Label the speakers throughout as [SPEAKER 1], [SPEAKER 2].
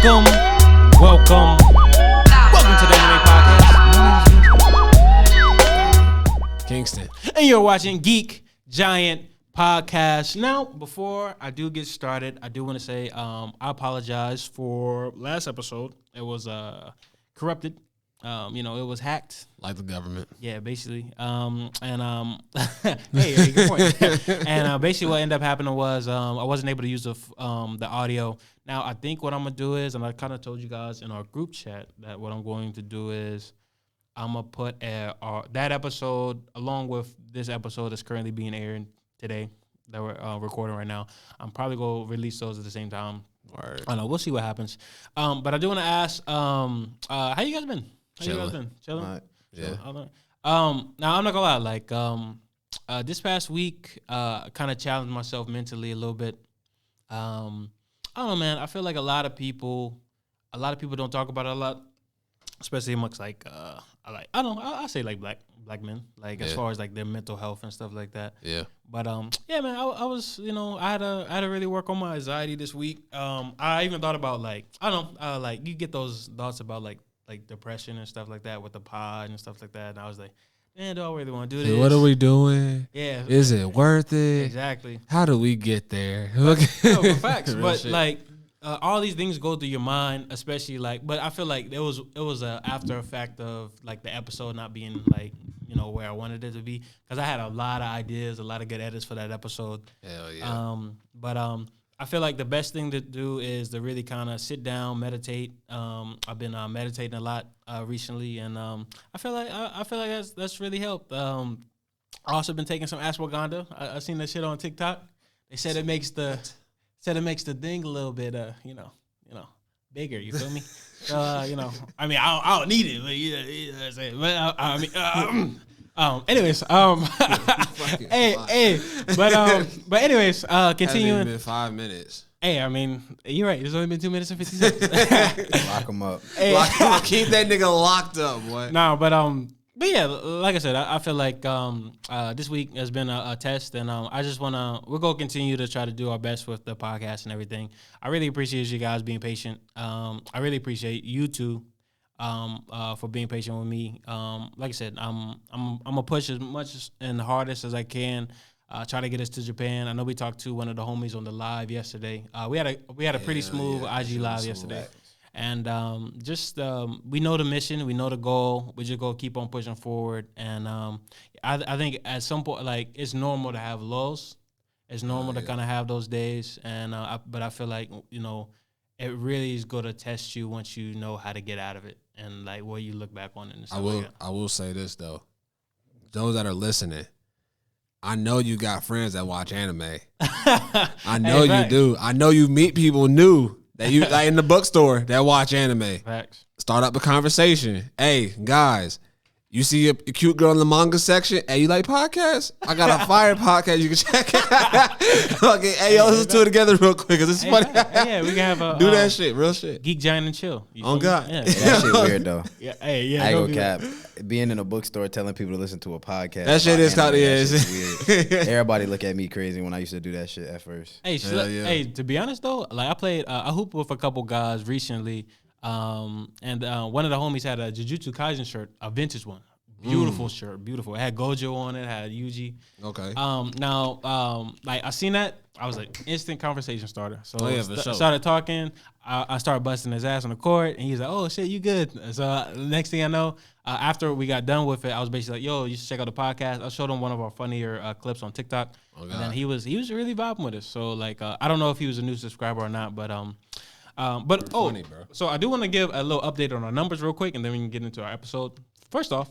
[SPEAKER 1] Welcome to the MHA Podcast.
[SPEAKER 2] Kingston.
[SPEAKER 1] And you're watching Geek Giant Podcast. Now, before I do get started, I do want to say I apologize for last episode. It was corrupted. It was hacked.
[SPEAKER 2] Like the government.
[SPEAKER 1] Yeah, basically. Hey, good point. And basically what ended up happening was I wasn't able to use the audio. Now, I think what I'm going to do is, and I kind of told you guys in our group chat that what I'm going to do is I'm going to put that episode along with this episode that's currently being aired today that we're recording right now. I'm probably going to release those at the same time.
[SPEAKER 2] Word.
[SPEAKER 1] I don't know. We'll see what happens. But I do want to ask, how you guys been? Chilling.
[SPEAKER 2] Right. Yeah.
[SPEAKER 1] Now I'm not gonna lie. Like this past week, kind of challenged myself mentally a little bit. I don't know, man. I feel like a lot of people don't talk about it a lot, especially amongst I say like black men, like as far as like their mental health and stuff like that.
[SPEAKER 2] Yeah.
[SPEAKER 1] But yeah, man. I was, I had to really work on my anxiety this week. I even thought about like you get those thoughts about like depression and stuff like that with the pod and stuff like that. And I was like, man, do I really want to do this?
[SPEAKER 2] What are we doing?
[SPEAKER 1] Yeah.
[SPEAKER 2] Is it worth it?
[SPEAKER 1] Exactly.
[SPEAKER 2] How do we get there?
[SPEAKER 1] No, for facts. But shit. Like all these things go through your mind, especially like, but I feel like it was a after effect of like the episode not being like, where I wanted it to be. Cause I had a lot of ideas, a lot of good edits for that episode.
[SPEAKER 2] Hell yeah.
[SPEAKER 1] But I feel like the best thing to do is to really kind of sit down, meditate. I've been meditating a lot recently, and I feel like that's really helped. I also been taking some ashwagandha. I seen that shit on TikTok. They said it makes the thing a little bit bigger. You feel me? I mean, I don't need it, but you know what I'm saying. But anyways, but anyways, continuing.
[SPEAKER 2] Hasn't been 5 minutes.
[SPEAKER 1] Hey, I mean, you're right. It's only been 2 minutes and 50 seconds.
[SPEAKER 3] Lock him up.
[SPEAKER 1] Hey.
[SPEAKER 2] Keep that nigga locked up, boy.
[SPEAKER 1] No, but yeah, like I said, I feel like this week has been a test, and we're gonna continue to try to do our best with the podcast and everything. I really appreciate you guys being patient. I really appreciate you two. For being patient with me. Like I said, I'm gonna push as much and hardest as I can. Try to get us to Japan. I know we talked to one of the homies on the live yesterday. We had a pretty smooth IG live yesterday, and we know the mission, we know the goal. We just go keep on pushing forward. And I think at some point, like it's normal to have lows. It's normal to kind of have those days, and but I feel like it really is going to test you once you know how to get out of it and like where you look back on it. And stuff
[SPEAKER 2] I will say this though, those that are listening, I know you got friends that watch anime. I know you do. I know you meet people new that you like in the bookstore that watch anime.
[SPEAKER 1] Facts. Start
[SPEAKER 2] up a conversation. Hey guys, you see a cute girl in the manga section? Hey, you like podcasts? I got a fire podcast you can check out. Okay, hey, yo, listen to it together real quick because it's funny.
[SPEAKER 1] Yeah, we can have
[SPEAKER 2] do that shit, real shit.
[SPEAKER 1] Geek Giant and chill.
[SPEAKER 2] On God.
[SPEAKER 3] Yeah. That shit weird though.
[SPEAKER 1] Yeah, hey, yeah.
[SPEAKER 3] I go cap. Being in a bookstore telling people to listen to a podcast.
[SPEAKER 2] That shit is kind of
[SPEAKER 3] weird. Everybody look at me crazy when I used to do that shit at first.
[SPEAKER 1] Hey, hey, to be honest though, like I played, I hooped with a couple guys recently, and one of the homies had a Jujutsu Kaisen shirt, a vintage one. Beautiful shirt, beautiful. It had Gojo on it, had Yuji.
[SPEAKER 2] Okay.
[SPEAKER 1] Like I seen that, I was like instant conversation starter. So
[SPEAKER 2] sure.
[SPEAKER 1] Started talking. I started busting his ass on the court, and he's like, "Oh shit, you good?" So next thing I know, after we got done with it, I was basically like, "Yo, you should check out the podcast." I showed him one of our funnier clips on TikTok, and then he was really vibing with us. So like, I don't know if he was a new subscriber or not, but funny, bro. So I do want to give a little update on our numbers real quick, and then we can get into our episode. First off,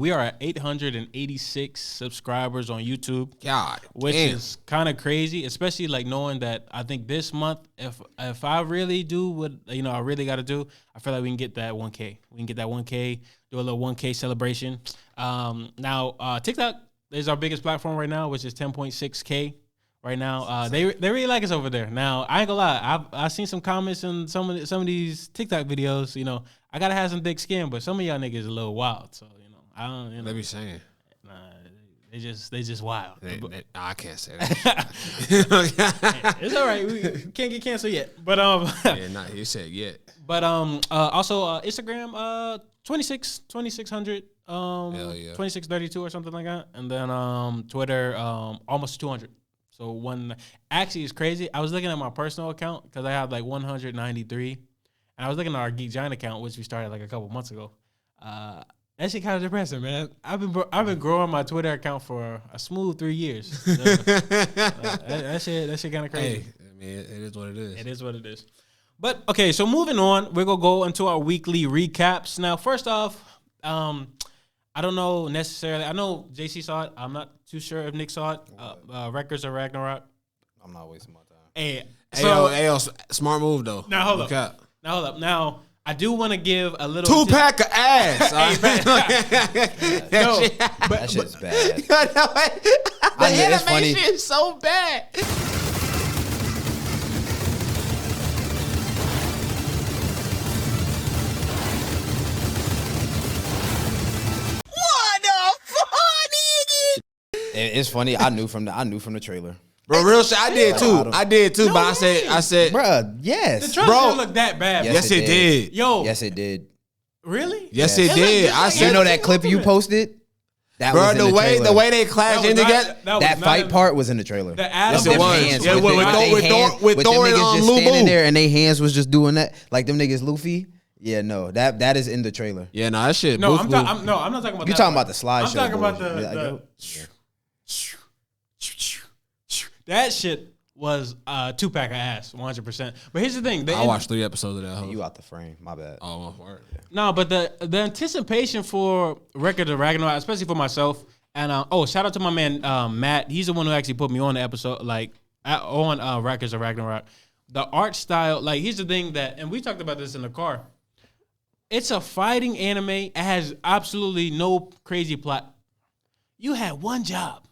[SPEAKER 1] we are at 886 subscribers on YouTube.
[SPEAKER 2] God,
[SPEAKER 1] which is kind of crazy, especially like knowing that I think this month, if I really do what I really got to do, I feel like we can get that 1K. We can get that 1K, do a little 1K celebration. Now TikTok is our biggest platform right now, which is 10.6K right now. They really like us over there. Now I ain't gonna lie, I've seen some comments in some of these TikTok videos. I gotta have some thick skin, but some of y'all niggas a little wild. So I don't.
[SPEAKER 2] They be saying.
[SPEAKER 1] They just wild.
[SPEAKER 2] I can't say that.
[SPEAKER 1] It's all right. We can't get canceled yet. But
[SPEAKER 2] You said yet.
[SPEAKER 1] But also Instagram 2600
[SPEAKER 2] Hell yeah.
[SPEAKER 1] 2632 or something like that, and then Twitter almost 200. So one actually is crazy. I was looking at my personal account because I have like 193, and I was looking at our Geek Giant account, which we started like a couple months ago. That shit kind of depressing, man. I've been growing my Twitter account for a smooth 3 years. So, that shit kind of crazy.
[SPEAKER 2] Hey, I mean, it is what it is.
[SPEAKER 1] It is what it is. But okay, so moving on, we're gonna go into our weekly recaps. Now, first off, I don't know necessarily. I know JC saw it. I'm not too sure if Nick saw it. Records of Ragnarok.
[SPEAKER 3] I'm not wasting my time.
[SPEAKER 1] Hey,
[SPEAKER 2] yo, smart move though.
[SPEAKER 1] Now hold up.
[SPEAKER 2] Cap.
[SPEAKER 1] Now hold up. Now I do want to give a little
[SPEAKER 2] 2-pack of ass.
[SPEAKER 1] No,
[SPEAKER 3] That shit's bad.
[SPEAKER 2] The
[SPEAKER 3] I mean, it's funny.
[SPEAKER 2] animation is so bad.
[SPEAKER 3] It's funny. I knew from the trailer.
[SPEAKER 2] Bro, real shit. I did too.
[SPEAKER 1] No
[SPEAKER 2] but I said,
[SPEAKER 3] Bruh, yes.
[SPEAKER 1] the trailer didn't look that bad.
[SPEAKER 2] yes, it did.
[SPEAKER 1] Yo,
[SPEAKER 3] Yes, it did.
[SPEAKER 1] really?
[SPEAKER 2] Yes,
[SPEAKER 3] Yes.
[SPEAKER 2] it did.
[SPEAKER 1] It
[SPEAKER 2] I
[SPEAKER 1] looked
[SPEAKER 2] said,
[SPEAKER 3] You know that clip you posted? That
[SPEAKER 2] bro,
[SPEAKER 3] was in
[SPEAKER 2] the way
[SPEAKER 3] trailer.
[SPEAKER 2] they clashed in together.
[SPEAKER 3] That fight part was in the trailer.
[SPEAKER 1] The Adam
[SPEAKER 2] Yes, it was.
[SPEAKER 3] Hands,
[SPEAKER 2] Yeah, with
[SPEAKER 3] them
[SPEAKER 2] Thor and
[SPEAKER 3] niggas just
[SPEAKER 2] Lubu.
[SPEAKER 3] standing there and they hands was just doing that, like them niggas Luffy. Yeah, no, that is in the trailer.
[SPEAKER 2] Yeah, no, that shit.
[SPEAKER 1] No,
[SPEAKER 2] boof,
[SPEAKER 1] I'm
[SPEAKER 2] boof.
[SPEAKER 1] not talking about.
[SPEAKER 3] You
[SPEAKER 1] that
[SPEAKER 3] talking
[SPEAKER 1] part.
[SPEAKER 3] about the slideshow?
[SPEAKER 1] I'm talking about
[SPEAKER 3] bullshit.
[SPEAKER 1] that shit was 2-pack of ass, 100%. But here's the thing.
[SPEAKER 2] I watched 3 episodes of that.
[SPEAKER 3] You out the frame? My bad.
[SPEAKER 2] Oh, word.
[SPEAKER 1] No, but the anticipation for Record of Ragnarok, especially for myself, and shout out to my man Matt. He's the one who actually put me on the episode, on Records of Ragnarok. The art style, like, here's the thing and we talked about this in the car. It's a fighting anime. It has absolutely no crazy plot. You had one job.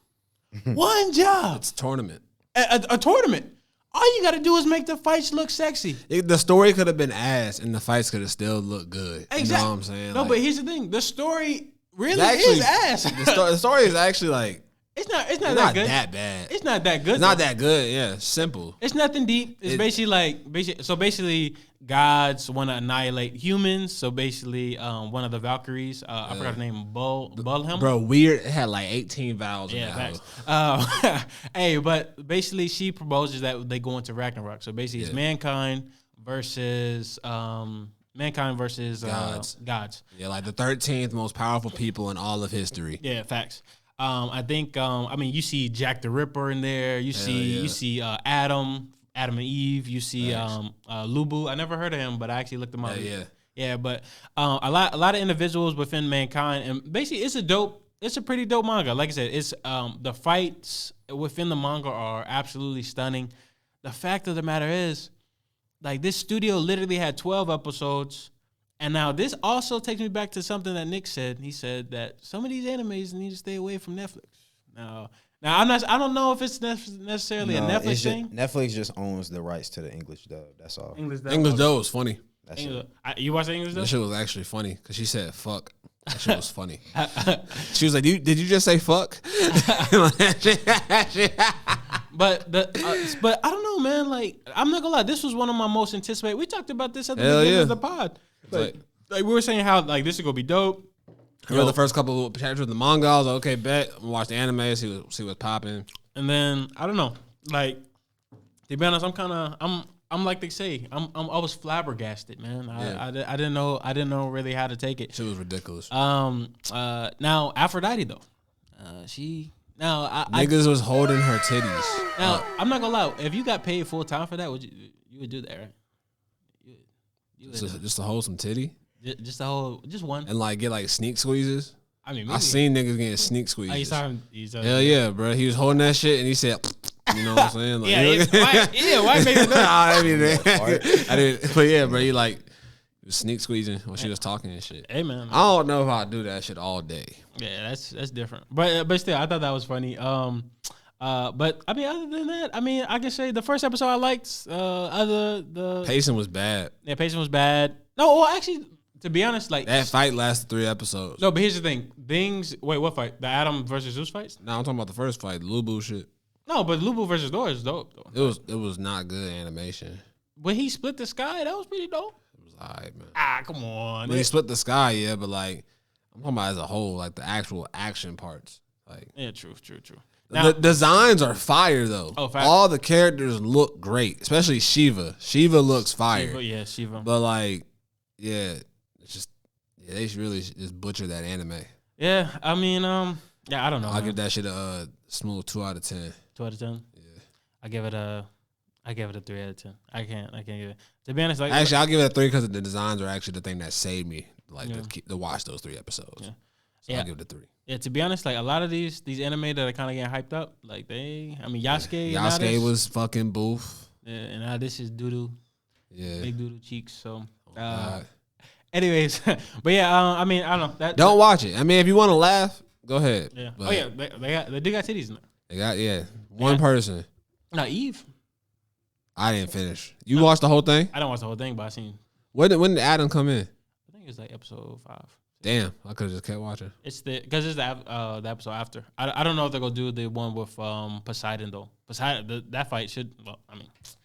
[SPEAKER 1] One job.
[SPEAKER 2] It's a tournament.
[SPEAKER 1] A tournament. All you got to do is make the fights look sexy.
[SPEAKER 2] The story could have been ass, and the fights could have still looked good.
[SPEAKER 1] Exactly.
[SPEAKER 2] You know what I'm saying?
[SPEAKER 1] No,
[SPEAKER 2] Like,
[SPEAKER 1] but here's the thing. The story really
[SPEAKER 2] actually-
[SPEAKER 1] is ass.
[SPEAKER 2] the story is actually like
[SPEAKER 1] It's not
[SPEAKER 2] it's
[SPEAKER 1] that
[SPEAKER 2] not
[SPEAKER 1] good.
[SPEAKER 2] that bad.
[SPEAKER 1] It's not that good.
[SPEAKER 2] It's not that good. Yeah, simple.
[SPEAKER 1] It's nothing deep. It's basically gods want to annihilate humans. So basically, one of the Valkyries, I forgot her name, Bulhelm.
[SPEAKER 2] Bro, weird. It had like 18 vowels. in
[SPEAKER 1] Yeah,
[SPEAKER 2] that
[SPEAKER 1] facts.
[SPEAKER 2] hoe.
[SPEAKER 1] Hey, but basically, she proposes that they go into Ragnarok. So basically, it's mankind versus
[SPEAKER 2] Gods.
[SPEAKER 1] gods.
[SPEAKER 2] Yeah, like the 13th most powerful people in all of history.
[SPEAKER 1] Yeah, facts. I think you see Jack the Ripper in there. You see Adam and Eve. You see Lubu. I never heard of him, but I actually looked him up. Yeah, but a lot of individuals within mankind, and basically it's a pretty dope manga. Like I said, it's the fights within the manga are absolutely stunning. The fact of the matter is, like, this studio literally had 12 episodes. And now this also takes me back to something that Nick said. He said that some of these animes need to stay away from Netflix. Now I don't know if it's necessarily a Netflix thing.
[SPEAKER 3] Netflix just owns the rights to the English dub. That's all.
[SPEAKER 1] English
[SPEAKER 2] dub was funny.
[SPEAKER 3] That's it.
[SPEAKER 1] You watch the English dub?
[SPEAKER 2] That shit was actually funny because she said fuck. That shit was funny. She was like, "Did you just say fuck?"
[SPEAKER 1] But I don't know, man. Like, I'm not gonna lie, this was one of my most anticipated. We talked about this at the
[SPEAKER 2] Hell
[SPEAKER 1] beginning
[SPEAKER 2] yeah.
[SPEAKER 1] of the pod. Like we were saying how like this is gonna be dope.
[SPEAKER 2] I read the first couple of chapters of the manga. I was like, okay, bet. I'm gonna watch the anime, see what's popping.
[SPEAKER 1] And then I don't know, like, to be honest, I'm like they say, I was flabbergasted, man. I didn't know really how to take it.
[SPEAKER 2] Shit was ridiculous.
[SPEAKER 1] Now Aphrodite though,
[SPEAKER 2] Niggas was holding her titties.
[SPEAKER 1] Now I'm not gonna lie, if you got paid full time for that, you would do that, right?
[SPEAKER 2] Just to hold some titty
[SPEAKER 1] just one,
[SPEAKER 2] and like get like sneak squeezes.
[SPEAKER 1] I mean,
[SPEAKER 2] I seen niggas getting sneak squeezes.
[SPEAKER 1] You saw him.
[SPEAKER 2] Hell yeah, bro. He was holding that shit and he said, you know what I'm saying? Like,
[SPEAKER 1] why make it
[SPEAKER 2] I didn't. But yeah, bro. He like was sneak squeezing when she was talking and shit.
[SPEAKER 1] Hey man,
[SPEAKER 2] I don't know if I do that shit all day.
[SPEAKER 1] Yeah, that's different. But still, I thought that was funny. But I mean, other than that, I mean, I can say the first episode I liked. The
[SPEAKER 2] pacing was bad.
[SPEAKER 1] pacing was bad. No, well, actually, To be honest, like
[SPEAKER 2] that fight lasted 3 episodes.
[SPEAKER 1] No, but here's the thing. Wait, what fight? The Adam versus Zeus fights?
[SPEAKER 2] No, I'm talking about the first fight, the Lubu shit.
[SPEAKER 1] No, but Lubu versus Dora is dope though.
[SPEAKER 2] It was not good animation.
[SPEAKER 1] When he split the sky, that was pretty dope.
[SPEAKER 2] It was alright, man.
[SPEAKER 1] Come on.
[SPEAKER 2] When he split the sky, yeah, but like I'm talking about as a whole, like the actual action parts. Like
[SPEAKER 1] yeah, true.
[SPEAKER 2] The designs are fire though.
[SPEAKER 1] Oh, fact.
[SPEAKER 2] All the characters look great, especially Shiva. Shiva looks fire.
[SPEAKER 1] Shiva.
[SPEAKER 2] But like, yeah, it's just they should really just butcher that anime.
[SPEAKER 1] Yeah, I mean, yeah, I don't know.
[SPEAKER 2] I'll give that shit a smooth 2 out of 10.
[SPEAKER 1] 2 out of 10.
[SPEAKER 2] Yeah,
[SPEAKER 1] I give it a 3 out of 10. I can't give it. To be honest, like
[SPEAKER 2] actually, I'll give it a 3 because the designs are actually the thing that saved me, like to watch those 3 episodes. Yeah. So I'll give it a 3.
[SPEAKER 1] Yeah, to be honest, like a lot of these anime that are kind of getting hyped up, like Yasuke.
[SPEAKER 2] Yasuke was fucking boof.
[SPEAKER 1] Yeah, and now this is doodoo.
[SPEAKER 2] Yeah,
[SPEAKER 1] big doodoo cheeks. So, anyways, but yeah, I mean, I don't know.
[SPEAKER 2] Don't watch it. I mean, if you want to laugh, go ahead.
[SPEAKER 1] Yeah.
[SPEAKER 2] But
[SPEAKER 1] they do got titties in there.
[SPEAKER 2] They got one person.
[SPEAKER 1] No, Eve.
[SPEAKER 2] I didn't finish. You watched the whole thing?
[SPEAKER 1] I don't watch the whole thing, but I seen.
[SPEAKER 2] When did Adam come in?
[SPEAKER 1] I think it was like episode 5.
[SPEAKER 2] Damn, I could have just kept watching.
[SPEAKER 1] It's the episode after. I don't know if they're gonna do the one with Poseidon though. Poseidon, that fight should. Well, I mean, it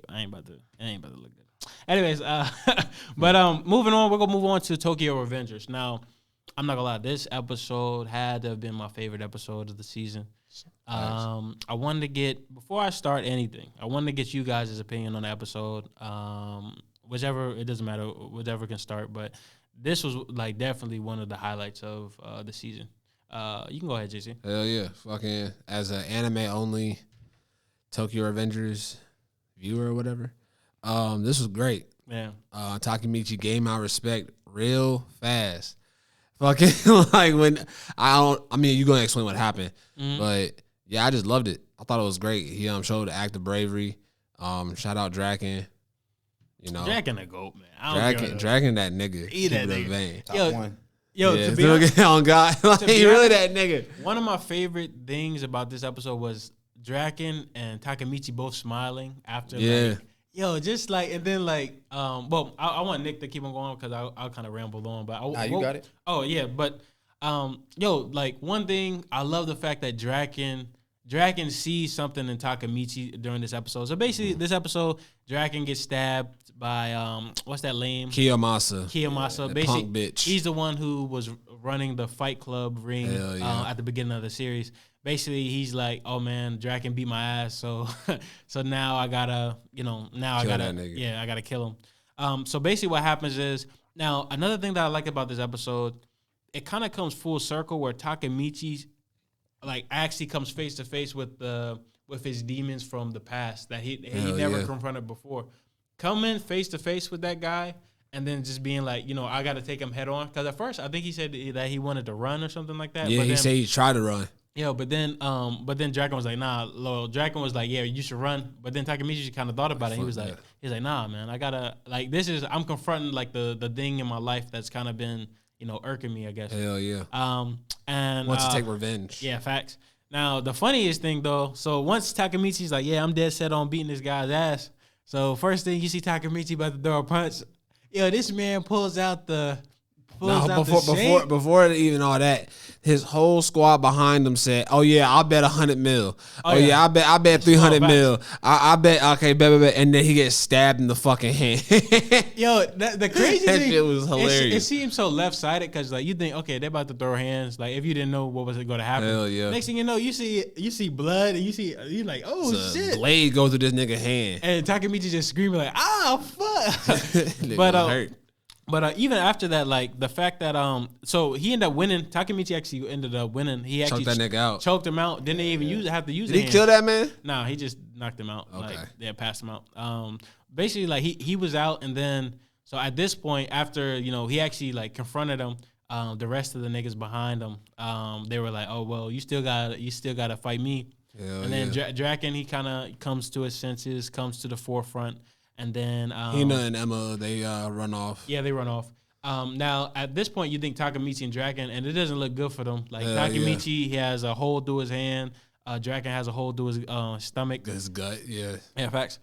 [SPEAKER 1] ain't about to look good. Anyways, but moving on, we're gonna move on to Tokyo Revengers. Now, I'm not gonna lie, this episode had to have been my favorite episode of the season. I wanted to get, before I start anything, I wanted to get you guys' opinion on the episode. Whichever, it doesn't matter, whatever can start, but this was like definitely one of the highlights of the season. You can go ahead, JC.
[SPEAKER 2] Hell yeah. Fucking as an anime only Tokyo Revengers viewer or whatever. This was great.
[SPEAKER 1] Yeah.
[SPEAKER 2] Takemichi gave my respect real fast. Fucking like when I mean you're gonna explain what happened. But yeah, I just loved it. I thought it was great. He showed the act of bravery. Shout out Draken. You know,
[SPEAKER 1] Draken a goat, man.
[SPEAKER 2] Draken that nigga.
[SPEAKER 1] He that
[SPEAKER 2] nigga.
[SPEAKER 1] Vein.
[SPEAKER 3] Top 1.
[SPEAKER 1] Yo,
[SPEAKER 2] yeah,
[SPEAKER 1] to be honest,
[SPEAKER 2] on God, like, he really that nigga.
[SPEAKER 1] One of my favorite things about this episode was Draken and Takemichi both smiling after.
[SPEAKER 2] Yeah.
[SPEAKER 1] Like, just like, and then like, well, I want Nick to keep on going because I'll kind of ramble on, but
[SPEAKER 3] you got it.
[SPEAKER 1] Oh yeah, but like one thing, I love the fact that Draken sees something in Takemichi during this episode. So basically, this episode, Draken gets stabbed by what's that lame?
[SPEAKER 2] Kiyomasa.
[SPEAKER 1] Basically,
[SPEAKER 2] punk bitch.
[SPEAKER 1] He's the one who was running the Fight Club ring at the beginning of the series. Basically, he's like, "Oh man, Draken beat my ass, so now I gotta, I gotta kill him." So basically, what happens is now another thing that I like about this episode, it kind of comes full circle where Takemichi like actually comes face to face with his demons from the past that he never confronted before. Coming face to face with that guy and then just being like, I got to take him head on. Because at first, I think he said that he wanted to run or something like that.
[SPEAKER 2] Yeah,
[SPEAKER 1] but
[SPEAKER 2] he said he tried to run.
[SPEAKER 1] Yeah, but then Draken was like, nah, Lowell. Draken was like, yeah, you should run. But then Takemichi kind of thought about it. He was like, nah, man, I gotta I'm confronting like the thing in my life that's kind of been, irking me, I guess.
[SPEAKER 2] Hell yeah.
[SPEAKER 1] And
[SPEAKER 2] wants to take revenge.
[SPEAKER 1] Yeah, facts. Now the funniest thing though, so once Takemichi's like, yeah, I'm dead set on beating this guy's ass. So first thing you see Takemichi about to throw a punch, this man pulls out the
[SPEAKER 2] before even all that, his whole squad behind him said, "Oh yeah, I'll bet 100 mil. Oh yeah, I bet 300 mil. I bet okay, bet. And then he gets stabbed in the fucking hand.
[SPEAKER 1] Yo, the crazy
[SPEAKER 2] that
[SPEAKER 1] thing,
[SPEAKER 2] shit was hilarious.
[SPEAKER 1] It seems so left sided because like you think, okay, they're about to throw hands. Like if you didn't know what was going to happen,
[SPEAKER 2] hell yeah.
[SPEAKER 1] Next thing you know, you see blood and you're like, oh shit,
[SPEAKER 2] blade go through this nigga hand,
[SPEAKER 1] and Takemichi just screaming like, fuck. But even after that, like the fact that so he ended up winning. Takemichi actually ended up winning. He actually
[SPEAKER 2] choked that nigga out.
[SPEAKER 1] Choked him out. Didn't even have to use.
[SPEAKER 2] Did he kill that man?
[SPEAKER 1] Nah, he just knocked him out.
[SPEAKER 2] Okay.
[SPEAKER 1] Like they passed him out. Basically, like he was out, and then so at this point, after he actually like confronted him. The rest of the niggas behind him, they were like, "Oh well, you still gotta fight me."
[SPEAKER 2] Hell
[SPEAKER 1] and then Draken, he kind of comes to his senses, comes to the forefront. And then
[SPEAKER 2] Hina and Emma, they run off.
[SPEAKER 1] Yeah, they run off. Now at this point, you think Takemichi and Draken, and it doesn't look good for them. Like Takemichi, he has a hole through his hand. Draken has a hole through his stomach,
[SPEAKER 2] his gut. Yeah.
[SPEAKER 1] Yeah, facts.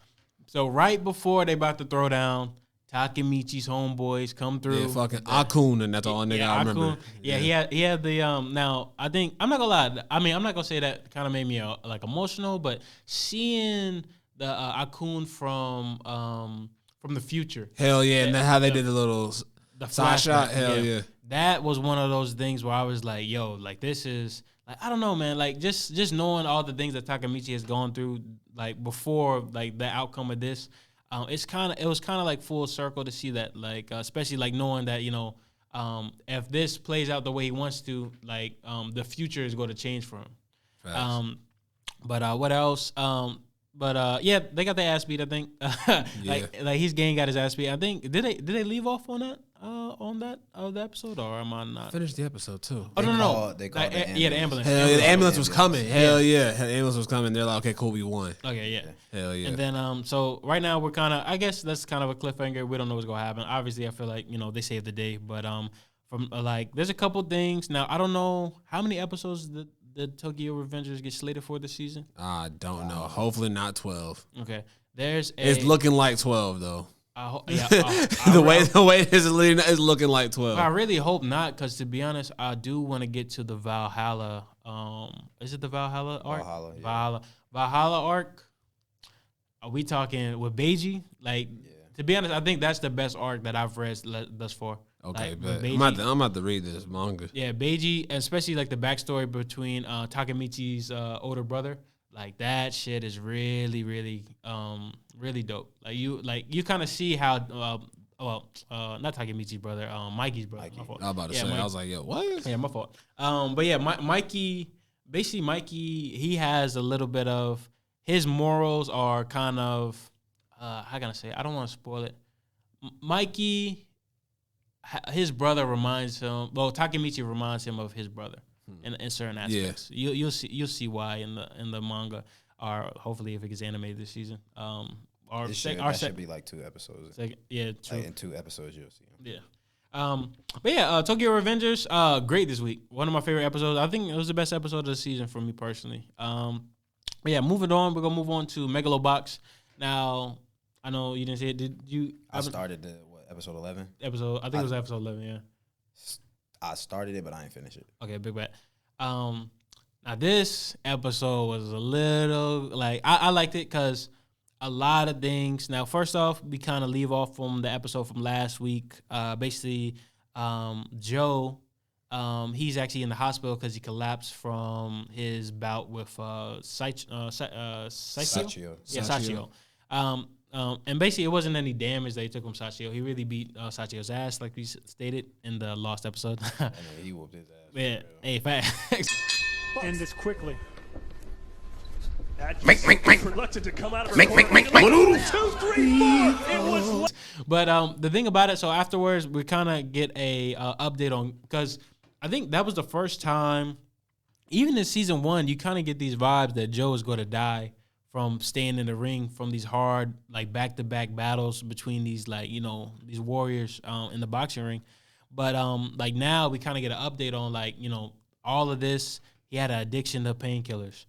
[SPEAKER 1] So right before they about to throw down, Takemichi's homeboys come through.
[SPEAKER 2] Yeah, fucking Akun, and that's all nigga I remember.
[SPEAKER 1] Yeah, he had the Now I think I'm not gonna lie. I mean, I'm not gonna say that kind of made me like emotional, but seeing the Akun from the future.
[SPEAKER 2] Hell yeah, and then how they did the side shot. Hell yeah.
[SPEAKER 1] That was one of those things where I was like, yo, like this is like I don't know, man. Like just knowing all the things that Takemichi has gone through, like before, like the outcome of this. It was kind of like full circle to see that, like especially like knowing that if this plays out the way he wants to, like the future is going to change for him. But what else? Yeah, they got their ass beat. I think like his gang got his ass beat. I think did they leave off on that the episode, or am I not?
[SPEAKER 2] Finished the episode too.
[SPEAKER 1] Oh no.
[SPEAKER 3] They called the ambulance.
[SPEAKER 1] Yeah, the ambulance.
[SPEAKER 2] Hell yeah, the ambulance was coming. Hell yeah, the ambulance was coming. They're like, okay, cool, we won.
[SPEAKER 1] Okay, yeah.
[SPEAKER 2] Hell yeah.
[SPEAKER 1] And then so right now we're kind of, I guess that's kind of a cliffhanger. We don't know what's gonna happen. Obviously, I feel like they saved the day, but from like there's a couple things now. I don't know how many episodes the Tokyo Revengers get slated for this season.
[SPEAKER 2] I don't know. Hopefully not 12.
[SPEAKER 1] Okay,
[SPEAKER 2] it's looking like 12 though.
[SPEAKER 1] The
[SPEAKER 2] way it is leading is looking like 12.
[SPEAKER 1] I really hope not, because to be honest, I do want to get to the Valhalla. Is it the Valhalla arc? Valhalla arc. Are we talking with Beiji? Like, to be honest, I think that's the best arc that I've read thus far.
[SPEAKER 2] Okay,
[SPEAKER 1] like,
[SPEAKER 2] but
[SPEAKER 1] Beiji,
[SPEAKER 2] I'm about to read this manga.
[SPEAKER 1] Yeah, Beiji, especially like the backstory between Takemichi's older brother. Like that shit is really, really, really dope. Like you kind of see how, not Takemichi's brother, Mikey's brother. My fault.
[SPEAKER 2] I was about to say, I was like, yo, what?
[SPEAKER 1] Yeah, my fault. But yeah, Mikey, he has a little bit of, his morals are kind of, how can I say? I don't want to spoil it. Mikey, his brother reminds him. Well, Takemichi reminds him of his brother in certain aspects. Yeah. You'll see why in the manga, or hopefully if it gets animated this season.
[SPEAKER 3] That should be like 2 episodes.
[SPEAKER 1] True.
[SPEAKER 3] Like in 2 episodes you'll see them.
[SPEAKER 1] Yeah. But yeah, Tokyo Revengers, great this week. One of my favorite episodes. I think it was the best episode of the season for me personally. But yeah, moving on. We're gonna move on to Megalobox. Now, I know you didn't say it. Did you?
[SPEAKER 3] I started episode 11.
[SPEAKER 1] I think it was episode 11. Yeah.
[SPEAKER 3] I started it, but I ain't finished it.
[SPEAKER 1] Okay, big bet. Now this episode was a little like I liked it because a lot of things. Now, first off, we kind of leave off from the episode from last week. Basically, Joe, he's actually in the hospital because he collapsed from his bout with Sachio. Yeah, Sachio. And basically, it wasn't any damage that he took from Sachio. He really beat Sachio's ass, like we stated in the lost episode.
[SPEAKER 3] And he whooped his ass.
[SPEAKER 1] Yeah, hey, facts.
[SPEAKER 4] End this quickly.
[SPEAKER 5] Reluctant to come out of her corner. 2, 3, 4. It was.
[SPEAKER 1] But the thing about it, so afterwards we kind of get a update on, because I think that was the first time, even in season 1, you kind of get these vibes that Joe is going to die from staying in the ring, from these hard like back-to-back battles between these these warriors in the boxing ring. But like now we kind of get an update on all of this. He had an addiction to painkillers.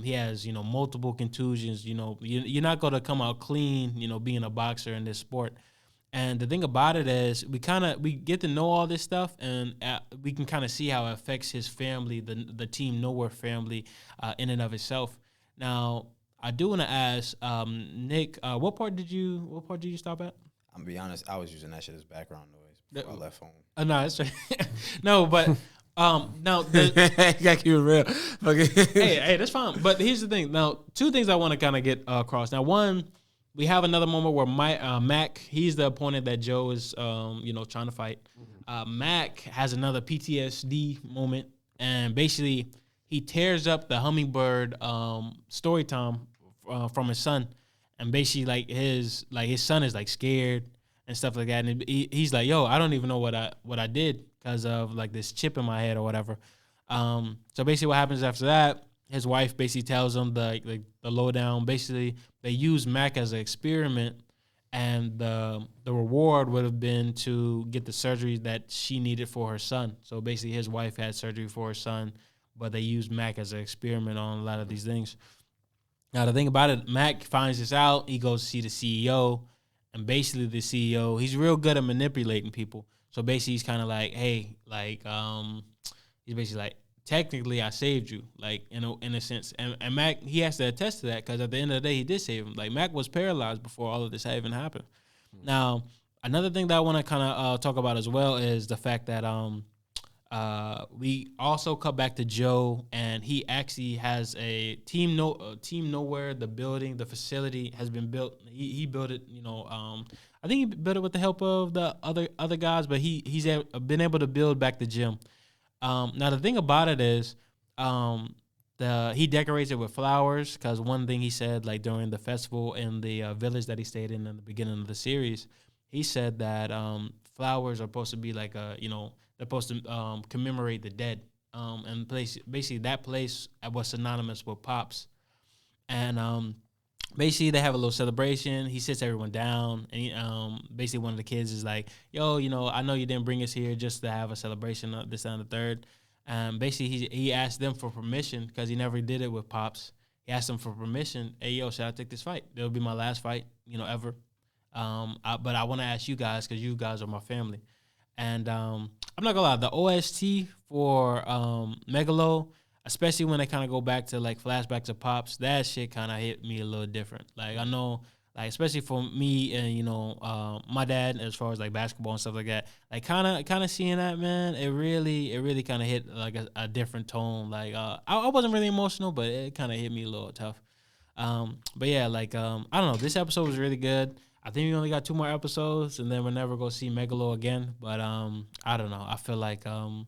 [SPEAKER 1] He has multiple contusions. You're not going to come out clean. Being a boxer in this sport. And the thing about it is we get to know all this stuff, and we can kind of see how it affects his family, the Team Nowhere family, in and of itself. Now, I do want to ask Nick, what part did you stop at?
[SPEAKER 3] I'm gonna be honest, I was using that shit as background noise before I left home.
[SPEAKER 1] No, that's right. No, but now
[SPEAKER 2] gotta keep it real. Okay.
[SPEAKER 1] hey, that's fine. But here's the thing. Now, 2 things I want to kind of get across. Now, one, we have another moment where Mac, he's the opponent that Joe is trying to fight. Mac has another PTSD moment, and basically he tears up the hummingbird story time from his son, and basically his son is scared and stuff like that, and he's like, yo, I don't even know what I did because of this chip in my head or whatever. So basically what happens after that, his wife basically tells him the lowdown. Basically they use Mac as an experiment, and the reward would have been to get the surgery that she needed for her son. So basically his wife had surgery for her son, but they used Mac as an experiment on a lot of these things. Now, the thing about it, Mac finds this out. He goes to see the CEO, and basically the CEO, he's real good at manipulating people. So basically, he's kind of like, hey, like, he's basically like, technically, I saved you, like, in a sense. And Mac, he has to attest to that because at the end of the day, he did save him. Like, Mac was paralyzed before all of this had even happened. Now, another thing that I want to kind of talk about as well is the fact that we also cut back to Joe, and he actually has a team nowhere. The building, the facility has been built. He built it, I think he built it with the help of the other guys, but he's been able to build back the gym. Now the thing about it is, he decorates it with flowers because one thing he said, like during the festival in the village that he stayed in the beginning of the series, he said that flowers are supposed to be like they're supposed to commemorate the dead. And basically that place was synonymous with Pops, and basically they have a little celebration. He sits everyone down, and basically one of the kids is like, yo, I know you didn't bring us here just to have a celebration of this and the third. Basically he asked them for permission because he never did it with Pops. He asked them for permission. Hey, yo, should I take this fight? It'll be my last fight, ever. But I want to ask you guys because you guys are my family. And I'm not gonna lie, the OST for Megalo, especially when they kind of go back to like flashbacks to Pops, that shit kind of hit me a little different. Like I know, like especially for me and my dad, as far as like basketball and stuff like that, like kind of seeing that, man, it really kind of hit like a different tone. Like I wasn't really emotional, but it kind of hit me a little tough. But yeah, like I don't know, this episode was really good. I think we only got 2 more episodes, and then we're never gonna see Megalo again. But I don't know. I feel like I'm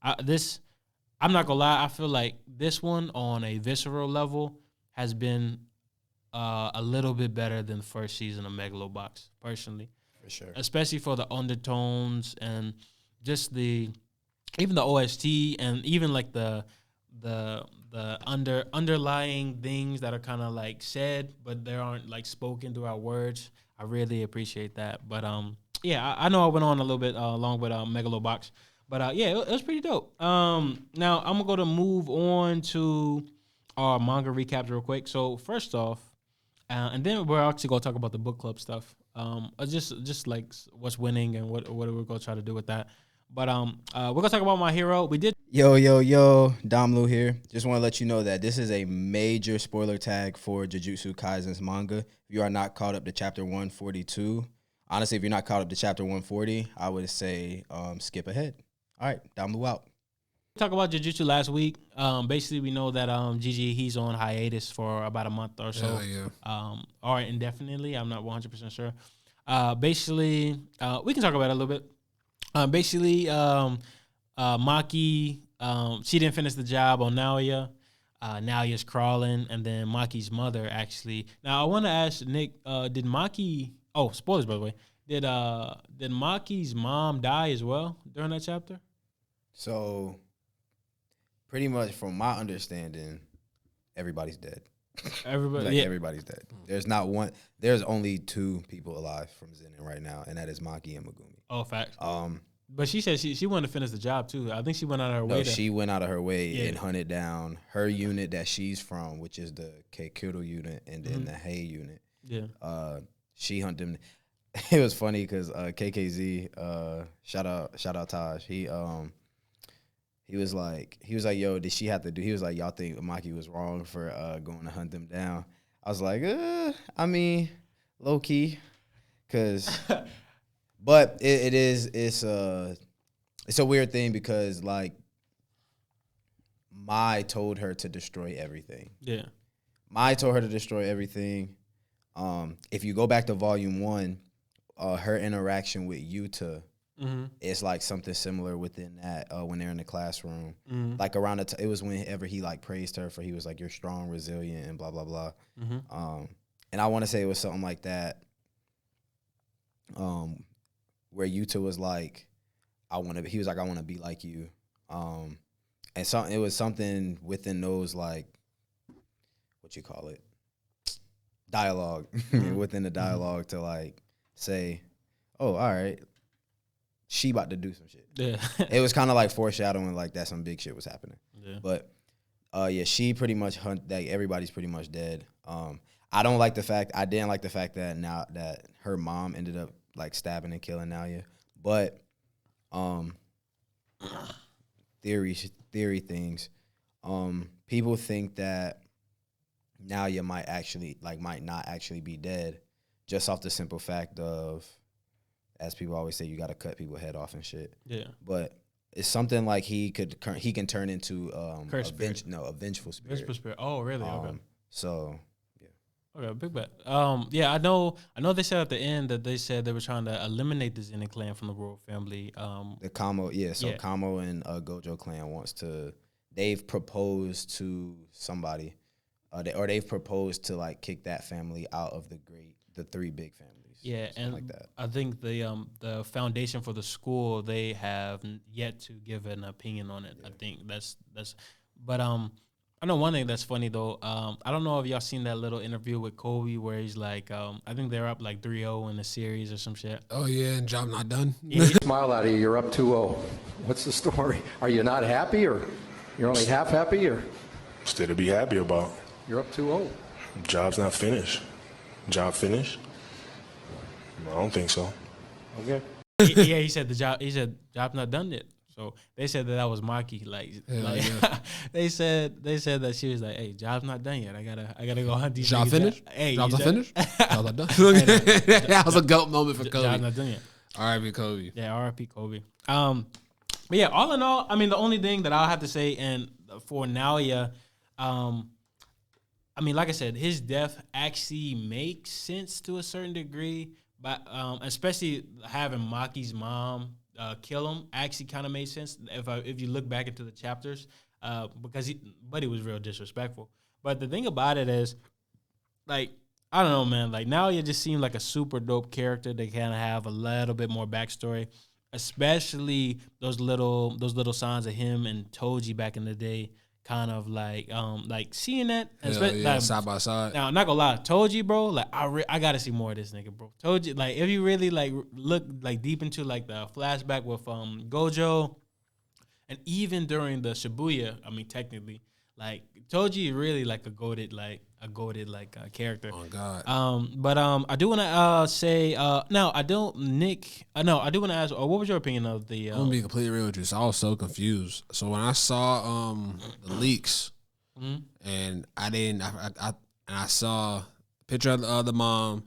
[SPEAKER 1] not gonna lie. I feel like this one on a visceral level has been a little bit better than the first season of Megalobox, personally.
[SPEAKER 3] For sure.
[SPEAKER 1] Especially for the undertones and just even the OST and even like the underlying things that are kind of like said, but they aren't like spoken through our words. I really appreciate that. But yeah, I know I went on a little bit long with Megalobox. But yeah, it was pretty dope. Now I'm gonna move on to our manga recaps real quick. So first off, and then we're actually gonna talk about the book club stuff. Just like what's winning and what we're gonna try to do with that. But we're gonna talk about My Hero. We did.
[SPEAKER 3] Yo, Dom Lu here. Just want to let you know that this is a major spoiler tag for Jujutsu Kaisen's manga. If you are not caught up to chapter 142, honestly, if you're not caught up to chapter 140, I would say skip ahead. All right, Dom Lu out.
[SPEAKER 1] We talked about Jujutsu last week. Basically, we know that Gigi, he's on hiatus for about a month or so.
[SPEAKER 2] Yeah.
[SPEAKER 1] Or indefinitely. I'm not 100% sure. Basically, we can talk about it a little bit. Maki, she didn't finish the job on Naoya. Naoya's crawling, and then Maki's mother actually. Now, I want to ask Nick, did Maki? Oh, spoilers by the way. Did Maki's mom die as well during that chapter?
[SPEAKER 3] So, pretty much from my understanding, everybody's dead.
[SPEAKER 1] Everybody,
[SPEAKER 3] Everybody's dead. There's not one. There's only 2 people alive from Zenin right now, and that is Maki and Megumi.
[SPEAKER 1] Oh, facts. But she said she wanted to finish the job too. I think she went out of her way.
[SPEAKER 3] No, she went out of her way and hunted down her unit that she's from, which is the Keikuro unit, and then the Hei unit.
[SPEAKER 1] Yeah.
[SPEAKER 3] She hunted them. It was funny because KKZ, shout out Taj. He was like, yo, did she have to do? He was like, y'all think Maki was wrong for going to hunt them down? I was like, I mean, low key, cause, but it's a weird thing because like, Mai told her to destroy everything.
[SPEAKER 1] Yeah.
[SPEAKER 3] Mai told her to destroy everything. If you go back to volume 1, her interaction with Yuta is like something similar within that when they're in the classroom. Like around it was whenever he like praised her for, he was like, you're strong, resilient, and blah, blah, blah. And I want to say it was something like that where Yuta was like, I want to be like you. And it was something within those, like, what you call it? Dialogue. Within the dialogue to like say, oh, all right, she about to do some shit.
[SPEAKER 1] Yeah.
[SPEAKER 3] It was kind of like foreshadowing like that some big shit was happening.
[SPEAKER 1] Yeah.
[SPEAKER 3] But yeah, she pretty much like everybody's pretty much dead. I didn't like the fact that now that her mom ended up like stabbing and killing Nalia. But theory things. People think that Nalia might not actually be dead, just off the simple fact of, as people always say, you got to cut people's head off and shit.
[SPEAKER 1] Yeah.
[SPEAKER 3] But it's something like he can turn into a vengeful spirit.
[SPEAKER 1] Vengeful spirit. Oh, really? Okay.
[SPEAKER 3] So.
[SPEAKER 1] Okay, big bet. Yeah, I know. They said at the end that they said they were trying to eliminate the Zenin clan from the royal family.
[SPEAKER 3] The Kamo, Kamo and Gojo clan they've proposed to somebody, they've proposed to like kick that family out of the three big families.
[SPEAKER 1] Yeah, and
[SPEAKER 3] like that.
[SPEAKER 1] I think the foundation for the school, they have yet to give an opinion on it. Yeah. I think that's. But I know one thing that's funny though. I don't know if y'all seen that little interview with Kobe where he's like, I think they're up like 3-0 in the series or some shit.
[SPEAKER 2] Oh yeah, and job not done.
[SPEAKER 4] Smile out of you. You're up 2-0. What's the story? Are you not happy, or you're only half happy, or
[SPEAKER 5] Still to be happy about.
[SPEAKER 4] you're up 2-0?
[SPEAKER 5] Job's not finished. Job finished? I don't think so.
[SPEAKER 4] Okay.
[SPEAKER 1] Yeah, he said job's not done yet. So they said that was Maki.
[SPEAKER 2] Yeah.
[SPEAKER 1] they said that she was like, "Hey, job's not done yet. I gotta go hunt these."
[SPEAKER 2] Job
[SPEAKER 1] niggas
[SPEAKER 2] finished?
[SPEAKER 1] down." Hey,
[SPEAKER 2] Job's not finished? Job's not done.
[SPEAKER 1] Hey,
[SPEAKER 2] That was a GOAT moment for Kobe.
[SPEAKER 1] Job's not done yet.
[SPEAKER 2] R.I.P. Kobe.
[SPEAKER 1] Yeah, R.I.P. Kobe. But yeah, all in all, I mean, the only thing that I'll have to say, and for Nalia, I mean, like I said, his death actually makes sense to a certain degree, but especially having Maki's mom kill him actually kind of made sense if you look back into the chapters, because Buddy was real disrespectful. But the thing about it is, like, I don't know, man. Like, Nalia just seemed like a super dope character. They kind of have a little bit more backstory, especially those little signs of him and Toji back in the day. Kind of like seeing that,
[SPEAKER 2] like, side by side.
[SPEAKER 1] Now, I'm not gonna lie, Toji, bro. Like, I gotta see more of this nigga, bro. Toji, like, if you really like look like deep into like the flashback with Gojo, and even during the Shibuya, I mean, technically, like Toji is really like a goated character.
[SPEAKER 2] Oh God.
[SPEAKER 1] But I do want to say now I do want to ask, what was your opinion of the?
[SPEAKER 2] I'm gonna be completely real with you. So I was so confused. So when I saw the leaks, and I saw a picture of the mom,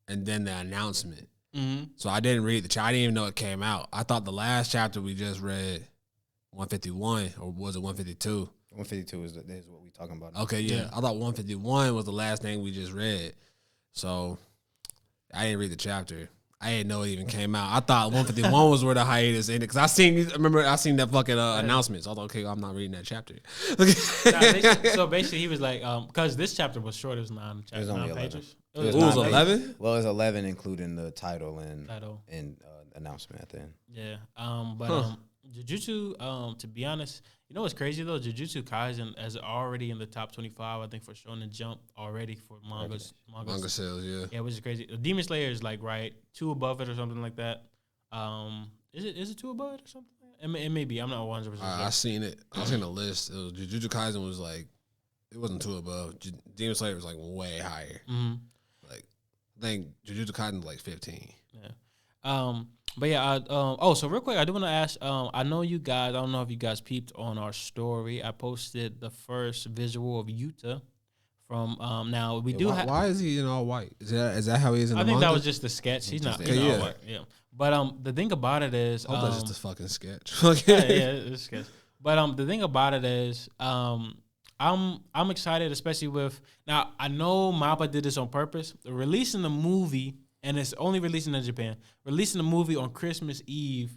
[SPEAKER 2] and then the announcement. So I didn't read the. I didn't even know it came out. I thought the last chapter we just read, 151, or was it 152?
[SPEAKER 3] 152 is what we talking about.
[SPEAKER 2] Okay, yeah. I thought 151 was the last thing we just read. So I didn't read the chapter. I didn't know it even came out. I thought 151 was where the hiatus ended, because I seen that fucking announcement. So I thought, okay, I'm not reading that chapter.
[SPEAKER 1] So basically, he was like, because this chapter was short. It was 9 chapters. It was only 9 pages.
[SPEAKER 2] It was 11?
[SPEAKER 3] Well, it was 11, including the title and announcement at the end.
[SPEAKER 1] Yeah. Jujutsu, to be honest, you know what's crazy though? Jujutsu Kaisen is already in the top 25, I think, for Shonen Jump already for manga
[SPEAKER 2] sales, yeah.
[SPEAKER 1] Yeah, which is crazy. Demon Slayer is like right 2 above it or something like that. Is it 2 above it or something? It may be. I'm not 100%.
[SPEAKER 2] I seen it. I seen the list. It was Jujutsu Kaisen was like, it wasn't 2 above. Demon Slayer was like way higher. Like, I think Jujutsu Kaisen was like 15.
[SPEAKER 1] Yeah. But yeah, so real quick, I do want to ask, I know you guys, I don't know if you guys peeped on our story. I posted the first visual of Yuta from, now we do have.
[SPEAKER 2] Why is he in all white? Is that how he is in the manga?
[SPEAKER 1] I think that was just the sketch. He's not all white. Yeah. But the thing about it is.
[SPEAKER 2] I hope that's just a fucking sketch.
[SPEAKER 1] yeah, it's a sketch. But the thing about it is, I'm excited, especially with, now I know Mappa did this on purpose. Releasing the movie, and it's only releasing in Japan, releasing the movie on Christmas Eve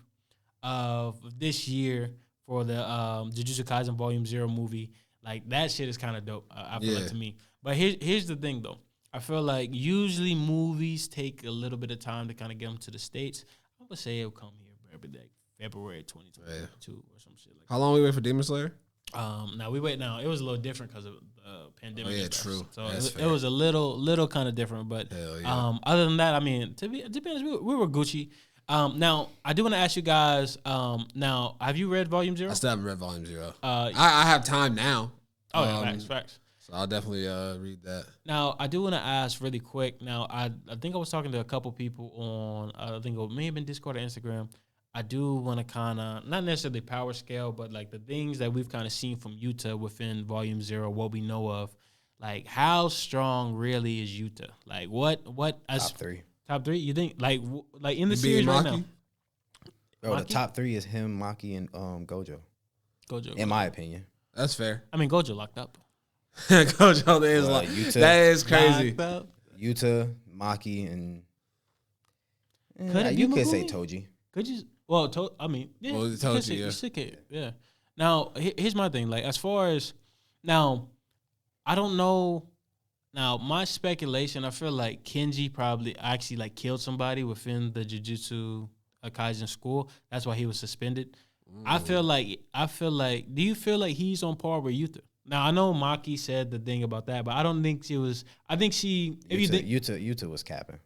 [SPEAKER 1] of this year for the Jujutsu Kaisen Volume 0 movie. Like, that shit is kind of dope, I feel like, to me. But here's the thing, though. I feel like usually movies take a little bit of time to kind of get them to the States. I would say it'll come here every day, February 2022 or some shit like that.
[SPEAKER 2] How long we wait for Demon Slayer?
[SPEAKER 1] Now we wait. Now it was a little different because of the pandemic.
[SPEAKER 2] Oh yeah, true.
[SPEAKER 1] So it was a little kind of different. But other than that, I mean, to be honest, we were Gucci. Now I do want to ask you guys. Now, have you read Volume 0?
[SPEAKER 2] I still haven't read Volume 0. I have time now.
[SPEAKER 1] Oh, yeah, facts.
[SPEAKER 2] So I'll definitely read that.
[SPEAKER 1] Now, I do want to ask really quick. Now, I think I was talking to a couple people on, I think it may have been Discord or Instagram. I do want to kind of, not necessarily power scale, but like the things that we've kind of seen from Yuta within Volume 0, what we know of. Like, how strong really is Yuta? Like, what as
[SPEAKER 3] Top 3.
[SPEAKER 1] Top 3? You think, like in the series right now?
[SPEAKER 3] Bro, the top 3 is him, Maki, and Gojo.
[SPEAKER 1] Gojo.
[SPEAKER 3] In my opinion.
[SPEAKER 2] That's fair.
[SPEAKER 1] I mean, Gojo locked up.
[SPEAKER 2] Gojo is like
[SPEAKER 3] Yuta,
[SPEAKER 2] that is crazy.
[SPEAKER 3] Yuta, Maki, and
[SPEAKER 1] Could it be
[SPEAKER 3] you could
[SPEAKER 1] Megumi?
[SPEAKER 3] say Toji.
[SPEAKER 1] Could you? Well, I mean, yeah.
[SPEAKER 2] Well,
[SPEAKER 1] you
[SPEAKER 2] Toji,
[SPEAKER 1] could say-
[SPEAKER 2] yeah.
[SPEAKER 1] you could, yeah. Now, here's my thing. Like, as far as now, I don't know. Now, my speculation, I feel like Kenji probably actually like killed somebody within the Jujutsu Kaisen school. That's why he was suspended. I feel like. Do you feel like he's on par with Yuta? Now, I know Maki said the thing about that, but I don't think she was. I think she. If you think
[SPEAKER 3] Yuta was capping.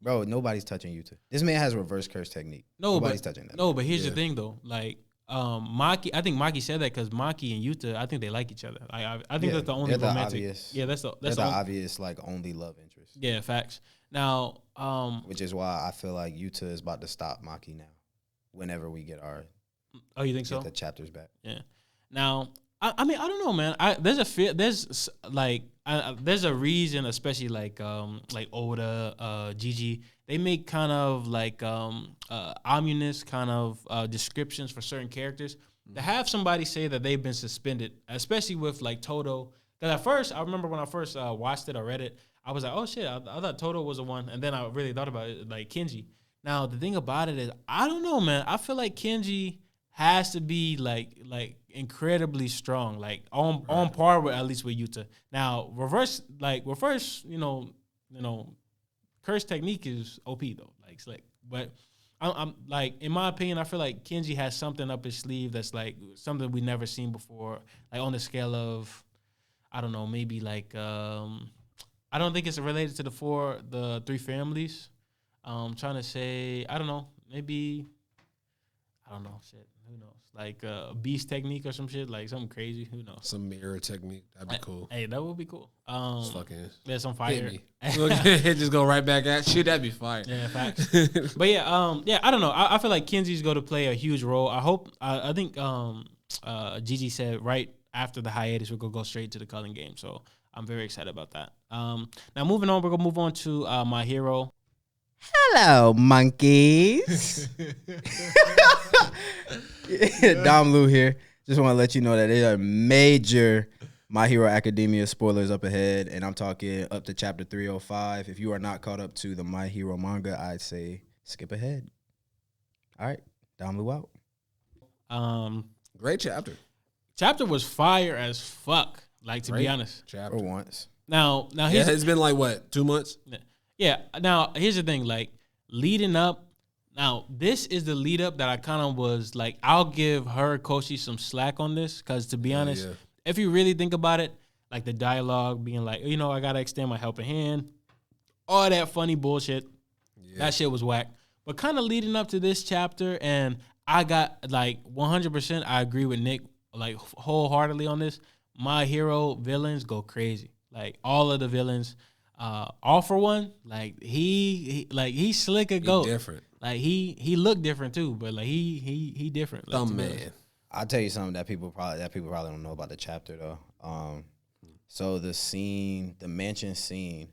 [SPEAKER 3] Bro, nobody's touching Yuta. This man has reverse curse technique. Nobody's touching that.
[SPEAKER 1] No, but here's the thing though. Like, Maki, I think Maki said that because Maki and Yuta, I think they like each other. I think that's the only romantic.
[SPEAKER 3] Obvious,
[SPEAKER 1] that's
[SPEAKER 3] the obvious like only love interest.
[SPEAKER 1] Yeah, facts. Now,
[SPEAKER 3] which is why I feel like Yuta is about to stop Maki now. Whenever we get our,
[SPEAKER 1] oh, you think so?
[SPEAKER 3] The chapters back.
[SPEAKER 1] Yeah. Now, I mean, I don't know, man. There's a reason, especially like Oda, Gigi, they make kind of like ominous kind of descriptions for certain characters. To have somebody say that they've been suspended, especially with like Toto, because at first I remember when I first watched it or read it, I was like, oh shit, I thought Toto was the one, and then I really thought about it like Kenji. Now the thing about it is, I don't know, man. I feel like Kenji has to be like incredibly strong, like on par with at least with Yuta. Now reverse, you know, curse technique is OP though, like slick. But I'm like, in my opinion, I feel like Kenji has something up his sleeve that's like something we never seen before, like on the scale of, I don't know, maybe like I don't think it's related to the 3 families. Trying to say, I don't know, maybe, I don't know, shit. Who knows? Like a beast technique or some shit, like something crazy. Who knows?
[SPEAKER 2] Some mirror technique. That'd be cool.
[SPEAKER 1] Hey, that would be cool.
[SPEAKER 2] Fucking
[SPEAKER 1] yeah, some fire.
[SPEAKER 2] It just go right back at you. That'd be fire.
[SPEAKER 1] Yeah, facts. But yeah, I don't know. I feel like Kenji's going to play a huge role. I think Gigi said right after the hiatus we're gonna go straight to the Culling game. So I'm very excited about that. Now moving on, we're gonna move on to My Hero.
[SPEAKER 3] Hello, monkeys. Dom Lu here. Just want to let you know that there are major My Hero Academia spoilers up ahead, and I'm talking up to chapter 305. If you are not caught up to the My Hero manga, I'd say skip ahead. All right, Dom Lu out.
[SPEAKER 2] Great chapter.
[SPEAKER 1] Chapter was fire as fuck. Like, to be honest.
[SPEAKER 2] Chapter.
[SPEAKER 3] For once.
[SPEAKER 1] Now
[SPEAKER 2] Yeah, it's been like what, 2 months?
[SPEAKER 1] Yeah. Now, here's the thing. Like, leading up. Now, this is the lead up that I kind of was like, I'll give her, Koshi, some slack on this. Because to be honest, if you really think about it, like the dialogue being like, you know, I got to extend my helping hand. All that funny bullshit. Yeah. That shit was whack. But kind of leading up to this chapter, and I got like 100%, I agree with Nick, like wholeheartedly on this. My Hero villains go crazy. Like all of the villains. All For One, like he's slick a goat.
[SPEAKER 2] Different.
[SPEAKER 1] Like he looked different too, but like he different. Like,
[SPEAKER 2] man.
[SPEAKER 3] I'll tell you something that people probably don't know about the chapter though. So the mansion scene,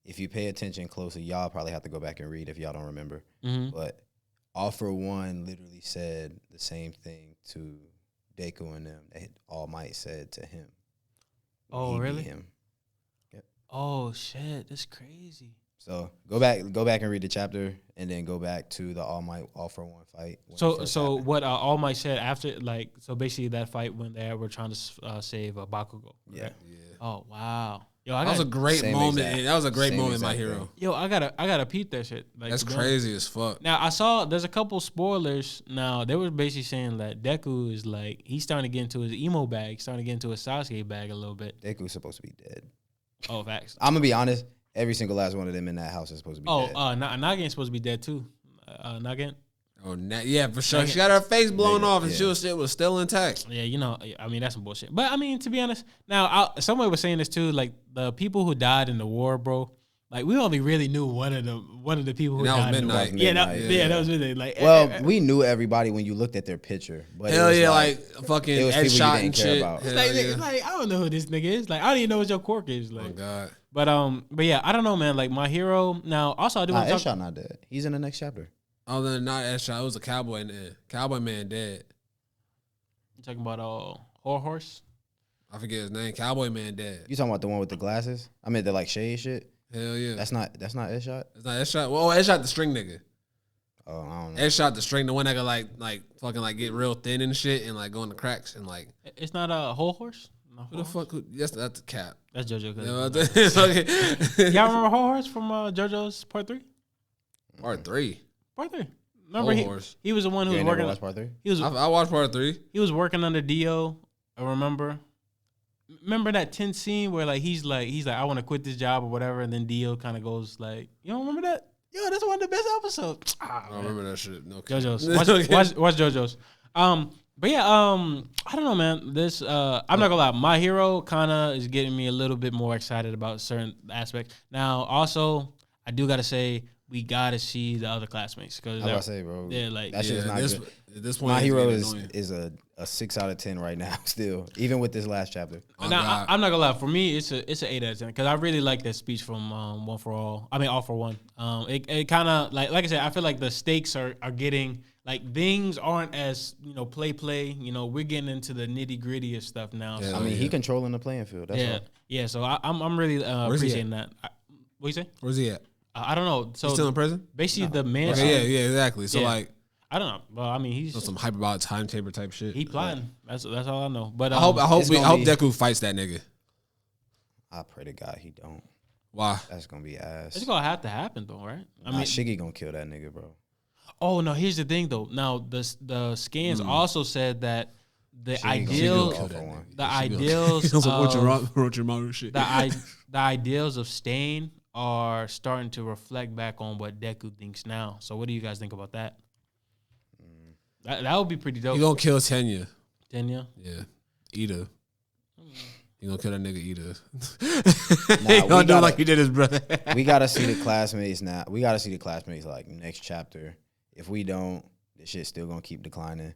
[SPEAKER 3] if you pay attention closely, y'all probably have to go back and read if y'all don't remember. Mm-hmm. But All For One literally said the same thing to Deku and them that All Might said to him.
[SPEAKER 1] Oh, really?
[SPEAKER 3] Him. Yep.
[SPEAKER 1] Oh shit, that's crazy.
[SPEAKER 3] So go back and read the chapter, and then go back to the All Might All For One fight.
[SPEAKER 1] So what All Might said after, like, so basically that fight when they were trying to save Bakugo.
[SPEAKER 3] Yeah.
[SPEAKER 1] Oh wow. Yo,
[SPEAKER 2] that was a great moment. That was a great moment, My Hero.
[SPEAKER 1] Yo, I gotta peep that shit. Like,
[SPEAKER 2] that's crazy as fuck.
[SPEAKER 1] Now I saw there's a couple spoilers. Now they were basically saying that Deku is like he's starting to get into his emo bag, starting to get into his Sasuke bag a little bit.
[SPEAKER 3] Deku's supposed to be dead.
[SPEAKER 1] Oh, facts.
[SPEAKER 3] I'm gonna be honest. Every single last one of them in that house is supposed to be dead.
[SPEAKER 1] Nagin's supposed to be dead too. Nagin.
[SPEAKER 2] Oh, yeah, for sure. She got her face blown off, and
[SPEAKER 3] yeah.
[SPEAKER 2] shit was still intact.
[SPEAKER 1] Yeah, you know, I mean, that's some bullshit. But I mean, to be honest, now somebody was saying this too. Like the people who died in the war, bro. Like we only really knew one of the people who died.
[SPEAKER 2] That was midnight.
[SPEAKER 1] Yeah, that was midnight. Like,
[SPEAKER 3] well, we knew everybody when you looked at their picture. But
[SPEAKER 2] hell yeah, like fucking headshot and shit.
[SPEAKER 1] Like I don't know who this nigga is. Like I don't even know what your quirk is. Like,
[SPEAKER 2] oh God.
[SPEAKER 1] But yeah, I don't know, man. Like my hero. Now, also I do want to talk.
[SPEAKER 3] Headshot not dead. He's in the next chapter.
[SPEAKER 2] Other than not headshot, it was a cowboy in there. Cowboy man dead.
[SPEAKER 1] You talking about horse?
[SPEAKER 2] I forget his name. Cowboy man dead.
[SPEAKER 3] You talking about the one with the glasses? I mean the like shade shit.
[SPEAKER 2] Hell yeah.
[SPEAKER 3] That's not headshot.
[SPEAKER 2] It's not headshot. Well, headshot the string nigga.
[SPEAKER 3] Oh, I don't know.
[SPEAKER 2] Headshot the string, the one that could like fucking like get real thin and shit and like go in the cracks and like.
[SPEAKER 1] It's not a whole horse. No,
[SPEAKER 2] Who the fuck? That's the cap.
[SPEAKER 1] That's JoJo.
[SPEAKER 2] Y'all
[SPEAKER 1] remember Whole Horse from JoJo's Part 3?
[SPEAKER 2] Part 3.
[SPEAKER 1] Part 3. Remember he was the one who was working.
[SPEAKER 3] Watched Part 3?
[SPEAKER 2] I watched Part 3.
[SPEAKER 1] He was working under Dio. I remember. Remember that tense scene where like he's like I want to quit this job or whatever, and then Dio kind of goes like, you don't remember that? Yo, that's one of the best episodes.
[SPEAKER 2] I don't remember that shit. No.
[SPEAKER 1] JoJo's. Watch JoJo's. But yeah, I don't know, man. This I'm not gonna lie, My Hero kind of is getting me a little bit more excited about certain aspects. Now, also, I do gotta say we gotta see the other classmates because
[SPEAKER 3] I was about to say, bro.
[SPEAKER 1] Yeah, like
[SPEAKER 3] that shit's not good.
[SPEAKER 2] At this point,
[SPEAKER 3] My Hero is a 6 out of 10 right now. Still, even with this last chapter.
[SPEAKER 1] Now, I'm not gonna lie. For me, it's an 8 out of 10 because I really like that speech from One for All. I mean, All for One. It kind of like I said, I feel like the stakes are getting. Like things aren't as play. We're getting into the nitty gritty of stuff now.
[SPEAKER 3] Yeah,
[SPEAKER 1] so.
[SPEAKER 3] I mean, he controlling the playing field. That's all.
[SPEAKER 1] Yeah. So I'm really appreciating that. What you say?
[SPEAKER 2] Where's he at?
[SPEAKER 1] I don't know. So
[SPEAKER 2] he's still in prison?
[SPEAKER 1] Basically, the man.
[SPEAKER 2] Okay, yeah, exactly. So like,
[SPEAKER 1] I don't know. Well, I mean, he's
[SPEAKER 2] some hype about timetable type shit.
[SPEAKER 1] He plotting. That's all I know. But
[SPEAKER 2] I hope Deku fights that nigga.
[SPEAKER 3] I pray to God he don't.
[SPEAKER 2] Why?
[SPEAKER 3] That's gonna be ass.
[SPEAKER 1] It's gonna have to happen though, right?
[SPEAKER 3] I mean, Shiggy gonna kill that nigga, bro.
[SPEAKER 1] Oh no! Here's the thing, though. Now the scans also said that the ideals of Stain are starting to reflect back on what Deku thinks now. So, what do you guys think about that? That would be pretty dope.
[SPEAKER 2] He gonna kill Tenya.
[SPEAKER 1] Tenya?
[SPEAKER 2] Yeah, Ida. He gonna kill that nigga Ida. He gonna do it like he did his brother.
[SPEAKER 3] We gotta see the classmates now. We gotta see the classmates like next chapter. If we don't, the shit's still gonna keep declining.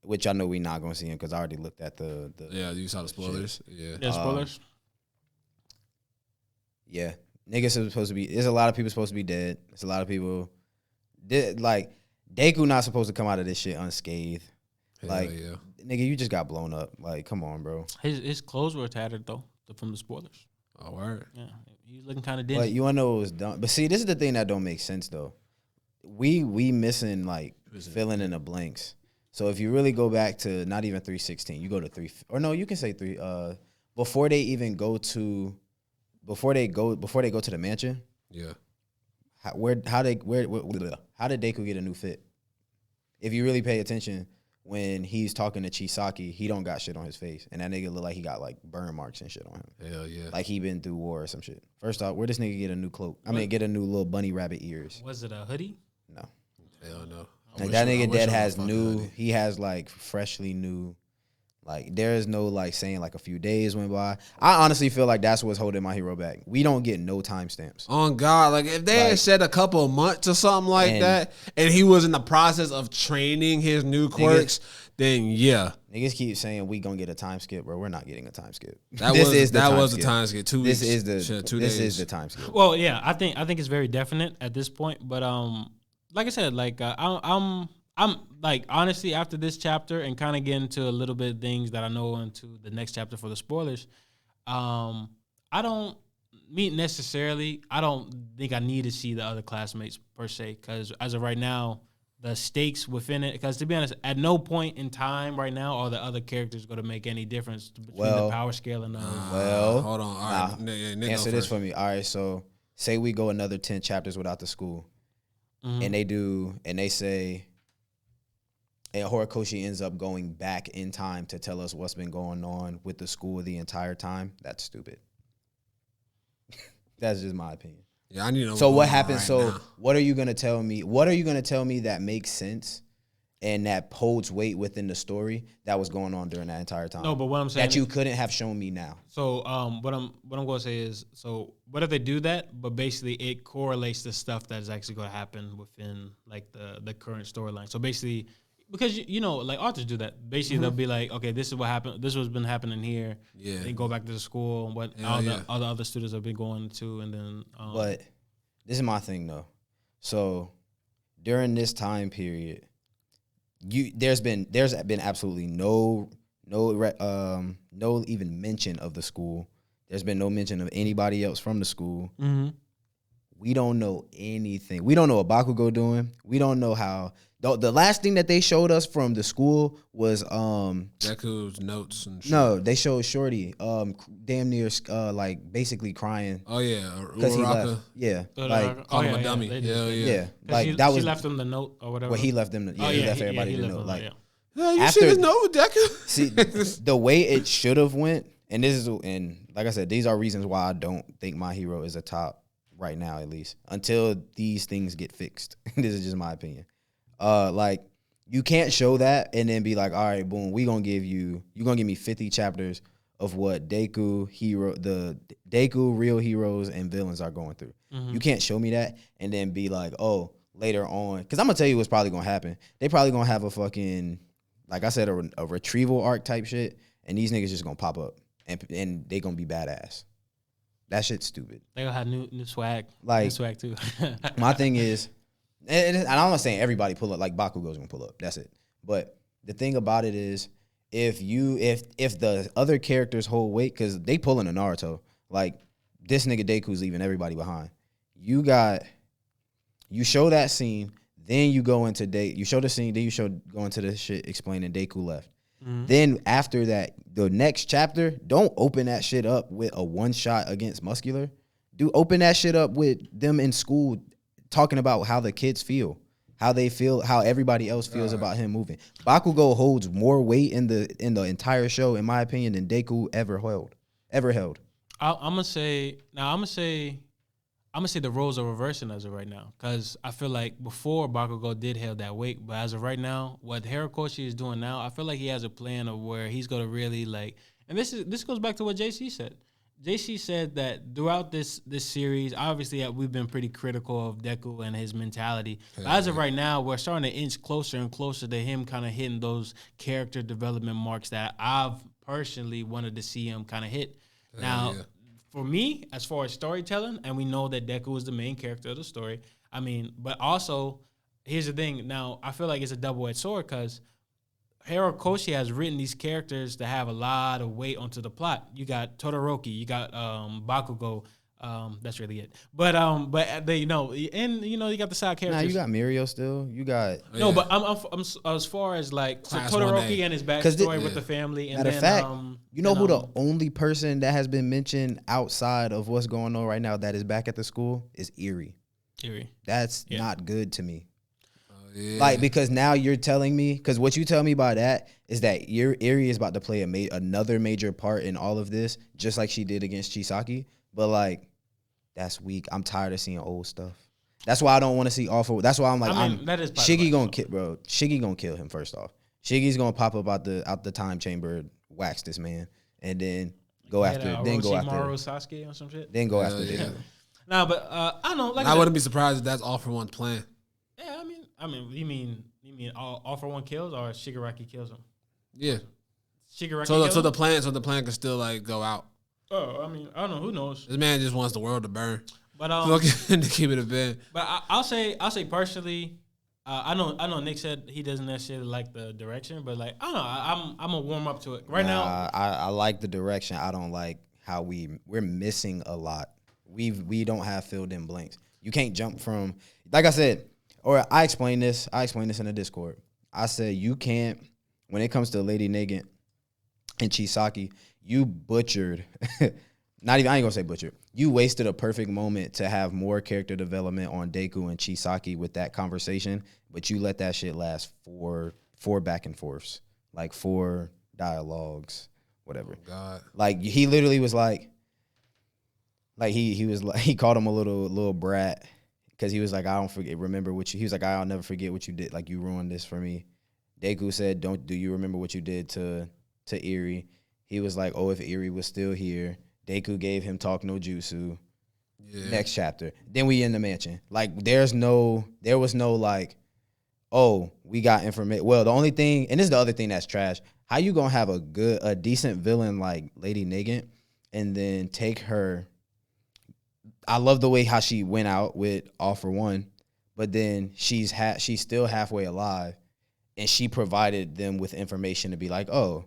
[SPEAKER 3] Which I know we not gonna see him because I already looked at the
[SPEAKER 2] yeah, you saw the spoilers.
[SPEAKER 3] Shit.
[SPEAKER 1] Yeah, spoilers.
[SPEAKER 3] Yeah, niggas are supposed to be. There's a lot of people supposed to be dead. There's a lot of people. Like Deku not supposed to come out of this shit unscathed. Like nigga, you just got blown up. Like, come on, bro.
[SPEAKER 1] His clothes were tattered though from the spoilers.
[SPEAKER 2] Oh word.
[SPEAKER 1] Yeah, he's looking kind of dingy.
[SPEAKER 3] But you wanna know what was done? But see, this is the thing that don't make sense though. We missing like filling in the blanks. So if you really go back to not even 316, you go to 3 or no, you can say 3. Before they go to the mansion.
[SPEAKER 2] Yeah.
[SPEAKER 3] How did Deku get a new fit? If you really pay attention, when he's talking to Chisaki, he don't got shit on his face, and that nigga look like he got like burn marks and shit on him.
[SPEAKER 2] Hell yeah.
[SPEAKER 3] Like he been through war or some shit. First off, where this nigga get a new cloak? I mean, get a new little bunny rabbit ears.
[SPEAKER 1] Was it a hoodie?
[SPEAKER 3] No.
[SPEAKER 2] Hell no.
[SPEAKER 3] Like that nigga dead has new. He has like freshly new. Like there is no like saying like a few days went by. I honestly feel like that's what's holding My Hero back. We don't get no timestamps.
[SPEAKER 2] On God, like if they had said a couple of months or something like that, and he was in the process of training his new quirks, then yeah.
[SPEAKER 3] Niggas keep saying we gonna get a time skip, bro. We're not getting a time skip.
[SPEAKER 2] That was the time skip. 2 weeks.
[SPEAKER 3] This is the time skip.
[SPEAKER 1] Well, yeah, I think it's very definite at this point. But like I said, like I'm like honestly after this chapter and kind of get into a little bit of things that I know into the next chapter for the spoilers. I don't think I need to see the other classmates per se because as of right now, the stakes within it. Because to be honest, at no point in time right now are the other characters going to make any difference between the power scale and
[SPEAKER 2] hold on. All right,
[SPEAKER 3] answer this for me. All right, so say we go another 10 chapters without the school, and they say. And Horikoshi ends up going back in time to tell us what's been going on with the school the entire time. That's stupid. That's just my opinion.
[SPEAKER 2] Yeah, I need to know.
[SPEAKER 3] So what happens? What are you gonna tell me? What are you gonna tell me that makes sense and that holds weight within the story that was going on during that entire time.
[SPEAKER 1] No, but what I'm saying
[SPEAKER 3] that you couldn't have shown me now.
[SPEAKER 1] So what I'm going to say is, so what if they do that, but basically it correlates to stuff that is actually going to happen within like the current storyline. So basically, because you know, like authors do that. Basically, they'll be like, okay, this is what happened. This was been happening here.
[SPEAKER 2] Yeah.
[SPEAKER 1] They go back to the school and what all the other students have been going to, and then.
[SPEAKER 3] But this is my thing though. So during this time period, there's been absolutely no even mention of the school. There's been no mention of anybody else from the school.
[SPEAKER 1] Mm-hmm.
[SPEAKER 3] We don't know anything. We don't know what Bakugo doing. We don't know how. The last thing that they showed us from the school was
[SPEAKER 2] Deku's notes and shit.
[SPEAKER 3] No, they showed Shorty damn near like basically crying.
[SPEAKER 2] Oh yeah,
[SPEAKER 3] because he left. Yeah, like
[SPEAKER 2] called him a dummy.
[SPEAKER 3] Yeah, like
[SPEAKER 1] she
[SPEAKER 3] that was.
[SPEAKER 1] She left him the note or whatever.
[SPEAKER 3] Well, he left them. He left everybody the note. Like,
[SPEAKER 2] you see the note, Deku?
[SPEAKER 3] See, the way it should have went, and like I said, these are reasons why I don't think My Hero is a top right now, at least until these things get fixed. This is just my opinion. Like you can't show that and then be like, all right, boom, you're gonna give me 50 chapters of what Deku real heroes and villains are going through. Mm-hmm. You can't show me that and then be like, oh, later on, because I'm gonna tell you what's probably gonna happen. They probably gonna have a fucking, like I said, a retrieval arc type shit, and these niggas just gonna pop up and they gonna be badass. That shit's stupid.
[SPEAKER 1] They gonna have new swag,
[SPEAKER 3] like
[SPEAKER 1] new swag too.
[SPEAKER 3] My thing is. And I'm not saying everybody pull up, like Bakugo's gonna pull up. That's it. But the thing about it is, if the other characters hold weight, because they pulling a Naruto, like this nigga Deku's leaving everybody behind. You show that scene, then you go into you show the scene, then you go into the shit explaining Deku left. Mm-hmm. Then after that, the next chapter, don't open that shit up with a one shot against Muscular. Open that shit up with them in school. Talking about how the kids feel, how they feel, how everybody else feels about him moving. Bakugo holds more weight in the entire show, in my opinion, than Deku ever held. I'm
[SPEAKER 1] gonna say the roles are reversing as of right now, because I feel like before Bakugo did hold that weight, but as of right now, what Horikoshi is doing now, I feel like he has a plan of where he's gonna really like, and this goes back to what JC said. JC said that throughout this series, obviously we've been pretty critical of Deku and his mentality. But as of right now, we're starting to inch closer and closer to him kind of hitting those character development marks that I've personally wanted to see him kind of hit. For me, as far as storytelling, and we know that Deku is the main character of the story, I mean, but also, here's the thing. Now, I feel like it's a double-edged sword because Horikoshi has written these characters to have a lot of weight onto the plot. You got Todoroki, you got Bakugo. That's really it. But they you got the side characters.
[SPEAKER 3] Nah, you got Mirio still. You got
[SPEAKER 1] but I'm as far as like so Todoroki and his backstory with the family. And
[SPEAKER 3] matter of fact, who the only person that has been mentioned outside of what's going on right now that is back at the school is Eri. That's not good to me. Yeah. Like, because now you're telling me, because what you tell me by that is that Eri is about to play another major part in all of this, just like she did against Chisaki. But like, that's weak. I'm tired of seeing old stuff. That's why I don't want to see awful. That's why I'm like, Shiggy gonna kill, bro. Shiggy gonna kill him first off. Shiggy's gonna pop up out the time chamber, wax this man, and then go after
[SPEAKER 1] Sasuke or some shit.
[SPEAKER 3] Then go after Deku.
[SPEAKER 1] Nah, but I don't know. Like
[SPEAKER 2] I wouldn't be surprised if that's All For One's plan.
[SPEAKER 1] Yeah, I mean, you mean all for one kills or Shigaraki kills him?
[SPEAKER 2] Yeah.
[SPEAKER 1] Shigaraki.
[SPEAKER 2] So the plan can still like go out.
[SPEAKER 1] Oh, I mean, I don't know. Who knows?
[SPEAKER 2] This man just wants the world to burn.
[SPEAKER 1] But
[SPEAKER 2] to keep it a bit.
[SPEAKER 1] But I'll say personally, I know Nick said he doesn't necessarily like the direction, but like I don't know, I'm gonna warm up to it now.
[SPEAKER 3] I like the direction. I don't like how we're missing a lot. We don't have filled in blanks. You can't jump from, like I said. Or I explained this in the Discord. I said you can't, when it comes to Lady Nagant and Chisaki, you butchered, I ain't gonna say butchered. You wasted a perfect moment to have more character development on Deku and Chisaki with that conversation, but you let that shit last four back and forths, like 4 dialogues, whatever.
[SPEAKER 2] Oh God.
[SPEAKER 3] Like he literally was like he was like, he called him a little brat. Because he was like, I don't forget. Remember what you? He was like, I'll never forget what you did. Like you ruined this for me. Deku said, do you remember what you did to Eri? He was like, oh, if Eri was still here. Deku gave him talk no jutsu. Yeah. Next chapter. Then we in the mansion. Like, there was no like, oh, we got information. Well, the only thing, and this is the other thing that's trash. How you gonna have a decent villain like Lady Nagant and then take her? I love the way how she went out with All for One, but then she's still halfway alive, and she provided them with information to be like, oh,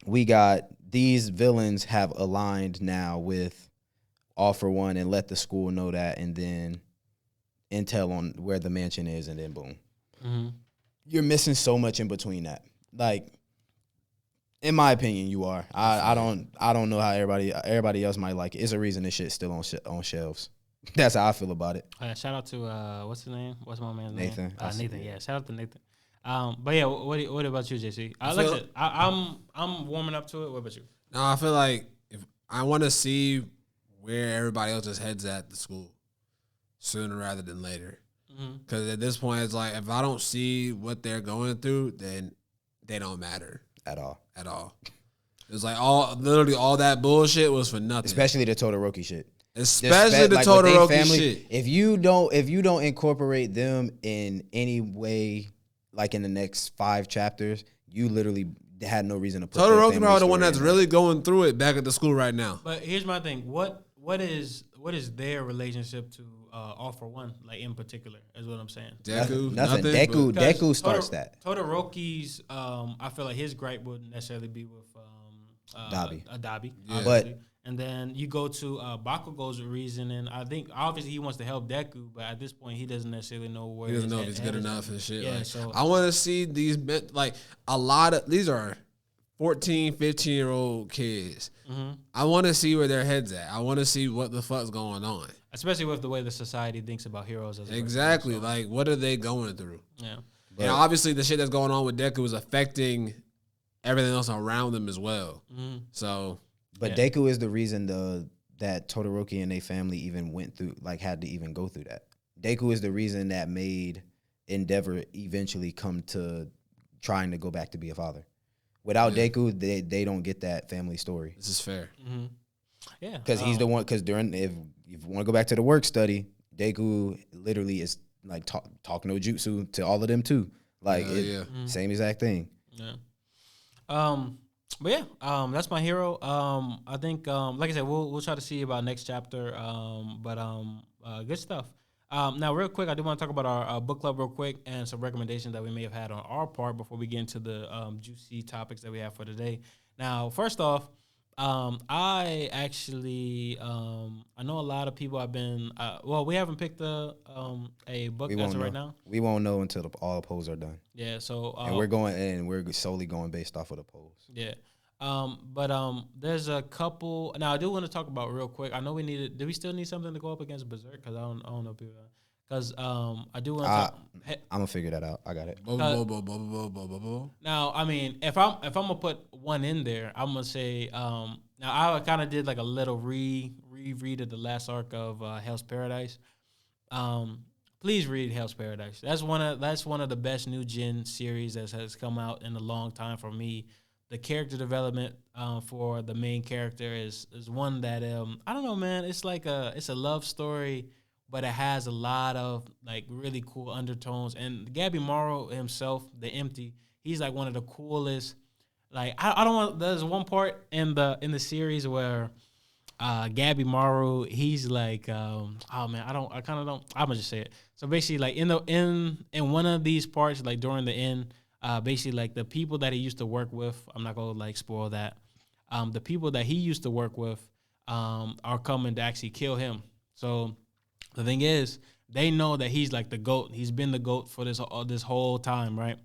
[SPEAKER 3] we got these villains have aligned now with All for One, and let the school know that, and then intel on where the mansion is, and then boom. Mm-hmm. You're missing so much in between that. Like, in my opinion, you are. I don't know how everybody else might like it. It's a reason this shit's still on shelves. That's how I feel about it.
[SPEAKER 1] Shout out to what's his name? What's my man's
[SPEAKER 3] name?
[SPEAKER 1] Nathan. Nathan. Yeah. Shout out to Nathan. But yeah, what about you, JC? I'm warming up to it. What about you?
[SPEAKER 2] No, I feel like if I want to see where everybody else's heads at the school sooner rather than later. Because at this point, it's like if I don't see what they're going through, then they don't matter
[SPEAKER 3] at all.
[SPEAKER 2] It's like literally all that bullshit was for nothing.
[SPEAKER 3] Especially the Todoroki shit.
[SPEAKER 2] Especially the Todoroki shit.
[SPEAKER 3] If you don't incorporate them in any way, like in the next 5 chapters, you literally had no reason to put
[SPEAKER 2] Todoroki probably the one that's really going through it back at the school right now.
[SPEAKER 1] But here's my thing: what is their relationship to All for One, like in particular, is what I'm saying.
[SPEAKER 2] Deku,
[SPEAKER 3] nothing. Deku starts that.
[SPEAKER 1] Todoroki's, I feel like his gripe wouldn't necessarily be with
[SPEAKER 3] Dabi,
[SPEAKER 1] yeah. But and then you go to Bakugo's reasoning. I think obviously he wants to help Deku, but at this point he doesn't necessarily know where
[SPEAKER 2] he doesn't know if he's good enough and shit.
[SPEAKER 1] Yeah,
[SPEAKER 2] like,
[SPEAKER 1] so
[SPEAKER 2] I want to see these like a lot of these are 14, 15-year-old kids. Mm-hmm. I want to see where their heads at. I want to see what the fuck's going on.
[SPEAKER 1] Especially with the way the society thinks about heroes.
[SPEAKER 2] Exactly. Like, what are they going through?
[SPEAKER 1] Yeah.
[SPEAKER 2] And obviously the shit that's going on with Deku is affecting everything else around them as well. Mm-hmm. So,
[SPEAKER 3] but yeah. Deku is the reason that Todoroki and their family even went through, like, had to even go through that. Deku is the reason that made Endeavor eventually come to trying to go back to be a father. Without Deku, they don't get that family story.
[SPEAKER 2] This is fair.
[SPEAKER 1] Mm-hmm. Yeah,
[SPEAKER 3] because he's the one. Because if you want to go back to the work study, Deku literally is like talk no jutsu to all of them too. Like same exact thing.
[SPEAKER 1] Yeah. But yeah, that's my hero. I think, like I said, we'll try to see about next chapter. Good stuff. Now, real quick, I do want to talk about our book club real quick and some recommendations that we may have had on our part before we get into the juicy topics that we have for today. Now, first off, I actually I know a lot of people have been we haven't picked a book as of right now.
[SPEAKER 3] We won't know until all the polls are done.
[SPEAKER 1] Yeah, so
[SPEAKER 3] and we're solely going based off of the polls.
[SPEAKER 1] Yeah. There's a couple. Now I do want to talk about real quick. I know we needed. Do we still need something to go up against Berserk? Because I don't know people. Because I do want to talk.
[SPEAKER 3] I'm gonna figure that out. I got it.
[SPEAKER 1] Now, I mean, if I'm gonna put one in there, I'm gonna say. Now I kind of did like a little reread of the last arc of Hell's Paradise. Please read Hell's Paradise. That's one of the best new gen series that has come out in a long time for me. The character development for the main character is one that I don't know, man. It's like it's a love story, but it has a lot of like really cool undertones. And Gabby Morrow himself, the Empty, he's like one of the coolest. Like I don't want. There's one part in the series where Gabby Morrow, he's like, oh man, I kind of don't. I'm gonna just say it. So basically, like in one of these parts, like during the end. Basically, like the people that he used to work with, I'm not gonna like spoil that. The people that he used to work with are coming to actually kill him. So the thing is, they know that he's like the GOAT. He's been the GOAT for this whole time, right?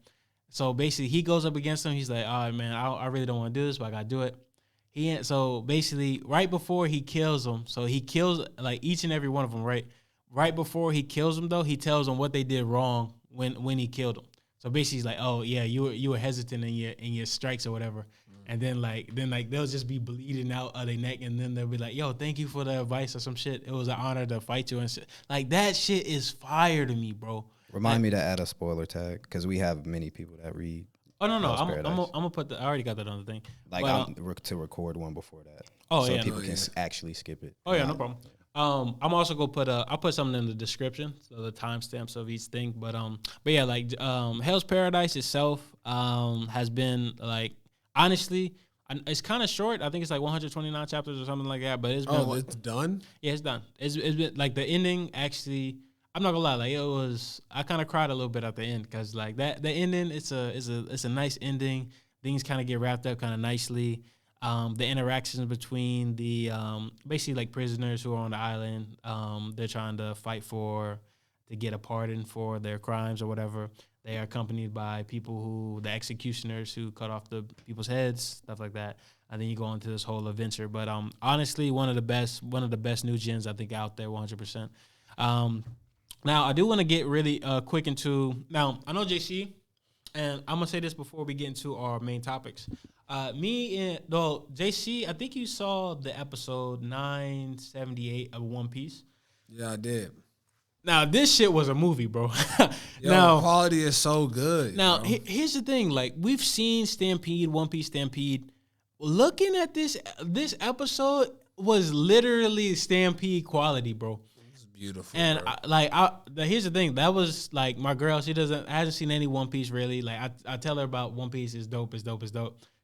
[SPEAKER 1] So basically, he goes up against them. He's like, all right, man, I really don't want to do this, but I gotta do it. So basically, right before he kills them, so he kills like each and every one of them, right? Right before he kills them, though, he tells them what they did wrong when he killed them. So basically, he's like, "Oh yeah, you were hesitant in your strikes or whatever," and then they'll just be bleeding out of their neck, and then they'll be like, "Yo, thank you for the advice or some shit. It was an honor to fight you and shit." Like that shit is fire to me, bro.
[SPEAKER 3] Remind me to add a spoiler tag because we have many people that read.
[SPEAKER 1] Oh no,
[SPEAKER 3] Hell's
[SPEAKER 1] I'm
[SPEAKER 3] Paradise.
[SPEAKER 1] gonna put the. I already got that on the thing.
[SPEAKER 3] Like
[SPEAKER 1] But,
[SPEAKER 3] to record one before that.
[SPEAKER 1] Oh,
[SPEAKER 3] so
[SPEAKER 1] yeah.
[SPEAKER 3] people can actually skip it.
[SPEAKER 1] Oh yeah, no problem. I'm also gonna put I'll put something in the description, so the timestamps of each thing. But yeah, like Hell's Paradise itself has been like honestly, it's kind of short. I think it's like 129 chapters or something like that. But it's been
[SPEAKER 2] it's done.
[SPEAKER 1] Yeah, it's done. It's been like the ending actually. I'm not gonna lie, like it was. I kind of cried a little bit at the end because like that the ending. It's a nice ending. Things kind of get wrapped up kind of nicely. The interactions between the basically like prisoners who are on the island, they're trying to fight to get a pardon for their crimes or whatever. They are accompanied by people the executioners who cut off the people's heads, stuff like that. And then you go into this whole adventure. But honestly, one of the best new gens I think out there, 100%. Now I do want to get really quick into. Now I know JC, and I'm gonna say this before we get into our main topics. JC, I think you saw the episode 978 of One Piece.
[SPEAKER 2] Yeah, I did.
[SPEAKER 1] Now this shit was a movie, bro.
[SPEAKER 2] Now quality is so good.
[SPEAKER 1] Now here's the thing: like we've seen Stampede, One Piece Stampede. Looking at this episode was literally Stampede quality, bro.
[SPEAKER 2] Beautiful.
[SPEAKER 1] And here's the thing. That was like my girl. She hasn't seen any One Piece really. Like I tell her about One Piece is dope.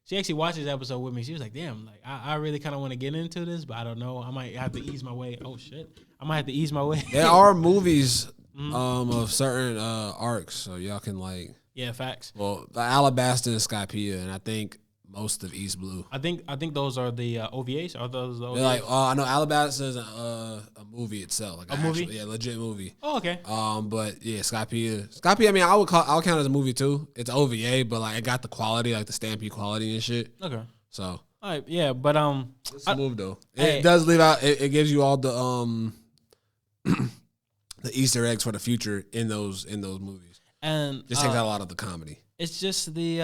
[SPEAKER 1] She actually watched this episode with me. She was like, "Damn, like I really kind of want to get into this, but I don't know. I might have to ease my way." Oh shit, I might have to ease my way.
[SPEAKER 2] There are movies of certain arcs, so y'all can like.
[SPEAKER 1] Yeah, facts.
[SPEAKER 2] Well, the Alabasta and Skypiea, and I think most of East Blue.
[SPEAKER 1] I think those are the OVAs. Are those the OVAs?
[SPEAKER 2] They're like, I know Alabasta is a movie itself, like
[SPEAKER 1] a movie,
[SPEAKER 2] yeah, legit movie.
[SPEAKER 1] Oh, okay.
[SPEAKER 2] But yeah, Skypiea. I mean, I'll count it as a movie too. It's OVA, but like it got the quality, like the Stampede quality and shit.
[SPEAKER 1] Okay.
[SPEAKER 2] So.
[SPEAKER 1] All right, yeah, but
[SPEAKER 2] it's a move though. It does leave out. It gives you all the the Easter eggs for the future in those movies,
[SPEAKER 1] and
[SPEAKER 2] just takes out a lot of the comedy.
[SPEAKER 1] It's just the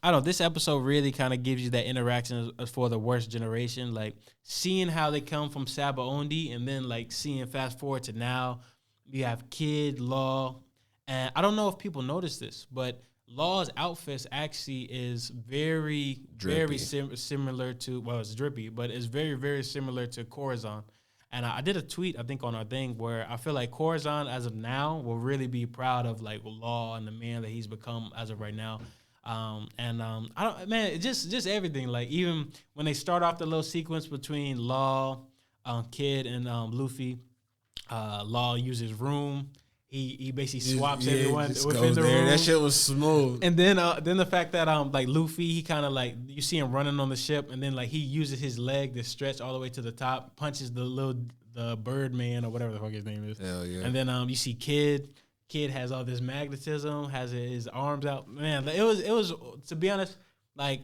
[SPEAKER 1] I don't know. This episode really kind of gives you that interaction for the worst generation, like seeing how they come from Sabaody, and then like seeing fast forward to now, you have Kid, Law, and I don't know if people notice this, but Law's outfits actually is very similar to it's drippy, but it's very very similar to Corazon. And I did a tweet, I think, on our thing where I feel like Corazon, as of now, will really be proud of like Law and the man that he's become as of right now. I don't, man, just everything. Like even when they start off the little sequence between Law, Kid, and Luffy, Law uses room. He basically swaps everyone within the room.
[SPEAKER 2] That shit was smooth.
[SPEAKER 1] And then the fact that like Luffy, he kind of like you see him running on the ship, and then like he uses his leg to stretch all the way to the top, punches the Birdman or whatever the fuck his name is.
[SPEAKER 2] Hell yeah.
[SPEAKER 1] And then you see Kid. Kid has all this magnetism, has his arms out. Man, it was to be honest, like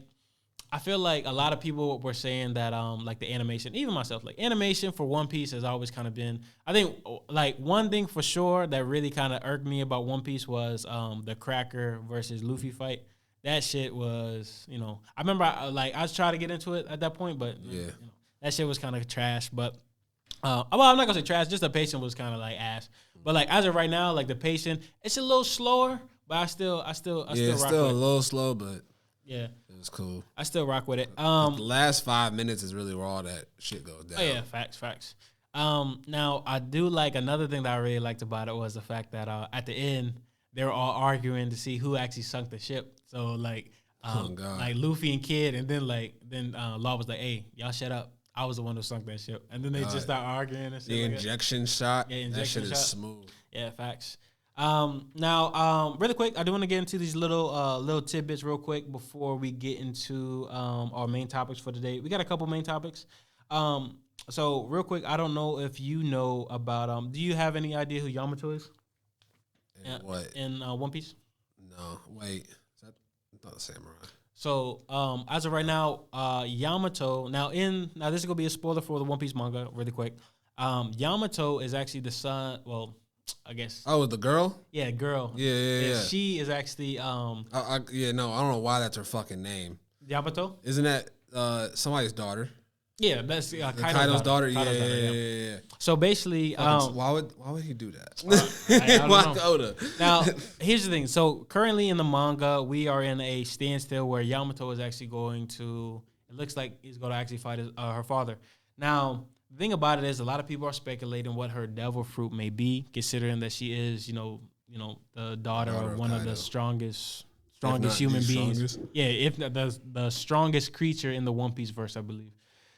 [SPEAKER 1] I feel like a lot of people were saying that like the animation, even myself, like animation for One Piece has always kind of been. I think like one thing for sure that really kind of irked me about One Piece was the Cracker versus Luffy fight. That shit was, I remember I was trying to get into it at that point, but that shit was kind of trash. But well, I'm not gonna say trash. Just the pacing was kind of like ass. But like as of right now, like the pacing, it's a little slower. But I still
[SPEAKER 2] it's
[SPEAKER 1] still rock
[SPEAKER 2] still
[SPEAKER 1] with
[SPEAKER 2] a little slow, but
[SPEAKER 1] yeah,
[SPEAKER 2] it was cool.
[SPEAKER 1] I still rock with it.
[SPEAKER 2] The last 5 minutes is really where all that shit goes down.
[SPEAKER 1] Oh yeah, facts. Now I do like another thing that I really liked about it was the fact that at the end they were all arguing to see who actually sunk the ship. So like, like Luffy and Kid, and then Law was like, "Hey, y'all shut up. I was the one who sunk that ship." And then they just start arguing and shit.
[SPEAKER 2] The
[SPEAKER 1] like
[SPEAKER 2] injection shot.
[SPEAKER 1] Yeah,
[SPEAKER 2] that shit is smooth.
[SPEAKER 1] Yeah, facts. Now, really quick, I do want to get into these little tidbits real quick before we get into our main topics for today. We got a couple main topics. So real quick, I don't know if you know about. Do you have any idea who Yamato is?
[SPEAKER 2] What
[SPEAKER 1] in One Piece?
[SPEAKER 2] No, wait. Is that I thought samurai?
[SPEAKER 1] So as of right now, Yamato. Now this is gonna be a spoiler for the One Piece manga. Really quick, Yamato is actually the son. Well, I guess.
[SPEAKER 2] Oh, the girl?
[SPEAKER 1] Yeah, girl.
[SPEAKER 2] Yeah.
[SPEAKER 1] She is actually.
[SPEAKER 2] No, I don't know why that's her fucking name.
[SPEAKER 1] Yamato.
[SPEAKER 2] Isn't that somebody's daughter?
[SPEAKER 1] Yeah, that's
[SPEAKER 2] Kaido's daughter.
[SPEAKER 1] Kaido's daughter,
[SPEAKER 2] Yeah.
[SPEAKER 1] So basically,
[SPEAKER 2] Why would he do that?
[SPEAKER 1] I don't
[SPEAKER 2] Why
[SPEAKER 1] know.
[SPEAKER 2] Oda?
[SPEAKER 1] Now, here's the thing. So currently in the manga, we are in a standstill where Yamato is actually going to. It looks like he's going to actually fight her father. Now, the thing about it is, a lot of people are speculating what her devil fruit may be, considering that she is, the daughter of one of the strongest human beings. Yeah, if not the strongest creature in the One Piece verse, I believe.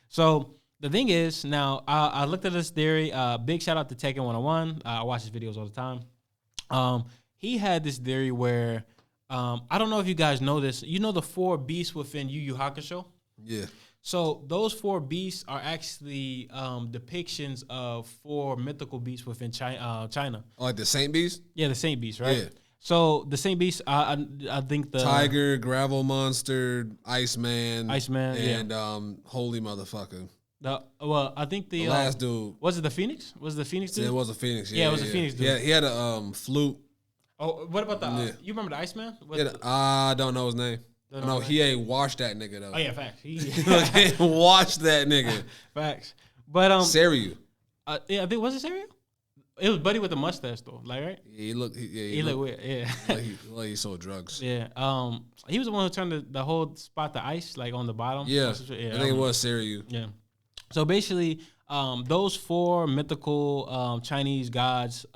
[SPEAKER 1] So the thing is, now I looked at this theory. Big shout out to Tekken 101. I watch his videos all the time. He had this theory where I don't know if you guys know this. You know the 4 beasts within Yu Yu Hakusho?
[SPEAKER 2] Yeah.
[SPEAKER 1] So those 4 beasts are actually depictions of 4 mythical beasts within China.
[SPEAKER 2] Oh, like the Saint Beast?
[SPEAKER 1] Yeah, the Saint Beast, right?
[SPEAKER 2] Yeah.
[SPEAKER 1] So the Saint Beast, I think the
[SPEAKER 2] Tiger, Gravel Monster, Iceman,
[SPEAKER 1] and
[SPEAKER 2] Holy Motherfucker.
[SPEAKER 1] I think the
[SPEAKER 2] last dude.
[SPEAKER 1] Was it the Phoenix? Was it the Phoenix dude?
[SPEAKER 2] Yeah, it was a Phoenix.
[SPEAKER 1] Yeah, it was a Phoenix dude.
[SPEAKER 2] Yeah, he had a flute.
[SPEAKER 1] Oh, what about the? You remember the Iceman?
[SPEAKER 2] I don't know his name. No, he ain't washed that nigga though.
[SPEAKER 1] Oh yeah, facts. He
[SPEAKER 2] washed that nigga.
[SPEAKER 1] Facts. But
[SPEAKER 2] Seryu.
[SPEAKER 1] Yeah, I think was it Seryu? It was Buddy with the mustache though, like right?
[SPEAKER 2] Yeah, he looked
[SPEAKER 1] weird. Yeah,
[SPEAKER 2] like he sold drugs.
[SPEAKER 1] Yeah. He was the one who turned the whole spot to ice, like on the bottom.
[SPEAKER 2] Yeah, I think it was Seryu.
[SPEAKER 1] Yeah. So basically, those 4 mythical Chinese gods.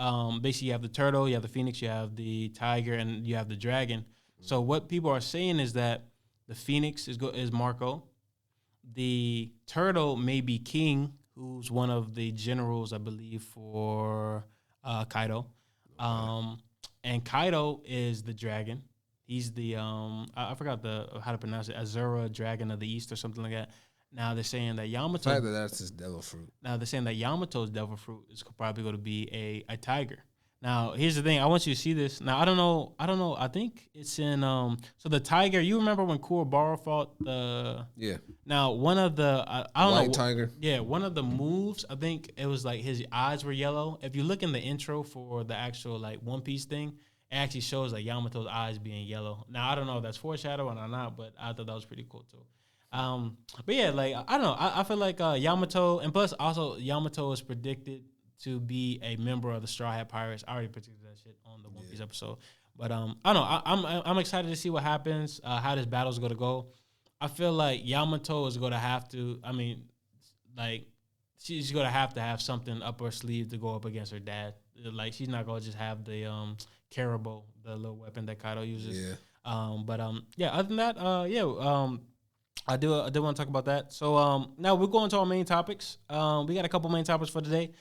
[SPEAKER 1] Basically, you have the turtle, you have the phoenix, you have the tiger, and you have the dragon. So what people are saying is that the phoenix is Marco, the turtle may be King, who's one of the generals, I believe, for Kaido. And Kaido is the dragon. He's the I forgot how to pronounce it, Azura, Dragon of the East or something like that. Now they're saying that Yamato.
[SPEAKER 2] The fact that that's his devil fruit.
[SPEAKER 1] Now they're saying that Yamato's devil fruit is probably going to be a tiger. Now here's the thing. I want you to see this. Now I don't know. I think it's in so the tiger. You remember when Kuwabara fought the?
[SPEAKER 2] Yeah.
[SPEAKER 1] Now one of the I don't
[SPEAKER 2] White
[SPEAKER 1] know.
[SPEAKER 2] tiger.
[SPEAKER 1] Yeah, one of the moves. I think it was like his eyes were yellow. If you look in the intro for the actual like One Piece thing, it actually shows like Yamato's eyes being yellow. Now I don't know if that's foreshadowing or not, but I thought that was pretty cool too. But yeah, like I don't know. I feel like Yamato, and plus also Yamato is predicted to be a member of the Straw Hat Pirates. I already predicted that shit on the One Piece episode. But I don't know. I'm excited to see what happens. How this battle's going to go. I feel like Yamato is going to have to. I mean, like she's going to have something up her sleeve to go up against her dad. Like she's not going to just have the Carabo, the little weapon that Kaido uses. Yeah. Yeah. Other than that, I do want to talk about that. So now we're going to our main topics. We got a couple main topics for today.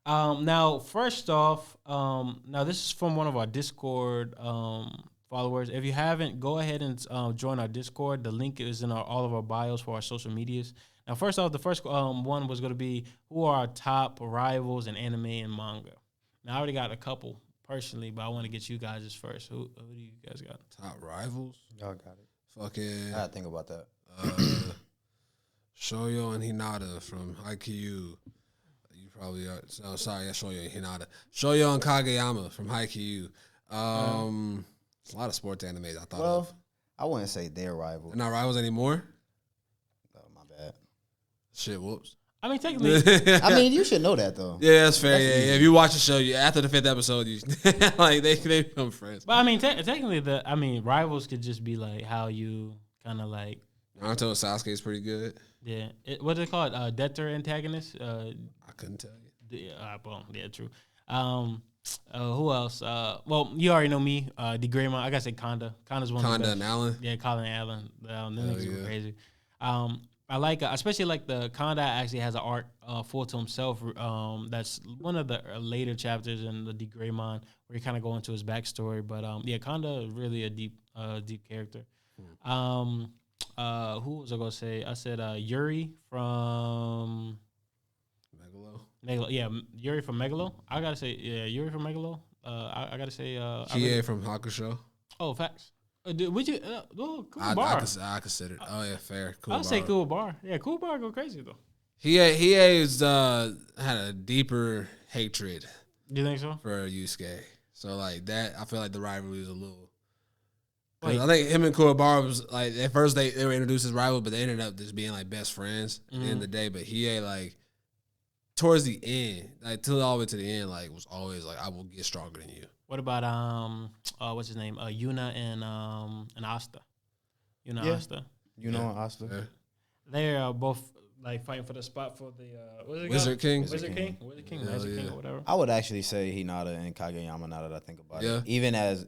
[SPEAKER 1] Now, first off, now this is from one of our Discord followers. If you haven't, go ahead and join our Discord. The link is in all of our bios for our social medias. Now, first off, the first one was going to be who are our top rivals in anime and manga. Now, I already got a couple personally, but I want to get you guys first. Who do you guys got?
[SPEAKER 2] Top rivals?
[SPEAKER 3] Y'all got it.
[SPEAKER 2] Fucking.
[SPEAKER 3] I gotta think about that.
[SPEAKER 2] Shoyo and Hinata from Haikyuu. Probably are. No, sorry, that's Shoyo and Hinata. Shoyo and Kageyama from Haikyuu. A lot of sports animes I thought of.
[SPEAKER 3] I wouldn't say they're rivals.
[SPEAKER 2] They're not rivals anymore?
[SPEAKER 3] Oh, my bad.
[SPEAKER 2] Shit, whoops.
[SPEAKER 1] I mean, technically.
[SPEAKER 3] I mean, you should know that, though.
[SPEAKER 2] Yeah, that's fair. Yeah. If you watch the show, after the 5th episode, you like they become friends.
[SPEAKER 1] But I mean, technically, rivals could just be like how you kind of like.
[SPEAKER 2] Naruto and Sasuke is pretty good.
[SPEAKER 1] Yeah. What do they call it? Debtor antagonist? I
[SPEAKER 2] couldn't tell you.
[SPEAKER 1] Yeah, true. Who else? Well, you already know me. The Greymon. I gotta say Conda. Conda's one of the best.
[SPEAKER 2] And Allen.
[SPEAKER 1] Yeah, Colin and Allen. Them niggas go crazy. I like, especially like the Conda actually has an arc full to himself. That's one of the later chapters in the Greymon where you kind of go into his backstory. But yeah, Conda is really a deep character. Who was I gonna say? I said Yuri from Megalo. Yeah, Yuri from Megalo. I gotta say, yeah, Yuri from Megalo. I gotta say,
[SPEAKER 2] Kie from Hakusho.
[SPEAKER 1] Oh, facts. Would you? Cool
[SPEAKER 2] I considered. Oh yeah, fair. Cool.
[SPEAKER 1] I'd say Kuwabara. Yeah, Kuwabara go crazy though.
[SPEAKER 2] He had a deeper hatred.
[SPEAKER 1] You think so?
[SPEAKER 2] For Yusuke. So like that, I feel like the rivalry is a little 'Cause I think him and Kuwabara was like at first they were introduced as rivals, but they ended up just being like best friends at the end of the day. But he ain't like towards the end, like till all the way to the end, like was always like I will get stronger than you.
[SPEAKER 1] What about what's his name? Yuna and Asta. Yuna Asta.
[SPEAKER 3] Yuna and Asta.
[SPEAKER 2] Yeah.
[SPEAKER 1] They're both like fighting for the spot for the what is it
[SPEAKER 2] Wizard
[SPEAKER 1] called?
[SPEAKER 2] King.
[SPEAKER 1] Wizard King, Magic King, or whatever.
[SPEAKER 3] I would actually say Hinata and Kageyama now that I think about it. Even as,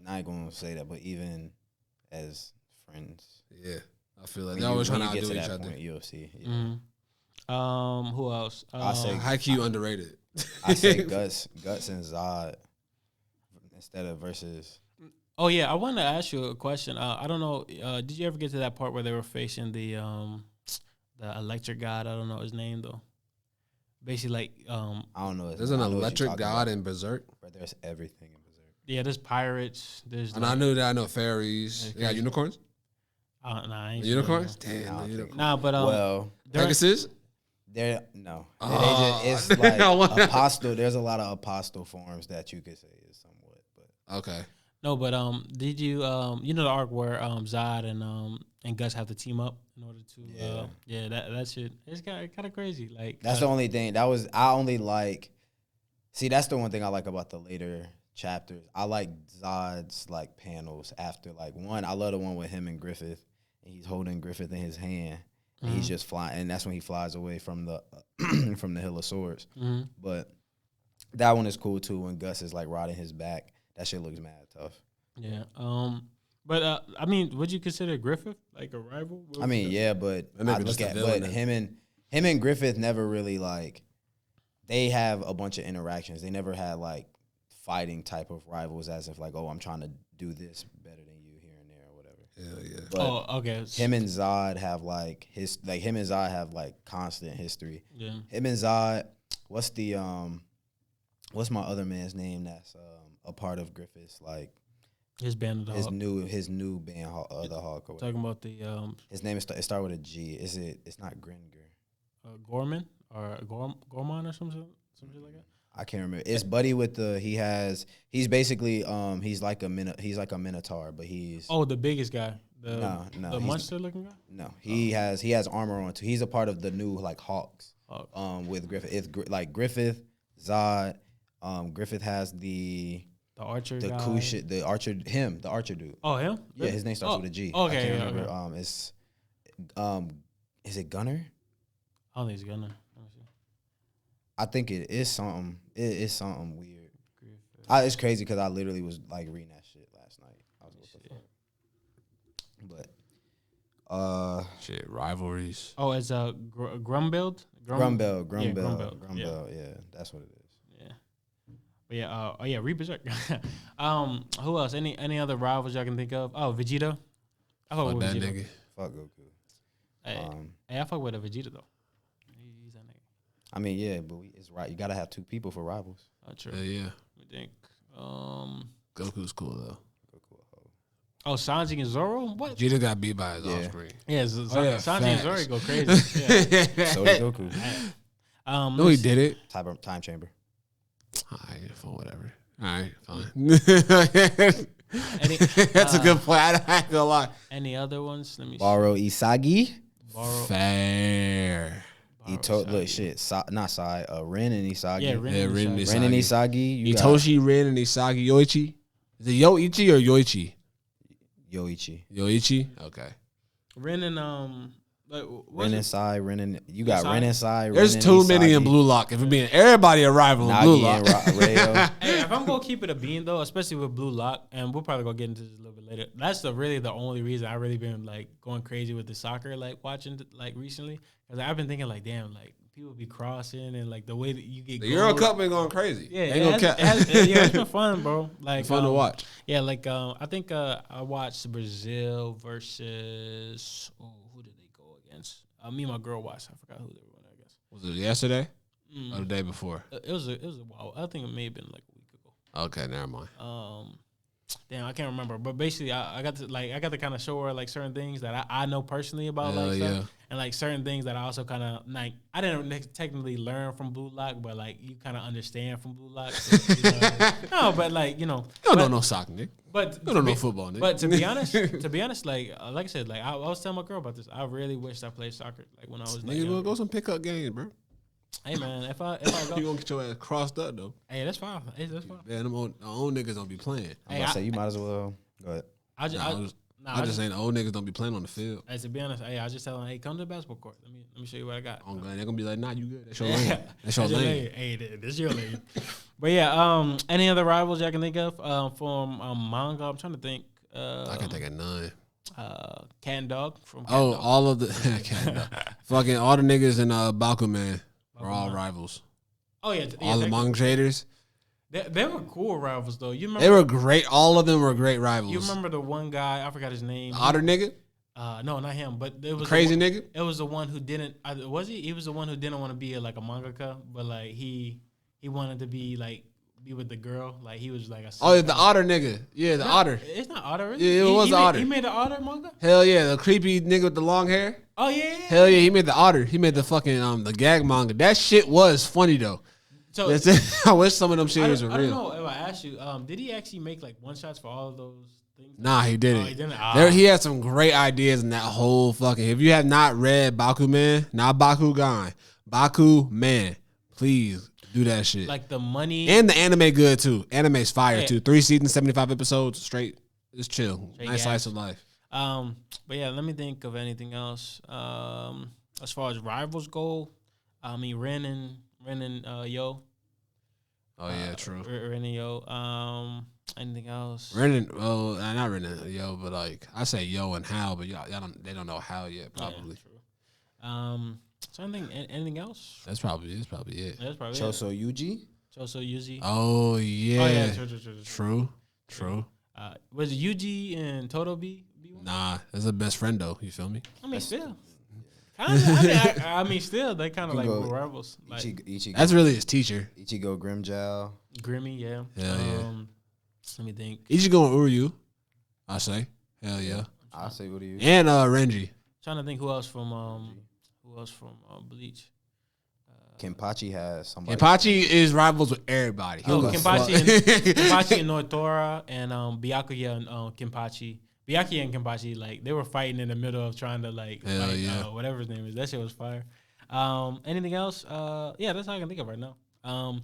[SPEAKER 3] not going to say that, but even as friends.
[SPEAKER 2] Yeah, I feel like they're always trying to outdo each other.
[SPEAKER 3] You'll see. Yeah.
[SPEAKER 1] Who else?
[SPEAKER 3] I say
[SPEAKER 2] High Q underrated.
[SPEAKER 3] I say Guts and Zod instead of versus.
[SPEAKER 1] Oh yeah, I want to ask you a question. I don't know. Did you ever get to that part where they were facing the electric god? I don't know his name though. Basically, like
[SPEAKER 3] I don't know.
[SPEAKER 2] There's an electric god in Berserk.
[SPEAKER 3] But there's everything in Berserk.
[SPEAKER 1] Yeah, there's pirates. There's
[SPEAKER 2] And I knew that. I know fairies. They got unicorns.
[SPEAKER 1] Nah, I ain't
[SPEAKER 2] Unicorns?
[SPEAKER 1] sure.
[SPEAKER 2] Damn.
[SPEAKER 1] Nah, but
[SPEAKER 3] Well,
[SPEAKER 2] Pegasus?
[SPEAKER 3] there no.
[SPEAKER 2] Oh.
[SPEAKER 3] It's like apostle. There's a lot of apostle forms that you could say is somewhat, but
[SPEAKER 2] Okay.
[SPEAKER 1] no, but did you you know the arc where Zod and Gus have to team up in order to that shit it's kind of crazy. Like
[SPEAKER 3] that's the only thing I only like. See, that's the one thing I like about the later chapters. I like Zod's like panels after like one. I love the one with him and Griffith, and he's holding Griffith in his hand, and he's just flying, and that's when he flies away from the from the Hill of Swords. But that one is cool too when Gus is like riding his back. That shit looks mad tough.
[SPEAKER 1] Yeah. But I mean, would you consider Griffith like a rival?
[SPEAKER 3] I mean, yeah, but I look at him and Griffith never really like. They have a bunch of interactions. They never had like fighting type of rivals, as if like, oh, I'm trying to do this better than you here and there or whatever.
[SPEAKER 2] Hell yeah.
[SPEAKER 3] But
[SPEAKER 1] okay.
[SPEAKER 3] Him and Zod have like him and Zod have like constant history.
[SPEAKER 1] Yeah.
[SPEAKER 3] Him and Zod. What's my other man's name that's a part of Griffith's like
[SPEAKER 1] His band of the Hawk.
[SPEAKER 3] his new band the Hawk or whatever.
[SPEAKER 1] Talking about the
[SPEAKER 3] His name it start with a G. It's not Gringer.
[SPEAKER 1] Gorman or Gorman or something like that.
[SPEAKER 3] I can't remember. It's Buddy with he's basically he's like a Minotaur, but he's
[SPEAKER 1] the biggest guy.
[SPEAKER 3] No,
[SPEAKER 1] the monster looking guy?
[SPEAKER 3] No. He has armor on too. He's a part of the new like Hawks. With Griffith. It's like Griffith, Zod, Griffith has the
[SPEAKER 1] archer
[SPEAKER 3] the
[SPEAKER 1] guy.
[SPEAKER 3] the archer dude.
[SPEAKER 1] Oh, him?
[SPEAKER 3] Yeah, his name starts with a G.
[SPEAKER 1] Okay,
[SPEAKER 3] I can't
[SPEAKER 1] yeah,
[SPEAKER 3] remember.
[SPEAKER 1] okay.
[SPEAKER 3] It's is it Gunner?
[SPEAKER 1] I don't think it's Gunner. Let me see.
[SPEAKER 3] I think it is something. It is something weird. It's crazy because I literally was like reading that shit last night. I was what the fuck. But
[SPEAKER 2] Shit, rivalries.
[SPEAKER 1] Oh, it's Grumbuild?
[SPEAKER 3] Grumbell.
[SPEAKER 1] Yeah.
[SPEAKER 3] Yeah, that's what it is.
[SPEAKER 1] Yeah. But yeah, read Berserk. Who else? Any other rivals y'all can think of? Oh, Vegeta. I fuck with
[SPEAKER 2] that
[SPEAKER 1] Vegeta.
[SPEAKER 2] nigga.
[SPEAKER 3] Fuck Goku.
[SPEAKER 1] Hey, I fuck with a Vegeta though. He's that nigga.
[SPEAKER 3] I mean, yeah, but it's right. You gotta have two people for rivals.
[SPEAKER 1] True.
[SPEAKER 2] Yeah.
[SPEAKER 1] We think.
[SPEAKER 2] Goku's cool though.
[SPEAKER 1] Oh, Sanji and Zoro? What?
[SPEAKER 2] Vegeta got beat by his offspring.
[SPEAKER 1] Yeah, Sanji and Zoro go crazy. Yeah.
[SPEAKER 3] So did Goku.
[SPEAKER 2] No, he did it.
[SPEAKER 3] Time chamber.
[SPEAKER 2] All right, fine, whatever. All right, fine. That's a good point. I ain't gonna lie.
[SPEAKER 1] Any other ones? Let me
[SPEAKER 3] Borrow Isagi.
[SPEAKER 2] Fair.
[SPEAKER 3] He told look shit. Not Sai. Ren and Isagi.
[SPEAKER 1] Yeah, Ren and Isagi.
[SPEAKER 3] Ren and Isagi.
[SPEAKER 2] Itoshi, Ren, and Isagi. Yoichi. Is it Yoichi or Yoichi?
[SPEAKER 3] Yoichi.
[SPEAKER 2] Yoichi. Okay.
[SPEAKER 1] Ren and
[SPEAKER 3] Ren and Sai. Ren and you got Ren and Sai.
[SPEAKER 2] There's too many in Blue Lock. If we're being everybody a rival in Blue Lock.
[SPEAKER 1] Hey, if I'm gonna keep it a bean though, especially with Blue Lock, and we'll probably go get into this a little bit later. That's really the only reason I really been like going crazy with the soccer like watching like recently, because I've been thinking like, damn, like people be crossing and like the way that you get
[SPEAKER 2] the Euro Cup been going crazy.
[SPEAKER 1] Yeah, it's been fun, bro. Like
[SPEAKER 2] fun to watch.
[SPEAKER 1] Yeah, like I think I watched Brazil versus who did they go against? Me and my girl watched. I forgot who they were. I guess
[SPEAKER 2] was it yesterday or the day before?
[SPEAKER 1] It was a while. I think it may have been like a week ago.
[SPEAKER 2] Okay, never mind.
[SPEAKER 1] Damn, I can't remember, but basically, I got to kind of show her like certain things that I know personally about
[SPEAKER 2] Hell
[SPEAKER 1] like
[SPEAKER 2] yeah.
[SPEAKER 1] stuff, and like certain things that I also kind of like. I didn't technically learn from Blue Lock, but like you kind of understand from Blue Lock. So, you know, no, but like
[SPEAKER 2] You don't know no soccer, Nick.
[SPEAKER 1] But
[SPEAKER 2] You don't know football, Nick.
[SPEAKER 1] But to be honest, like I said, like I was telling my girl about this. I really wished I played soccer like when I was like,
[SPEAKER 2] Nigga, we'll go some pickup games, bro.
[SPEAKER 1] hey man, if I go,
[SPEAKER 2] You gonna get your ass crossed up though.
[SPEAKER 1] hey, that's fine. Hey, that's fine.
[SPEAKER 2] Man, them old niggas don't be playing.
[SPEAKER 3] I'm about to say you might as well go ahead.
[SPEAKER 1] I just
[SPEAKER 2] saying the old niggas don't be playing on the field.
[SPEAKER 1] Hey, to be honest, hey, I just tell them, hey, come to the basketball court. Let me show you what I got.
[SPEAKER 2] Oh God, they're gonna be like, nah, you good. That's your lane. That's your lane.
[SPEAKER 1] Hey, this your lane. But yeah, any other rivals y'all can think of from manga? I'm trying to think.
[SPEAKER 2] I can think of none.
[SPEAKER 1] Cat and Dog from Cat
[SPEAKER 2] Oh,
[SPEAKER 1] and Dog.
[SPEAKER 2] all of the fucking all the niggas in Bakuman are all rivals.
[SPEAKER 1] Oh yeah,
[SPEAKER 2] All the manga traders.
[SPEAKER 1] They were cool rivals though. You remember?
[SPEAKER 2] They were great. All of them were great rivals.
[SPEAKER 1] You remember the one guy? I forgot his name.
[SPEAKER 2] Otter nigga?
[SPEAKER 1] No, not him. But it was
[SPEAKER 2] Crazy
[SPEAKER 1] the one,
[SPEAKER 2] nigga?
[SPEAKER 1] It was the one who didn't. Was he? He was the one who didn't want to be like a mangaka, but like he wanted to be with the girl. Like he was like a.
[SPEAKER 2] Oh, yeah, the otter nigga. Yeah, the otter.
[SPEAKER 1] It's not Otter. Really?
[SPEAKER 2] Yeah, it was
[SPEAKER 1] he
[SPEAKER 2] Otter.
[SPEAKER 1] He made the Otter manga.
[SPEAKER 2] Hell yeah, the creepy nigga with the long hair.
[SPEAKER 1] Oh yeah.
[SPEAKER 2] Hell yeah, he made the otter. He made the fucking the gag manga. That shit was funny though.
[SPEAKER 1] So
[SPEAKER 2] That's it. I wish some of them series were
[SPEAKER 1] I don't
[SPEAKER 2] real.
[SPEAKER 1] know if I asked you. Did he actually make like one shots for all of those things?
[SPEAKER 2] Nah, he didn't.
[SPEAKER 1] Oh, he didn't?
[SPEAKER 2] He had some great ideas in that whole fucking. If you have not read Bakuman, not Bakugan, Bakuman, please do that shit.
[SPEAKER 1] Like the money
[SPEAKER 2] And the anime good too. Anime's fire
[SPEAKER 1] Yeah.
[SPEAKER 2] too. 3 seasons, 75 episodes, straight. It's chill.
[SPEAKER 1] Straight
[SPEAKER 2] Nice
[SPEAKER 1] gas.
[SPEAKER 2] slice of life.
[SPEAKER 1] But yeah, let me think of anything else. As far as rivals go, I mean Ren and Yo.
[SPEAKER 2] Oh yeah, true.
[SPEAKER 1] Ren and Yo. Anything else?
[SPEAKER 2] Renan, well, not Renan, yo, but like I say yo and how, but y'all they don't know how yet, probably.
[SPEAKER 1] Yeah, true. So anything else?
[SPEAKER 2] That's probably it.
[SPEAKER 1] That's probably
[SPEAKER 3] Choso Yuji.
[SPEAKER 1] Choso Yuji.
[SPEAKER 2] Oh yeah.
[SPEAKER 1] Oh yeah,
[SPEAKER 2] True.
[SPEAKER 1] Was it Yuji and Toto B?
[SPEAKER 2] Nah, that's a best friend though. You feel me?
[SPEAKER 1] I mean, still. Kinda, I mean, still, they kind of like
[SPEAKER 3] go
[SPEAKER 1] were rivals. Like
[SPEAKER 3] Ichigo.
[SPEAKER 2] That's really his teacher.
[SPEAKER 3] Ichigo Grimjow.
[SPEAKER 1] Grimmy, yeah.
[SPEAKER 2] Hell yeah.
[SPEAKER 1] Let me think.
[SPEAKER 2] Ichigo and Uryu, I say. Hell yeah.
[SPEAKER 3] I say what do you?
[SPEAKER 2] And Renji.
[SPEAKER 1] Trying to think who else from Bleach.
[SPEAKER 3] Kenpachi has somebody.
[SPEAKER 2] Kenpachi is rivals with everybody.
[SPEAKER 1] Oh,
[SPEAKER 2] He'll
[SPEAKER 1] Kenpachi
[SPEAKER 2] fuck-
[SPEAKER 1] Kenpachi and Notora and Byakuya and Kenpachi. Byakuya and Kenpachi, like they were fighting in the middle of trying to like
[SPEAKER 2] Hell
[SPEAKER 1] fight,
[SPEAKER 2] yeah.
[SPEAKER 1] whatever his name is. That shit was fire. Anything else? Yeah, that's all I can think of right now.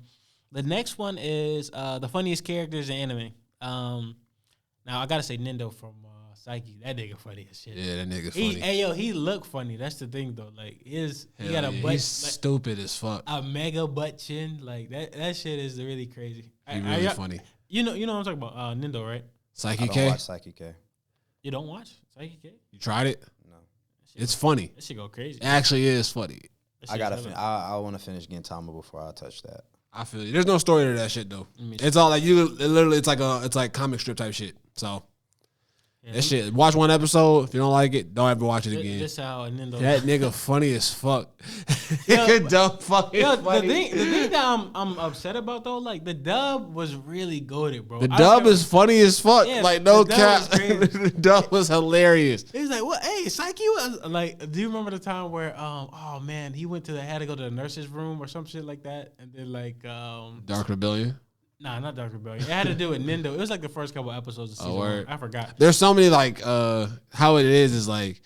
[SPEAKER 1] The next one is the funniest characters in anime. Now I gotta say Nindo from Psyche. That nigga funny as shit.
[SPEAKER 2] Yeah, that nigga funny.
[SPEAKER 1] He look funny. That's the thing though. Like he got a
[SPEAKER 2] yeah.
[SPEAKER 1] butt.
[SPEAKER 2] He's
[SPEAKER 1] like,
[SPEAKER 2] stupid as fuck.
[SPEAKER 1] a mega butt chin. Like that shit is really crazy.
[SPEAKER 2] He really funny.
[SPEAKER 1] You know what I'm talking about. Nindo, right?
[SPEAKER 2] Psyche
[SPEAKER 3] I don't
[SPEAKER 2] K?
[SPEAKER 3] watch Psyche K.
[SPEAKER 1] You don't watch Psyche K?
[SPEAKER 2] You tried it?
[SPEAKER 3] No.
[SPEAKER 2] It's funny.
[SPEAKER 1] That shit go crazy.
[SPEAKER 2] It actually is funny.
[SPEAKER 1] That
[SPEAKER 3] I
[SPEAKER 1] shit
[SPEAKER 3] gotta.
[SPEAKER 1] hella-
[SPEAKER 3] I want to finish Gintama before I touch that.
[SPEAKER 2] I feel you. There's no story to that shit though.
[SPEAKER 1] Me
[SPEAKER 2] It's all like it's like comic strip type shit. So
[SPEAKER 1] Yeah,
[SPEAKER 2] that shit. Watch one episode. If you don't like it, don't ever watch it again.
[SPEAKER 1] This how Nindo.
[SPEAKER 2] That nigga funny as fuck.
[SPEAKER 1] Yo,
[SPEAKER 2] Nigga dumb fucking
[SPEAKER 1] Yo,
[SPEAKER 2] funny.
[SPEAKER 1] the thing that I'm upset about though, like the dub was really goated, bro.
[SPEAKER 2] The dub is funny as fuck.
[SPEAKER 1] Yeah,
[SPEAKER 2] like no
[SPEAKER 1] the dub
[SPEAKER 2] cap.
[SPEAKER 1] was crazy.
[SPEAKER 2] The dub was hilarious.
[SPEAKER 1] He's like, what? Hey, Psyche was like. Do you remember the time where, oh man, he had to go to the nurse's room or some shit like that, and then like,
[SPEAKER 2] Dark Rebellion.
[SPEAKER 1] nah, not Dark Rebellion. It had to do with Nindo. It was like the first couple episodes of season
[SPEAKER 2] word.
[SPEAKER 1] 1. I forgot.
[SPEAKER 2] There's so many like how it is like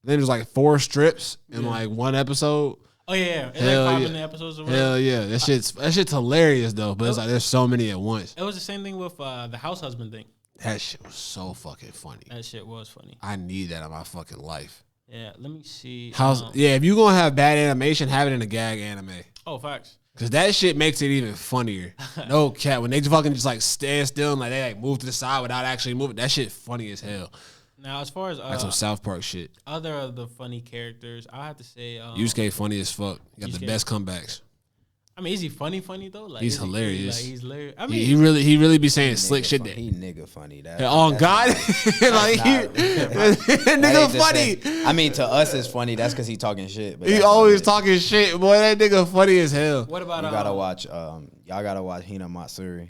[SPEAKER 2] then there's like 4 strips in
[SPEAKER 1] Yeah.
[SPEAKER 2] like one episode.
[SPEAKER 1] Oh yeah, it's
[SPEAKER 2] Hell
[SPEAKER 1] like 5
[SPEAKER 2] yeah.
[SPEAKER 1] minute episodes. Or whatever.
[SPEAKER 2] Hell yeah. That shit's hilarious though. But it's like there's so many at once.
[SPEAKER 1] It was the same thing with the house husband thing.
[SPEAKER 2] That shit was so fucking funny.
[SPEAKER 1] That shit was funny.
[SPEAKER 2] I need that in my fucking life.
[SPEAKER 1] Yeah, let me see.
[SPEAKER 2] Yeah, if you gonna have bad animation, have it in a gag anime.
[SPEAKER 1] Oh, facts.
[SPEAKER 2] Cause that shit makes it even funnier. No cat when they just like stand still and like they like move to the side without actually moving. That shit funny as hell.
[SPEAKER 1] Now, as far as
[SPEAKER 2] Like some South Park shit.
[SPEAKER 1] other of the funny characters, I have to say,
[SPEAKER 2] Yusuke funny as fuck. He got the
[SPEAKER 1] Yusuke.
[SPEAKER 2] best comebacks.
[SPEAKER 1] I mean, is he funny though? Like
[SPEAKER 2] He's
[SPEAKER 1] is he-
[SPEAKER 2] hilarious.
[SPEAKER 1] Like, he's hilarious. I mean,
[SPEAKER 2] He really be saying slick shit. That
[SPEAKER 3] He nigga funny. That.
[SPEAKER 2] oh
[SPEAKER 3] that's
[SPEAKER 2] God,
[SPEAKER 3] not-
[SPEAKER 2] like
[SPEAKER 3] not-
[SPEAKER 2] nigga
[SPEAKER 3] that ain't the
[SPEAKER 2] funny.
[SPEAKER 3] same. I mean, to us it's funny. That's because he talking shit. But
[SPEAKER 2] He
[SPEAKER 3] that's not
[SPEAKER 2] always
[SPEAKER 3] it.
[SPEAKER 2] talking shit, boy. That nigga funny as hell.
[SPEAKER 1] what about
[SPEAKER 3] You gotta watch. Y'all gotta watch Hina Matsuri.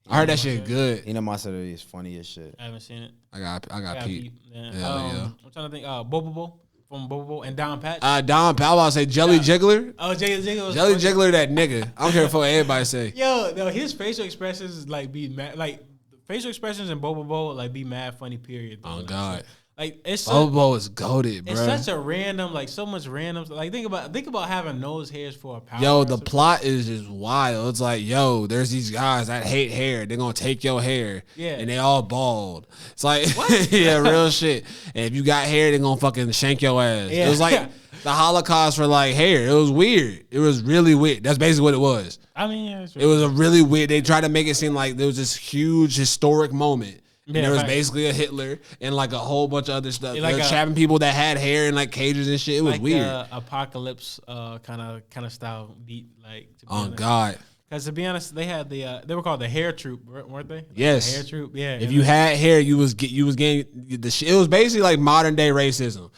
[SPEAKER 2] I heard that shit good.
[SPEAKER 3] Hinamasaru is funny as shit.
[SPEAKER 1] I haven't seen it.
[SPEAKER 2] I got Pete.
[SPEAKER 1] Yeah.
[SPEAKER 2] Yeah.
[SPEAKER 1] I'm trying to think. Bobobo from Bobobo and Don Patch.
[SPEAKER 2] Don Pal, I say Jelly Jiggler.
[SPEAKER 1] Oh, Jelly Jiggler.
[SPEAKER 2] Jelly Jiggler, that nigga. I don't care what everybody say.
[SPEAKER 1] Yo, no, his facial expressions like be mad. Like facial expressions in Bobobo like be mad funny. Period.
[SPEAKER 2] Oh God.
[SPEAKER 1] Like it's
[SPEAKER 2] Bobo is goated, bro.
[SPEAKER 1] It's such a random, like so much random. Like think about having nose hairs for a power.
[SPEAKER 2] Yo, the plot is just wild. It's like, yo, there's these guys that hate hair. They're gonna take your hair, and they all bald. It's like, yeah, real shit. And if you got hair, they're gonna fucking shank your ass. Yeah. It was like the Holocaust for like hair. It was weird. It was really weird. That's basically what it was.
[SPEAKER 1] I mean, yeah,
[SPEAKER 2] it was a really weird. They tried to make it seem like there was this huge historic moment. Yeah, there was basically a Hitler and like a whole bunch of other stuff. Like trapping people that had hair in like cages and shit. It was like weird.
[SPEAKER 1] Apocalypse kind of style beat. Like
[SPEAKER 2] God.
[SPEAKER 1] Because to be honest, they had they were called the Hair Troop, weren't they? Like
[SPEAKER 2] yes,
[SPEAKER 1] the Hair Troop. Yeah.
[SPEAKER 2] If you had hair, you was getting the shit. It was basically like modern day racism.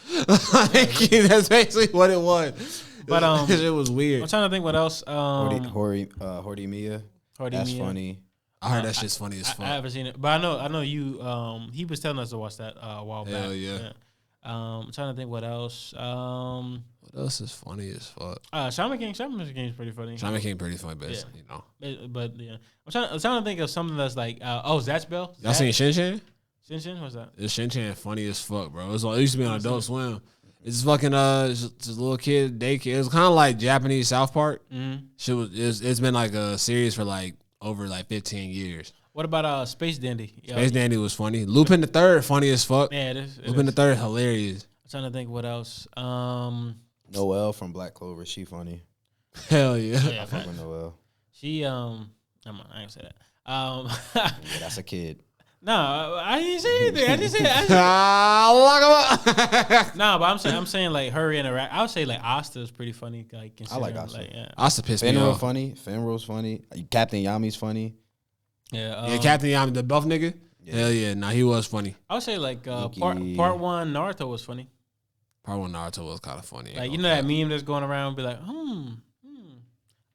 [SPEAKER 2] That's basically what it was.
[SPEAKER 1] But
[SPEAKER 2] it was weird.
[SPEAKER 1] I'm trying to think what else.
[SPEAKER 3] Horty Mia. That's funny.
[SPEAKER 2] I heard that shit's funny as fuck.
[SPEAKER 1] I haven't seen it, but I know you. He was telling us to watch that a while back.
[SPEAKER 2] Hell yeah.
[SPEAKER 1] I'm trying to think what else.
[SPEAKER 2] What else is funny as fuck?
[SPEAKER 1] Shaman King is pretty funny.
[SPEAKER 2] Shaman King pretty funny, but you know.
[SPEAKER 1] But yeah, I'm trying to think of something that's like Zatch Bell.
[SPEAKER 2] Y'all seen Shin Chan?
[SPEAKER 1] Shin Chan, what's that?
[SPEAKER 2] It's Shin Chan funny as fuck, bro. It used to be on Adult Swim. It's fucking just a little kid daycare. It was kind of like Japanese South Park. Mm-hmm. It's been like a series for like over like 15 years.
[SPEAKER 1] What about Space Dandy?
[SPEAKER 2] Space Dandy was funny. Lupin the Third, funny as fuck.
[SPEAKER 1] Yeah, it is.
[SPEAKER 2] Lupin the Third, hilarious.
[SPEAKER 1] I'm trying to think what else.
[SPEAKER 3] Noelle from Black Clover, she funny.
[SPEAKER 2] Hell yeah.
[SPEAKER 3] I fuck with Noelle.
[SPEAKER 1] She I ain't gonna say that.
[SPEAKER 3] Yeah, that's a kid.
[SPEAKER 1] No, I didn't say anything. I just said.
[SPEAKER 2] Lock him up.
[SPEAKER 1] No, but I'm saying like her interact. I would say like Asta is pretty funny. Like
[SPEAKER 3] I like Asta.
[SPEAKER 1] Like, yeah.
[SPEAKER 2] Asta pissed me off.
[SPEAKER 3] Fenrir's funny. Captain Yami's funny.
[SPEAKER 1] Yeah.
[SPEAKER 2] Captain Yami, the buff nigga. Yeah. Hell yeah, nah, he was funny.
[SPEAKER 1] I would say like part one Naruto was funny.
[SPEAKER 2] Part one Naruto was kind of funny.
[SPEAKER 1] Like you know that meme that's going around, be like,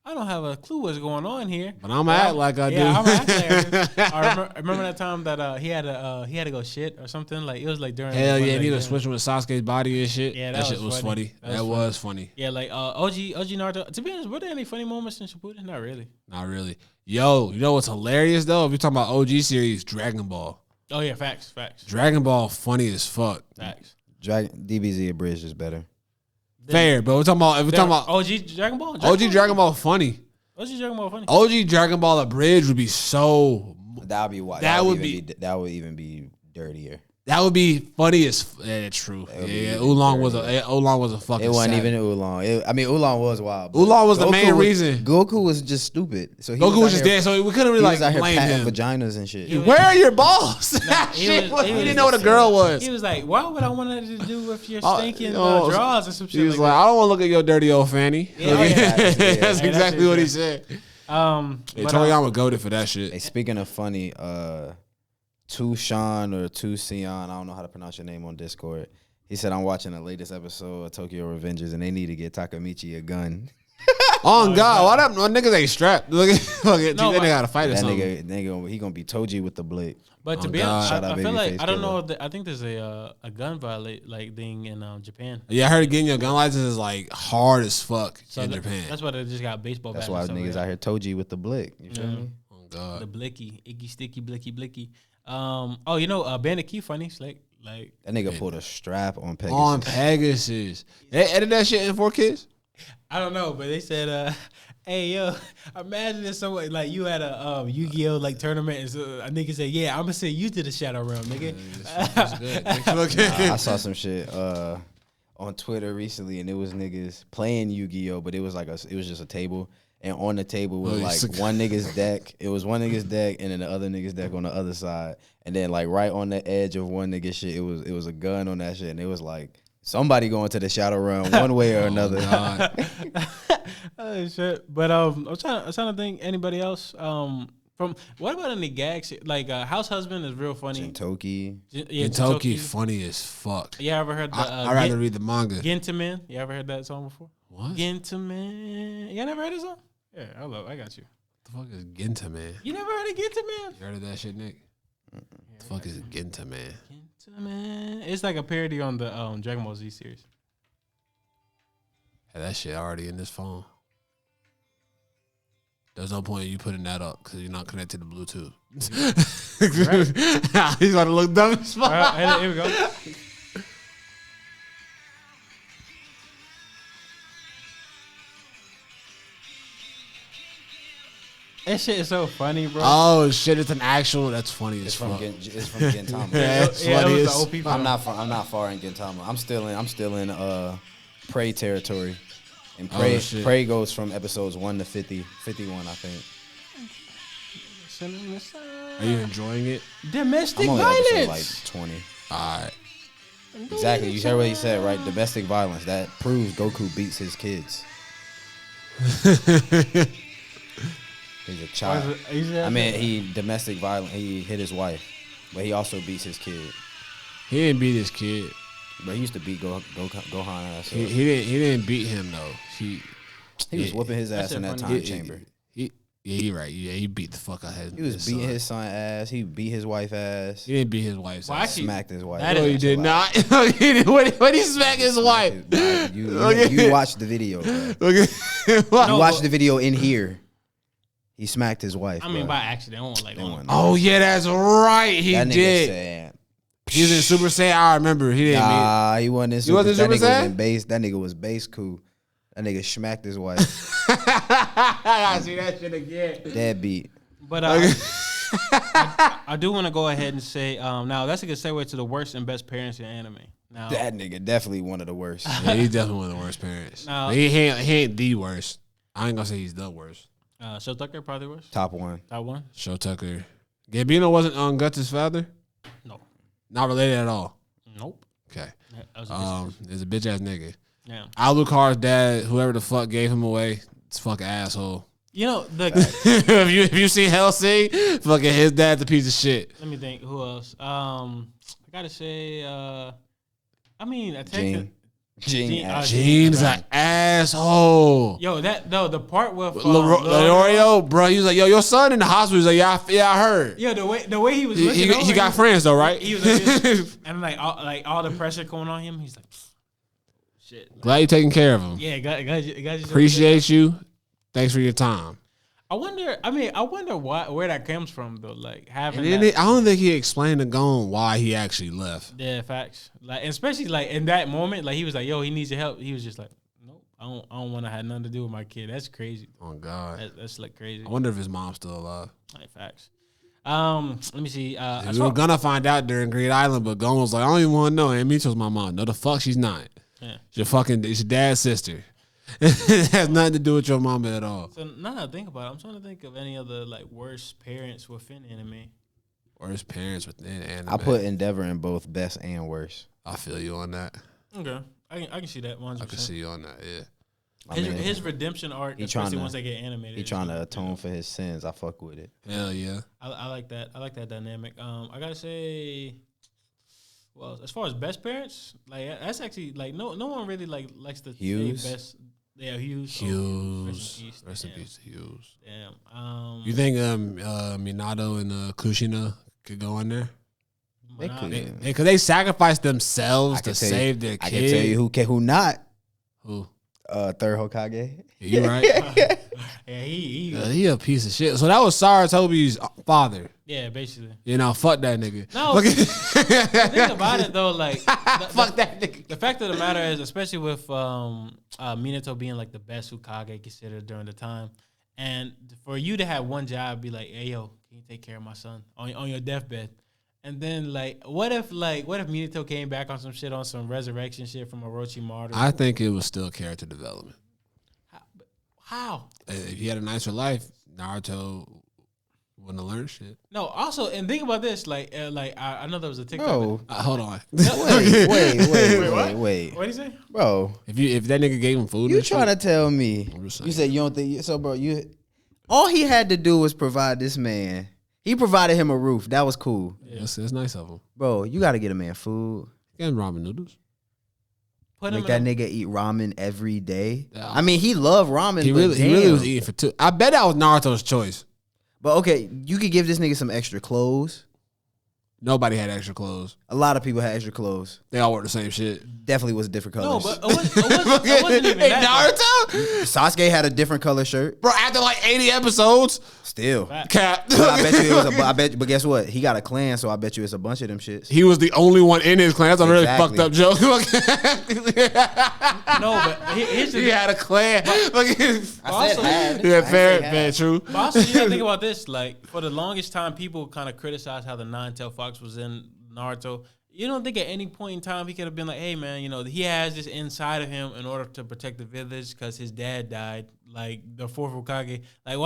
[SPEAKER 1] I don't have a clue what's going on here.
[SPEAKER 2] But I'm act like I do.
[SPEAKER 1] I'm act like I remember that time that he had to go shit or something. Like it was like during.
[SPEAKER 2] Hell yeah, he was switching with Sasuke's body and shit.
[SPEAKER 1] Yeah,
[SPEAKER 2] that shit was funny. That was funny.
[SPEAKER 1] Yeah, like OG Naruto. To be honest, were there any funny moments in Shippuden? Not really.
[SPEAKER 2] Not really. Yo, you know what's hilarious though? If you're talking about OG series, Dragon Ball.
[SPEAKER 1] Oh yeah, facts.
[SPEAKER 2] Dragon Ball funny as fuck.
[SPEAKER 1] Facts.
[SPEAKER 3] DBZ Abridged is better.
[SPEAKER 2] Fair, but we're talking about
[SPEAKER 1] OG Dragon Ball.
[SPEAKER 2] OG Dragon Ball funny.
[SPEAKER 1] OG Dragon Ball funny.
[SPEAKER 2] OG Dragon Ball Abridged would be so.
[SPEAKER 3] That would be why. That would even be dirtier.
[SPEAKER 2] That would be funny as true. Yeah, Oolong was a fucking.
[SPEAKER 3] It wasn't even Oolong. Oolong was wild.
[SPEAKER 2] Oolong was the main reason.
[SPEAKER 3] Goku was just stupid. So
[SPEAKER 2] Goku was just dead. So we couldn't really like blame him.
[SPEAKER 3] Vaginas and shit.
[SPEAKER 2] Where are your balls? He didn't know what a girl was.
[SPEAKER 1] He was like, "Why would I want to do with your stinking drawers or some shit?"
[SPEAKER 2] He was like, "I don't want to look at your dirty old fanny." That's exactly what he said. Toriyama goated for that shit.
[SPEAKER 3] Hey, speaking of funny, Tushan or Tusion, I don't know how to pronounce your name on Discord. He said, I'm watching the latest episode of Tokyo Revengers and they need to get Takamichi a gun.
[SPEAKER 2] Oh God, why that niggas ain't strapped? Look at they gotta fight or something.
[SPEAKER 3] Nigga, he gonna be Toji with the blick.
[SPEAKER 1] But to be honest, I feel like I don't know. I think there's a gun violate like thing in Japan.
[SPEAKER 2] Yeah, I heard getting your gun license is like hard as fuck in Japan.
[SPEAKER 1] That's why they just got baseball bats.
[SPEAKER 3] That's why niggas out here Toji with the blick. You feel me?
[SPEAKER 2] Oh God,
[SPEAKER 1] the blicky, icky, sticky, blicky, blicky. Bandit Key funny, like
[SPEAKER 3] that nigga pulled a strap on Pegasus.
[SPEAKER 2] On Pegasus, they edited that shit in 4Kids.
[SPEAKER 1] I don't know, but they said, "Hey yo, imagine if someone like you had a Yu-Gi-Oh like tournament, and so a nigga said, yeah, I'm gonna send you to the Shadow Realm, nigga."
[SPEAKER 3] I saw some shit on Twitter recently, and it was niggas playing Yu-Gi-Oh, but it was just a table. And on the table was like one nigga's deck. It was one nigga's deck, and then the other nigga's deck on the other side. And then like right on the edge of one nigga's shit, it was a gun on that shit, and it was like somebody going to the Shadow Realm one way or another.
[SPEAKER 1] Oh shit! But I'm trying to think anybody else. From what about any gags? Like House Husband is real funny.
[SPEAKER 3] Jintoki.
[SPEAKER 2] Jintoki funny as fuck.
[SPEAKER 1] You ever heard?
[SPEAKER 2] I'd rather read the manga.
[SPEAKER 1] Gentleman. You ever heard that song before?
[SPEAKER 2] What?
[SPEAKER 1] Gentleman. You never heard this song? Yeah, I got you.
[SPEAKER 2] The fuck is Genta Man?
[SPEAKER 1] You never heard of Genta Man?
[SPEAKER 2] You heard of that shit, Nick? The fuck is Genta Man?
[SPEAKER 1] Genta Man. It's like a parody on the Dragon Ball Z series.
[SPEAKER 2] Hey, that shit already in this phone. There's no point in you putting that up because you're not connected to Bluetooth. Right. He's about to look dumb as fuck.
[SPEAKER 1] All right, here we go. That shit is so funny, bro.
[SPEAKER 2] Oh shit! It's an actual. That's funny as fuck.
[SPEAKER 3] It's from Gintama.
[SPEAKER 2] That's
[SPEAKER 1] yeah,
[SPEAKER 2] funny
[SPEAKER 1] it was
[SPEAKER 2] as-
[SPEAKER 1] the OP.
[SPEAKER 3] I'm not far in Gintama. I'm still in Prey territory. And Prey,
[SPEAKER 2] shit.
[SPEAKER 3] Prey goes from episodes 1 to 50, 51, I think.
[SPEAKER 2] Are you enjoying it?
[SPEAKER 1] Domestic
[SPEAKER 3] I'm on episode
[SPEAKER 1] violence.
[SPEAKER 3] like 20.
[SPEAKER 2] All right.
[SPEAKER 3] Exactly. You heard what he said, right? Domestic violence. That proves Goku beats his kids. He's a child. I mean, domestic violence. He hit his wife, but he also beats his kid.
[SPEAKER 2] He didn't beat his kid.
[SPEAKER 3] But he used to beat Gohan ass.
[SPEAKER 2] He didn't beat him though.
[SPEAKER 3] He was whooping his ass in that time chamber.
[SPEAKER 2] You're right. Yeah, he beat the fuck out of his.
[SPEAKER 3] He was beating his son ass. He beat his wife ass.
[SPEAKER 2] He didn't beat his wife's
[SPEAKER 1] Well,
[SPEAKER 2] ass.
[SPEAKER 1] actually,
[SPEAKER 3] Smacked his wife.
[SPEAKER 1] that
[SPEAKER 2] No,
[SPEAKER 1] is
[SPEAKER 2] he did not. When he smacked his wife.
[SPEAKER 3] You watched the video, bro. You watched the video in here. He smacked his wife.
[SPEAKER 1] I mean,
[SPEAKER 3] bro.
[SPEAKER 1] by accident. I won't like on.
[SPEAKER 2] Oh yeah, that's right. He
[SPEAKER 3] that nigga
[SPEAKER 2] did.
[SPEAKER 3] said,
[SPEAKER 2] He was in Super Saiyan. I remember. He didn't.
[SPEAKER 3] nah, he wasn't in Super.
[SPEAKER 2] wasn't
[SPEAKER 3] That
[SPEAKER 2] Super
[SPEAKER 3] nigga was
[SPEAKER 2] Saiyan?
[SPEAKER 3] in base. That nigga was base cool. That nigga smacked his wife.
[SPEAKER 2] I gotta see that shit again.
[SPEAKER 3] Deadbeat.
[SPEAKER 1] But I do want to go ahead and say, now that's a good segue to the worst and best parents in anime. Now,
[SPEAKER 3] That nigga definitely one of the worst.
[SPEAKER 2] Yeah, he's definitely one of the worst parents.
[SPEAKER 1] No.
[SPEAKER 2] But he ain't the worst. I ain't gonna say he's the worst.
[SPEAKER 1] Show Tucker probably worst.
[SPEAKER 3] Top one.
[SPEAKER 1] That one?
[SPEAKER 2] Show Tucker. Gambino wasn't on Guts' father?
[SPEAKER 1] No.
[SPEAKER 2] Not related at all.
[SPEAKER 1] Nope.
[SPEAKER 2] Okay.
[SPEAKER 1] That was a
[SPEAKER 2] There's a bitch ass nigga.
[SPEAKER 1] yeah.
[SPEAKER 2] Alucard's dad, whoever the fuck gave him away, it's a fucking asshole.
[SPEAKER 1] You know,
[SPEAKER 2] if you see Hellsing, fucking his dad's a piece of shit.
[SPEAKER 1] let me think. Who else? I gotta say, I mean, I think
[SPEAKER 3] Gene.
[SPEAKER 2] Gene's an asshole.
[SPEAKER 1] the part with
[SPEAKER 2] Leorio, bro, he was like, yo, your son in the hospital. He's like, yeah, I heard.
[SPEAKER 1] Yeah, the way he was.
[SPEAKER 2] He got friends though, right?
[SPEAKER 1] He was like, and all the pressure going on him. He's like, shit.
[SPEAKER 2] Glad you're taking care of him.
[SPEAKER 1] Yeah, guys.
[SPEAKER 2] Appreciate you. Thanks for your time.
[SPEAKER 1] I wonder where that comes from though. Like having
[SPEAKER 2] And
[SPEAKER 1] that.
[SPEAKER 2] I don't think he explained to Gon why he actually left.
[SPEAKER 1] Yeah, facts. Like, especially like in that moment, like he was like, "Yo, he needs your help." He was just like, "Nope, I don't want to have nothing to do with my kid." That's crazy.
[SPEAKER 2] Oh God,
[SPEAKER 1] That's like crazy.
[SPEAKER 2] I wonder if his mom's still alive.
[SPEAKER 1] Like facts. Let me see.
[SPEAKER 2] We were gonna find out during Great Island, but Gon was like, "I don't even want to know." And Mito's my mom. No, the fuck, she's not.
[SPEAKER 1] Yeah.
[SPEAKER 2] It's your dad's sister. It has nothing to do with your mama at all.
[SPEAKER 1] So now that I think about it, I'm trying to think of any other like worst parents within anime.
[SPEAKER 2] Worst parents within anime.
[SPEAKER 3] I put Endeavor in both best and worst.
[SPEAKER 2] I feel you on that.
[SPEAKER 1] Okay, I can see that 100%.
[SPEAKER 2] I can see you on that. Yeah.
[SPEAKER 1] His redemption arc, especially once they get animated.
[SPEAKER 3] He trying to atone for his sins. I fuck with it.
[SPEAKER 2] Hell yeah.
[SPEAKER 1] I like that. I like that dynamic. I gotta say, well, as far as best parents, like that's actually like no one really like likes to
[SPEAKER 3] Hughes?
[SPEAKER 1] say best. Yeah, Hughes.
[SPEAKER 2] Hughes. Rest in
[SPEAKER 1] Damn.
[SPEAKER 2] peace to Hughes.
[SPEAKER 1] Damn.
[SPEAKER 2] You think Minato and Kushina could go in there?
[SPEAKER 3] They could.
[SPEAKER 2] Because they sacrificed themselves to save their kid.
[SPEAKER 3] I can tell you who not.
[SPEAKER 2] Who?
[SPEAKER 3] Third Hokage.
[SPEAKER 2] You right?
[SPEAKER 1] Yeah,
[SPEAKER 2] he a piece of shit. So that was Saratobi's father.
[SPEAKER 1] yeah, basically.
[SPEAKER 2] You know, fuck that nigga.
[SPEAKER 1] No, the thing about it though, like
[SPEAKER 2] Fuck that nigga.
[SPEAKER 1] The fact of the matter is, especially with Minato being like the best Hokage considered during the time, and for you to have one job, be like, "Hey yo, can you take care of my son on your deathbed?" And then like, what if Minato came back on some shit on some resurrection shit from Orochimaru?
[SPEAKER 2] I think it was still character development.
[SPEAKER 1] How?
[SPEAKER 2] If he had a nicer life, Naruto wouldn't have learned shit.
[SPEAKER 1] No. Also, and think about this. Like I know there was a TikTok.
[SPEAKER 3] Bro,
[SPEAKER 2] Hold on.
[SPEAKER 3] wait.
[SPEAKER 1] What do you say?
[SPEAKER 3] Bro,
[SPEAKER 2] If that nigga gave him food,
[SPEAKER 3] you
[SPEAKER 2] and shit,
[SPEAKER 3] trying to tell me?
[SPEAKER 2] I'm just saying.
[SPEAKER 3] You said you don't think so, bro. All he had to do was provide this man. He provided him a roof. That was cool,
[SPEAKER 2] it's nice of him.
[SPEAKER 3] bro. You got to get a man food.
[SPEAKER 2] Get him ramen noodles.
[SPEAKER 1] put him
[SPEAKER 3] Make that
[SPEAKER 1] in
[SPEAKER 3] nigga eat ramen every day.
[SPEAKER 2] Yeah.
[SPEAKER 3] I mean, he loved ramen.
[SPEAKER 2] He
[SPEAKER 3] but
[SPEAKER 2] really was
[SPEAKER 3] damn.
[SPEAKER 2] eating for 2. I bet that was Naruto's choice.
[SPEAKER 3] But okay, you could give this nigga some extra clothes.
[SPEAKER 2] Nobody had extra clothes.
[SPEAKER 3] A lot of people had extra clothes.
[SPEAKER 2] They all wore the same shit.
[SPEAKER 3] Definitely was different
[SPEAKER 1] No,
[SPEAKER 3] colors.
[SPEAKER 1] but it wasn't even
[SPEAKER 2] Hey,
[SPEAKER 1] that.
[SPEAKER 2] Naruto?
[SPEAKER 3] Sasuke had a different color shirt.
[SPEAKER 2] Bro, after like 80 episodes,
[SPEAKER 3] Still.
[SPEAKER 2] cap.
[SPEAKER 3] But I bet you it was but guess what? He got a clan, so I bet you it's a bunch of them shits.
[SPEAKER 2] He was the only one in his clan. That's a really
[SPEAKER 3] Exactly.
[SPEAKER 2] fucked up joke.
[SPEAKER 1] No, but here's the
[SPEAKER 2] He had a clan.
[SPEAKER 1] Also,
[SPEAKER 2] Yeah, fair, true.
[SPEAKER 1] But also, you gotta think about this. Like, for the longest time, people kind of criticized how the Nine-Tailed Fox was in Naruto. You don't think at any point in time he could have been like, hey, man, you know, he has this inside of him in order to protect the village because his dad died, like the fourth Hokage. Like,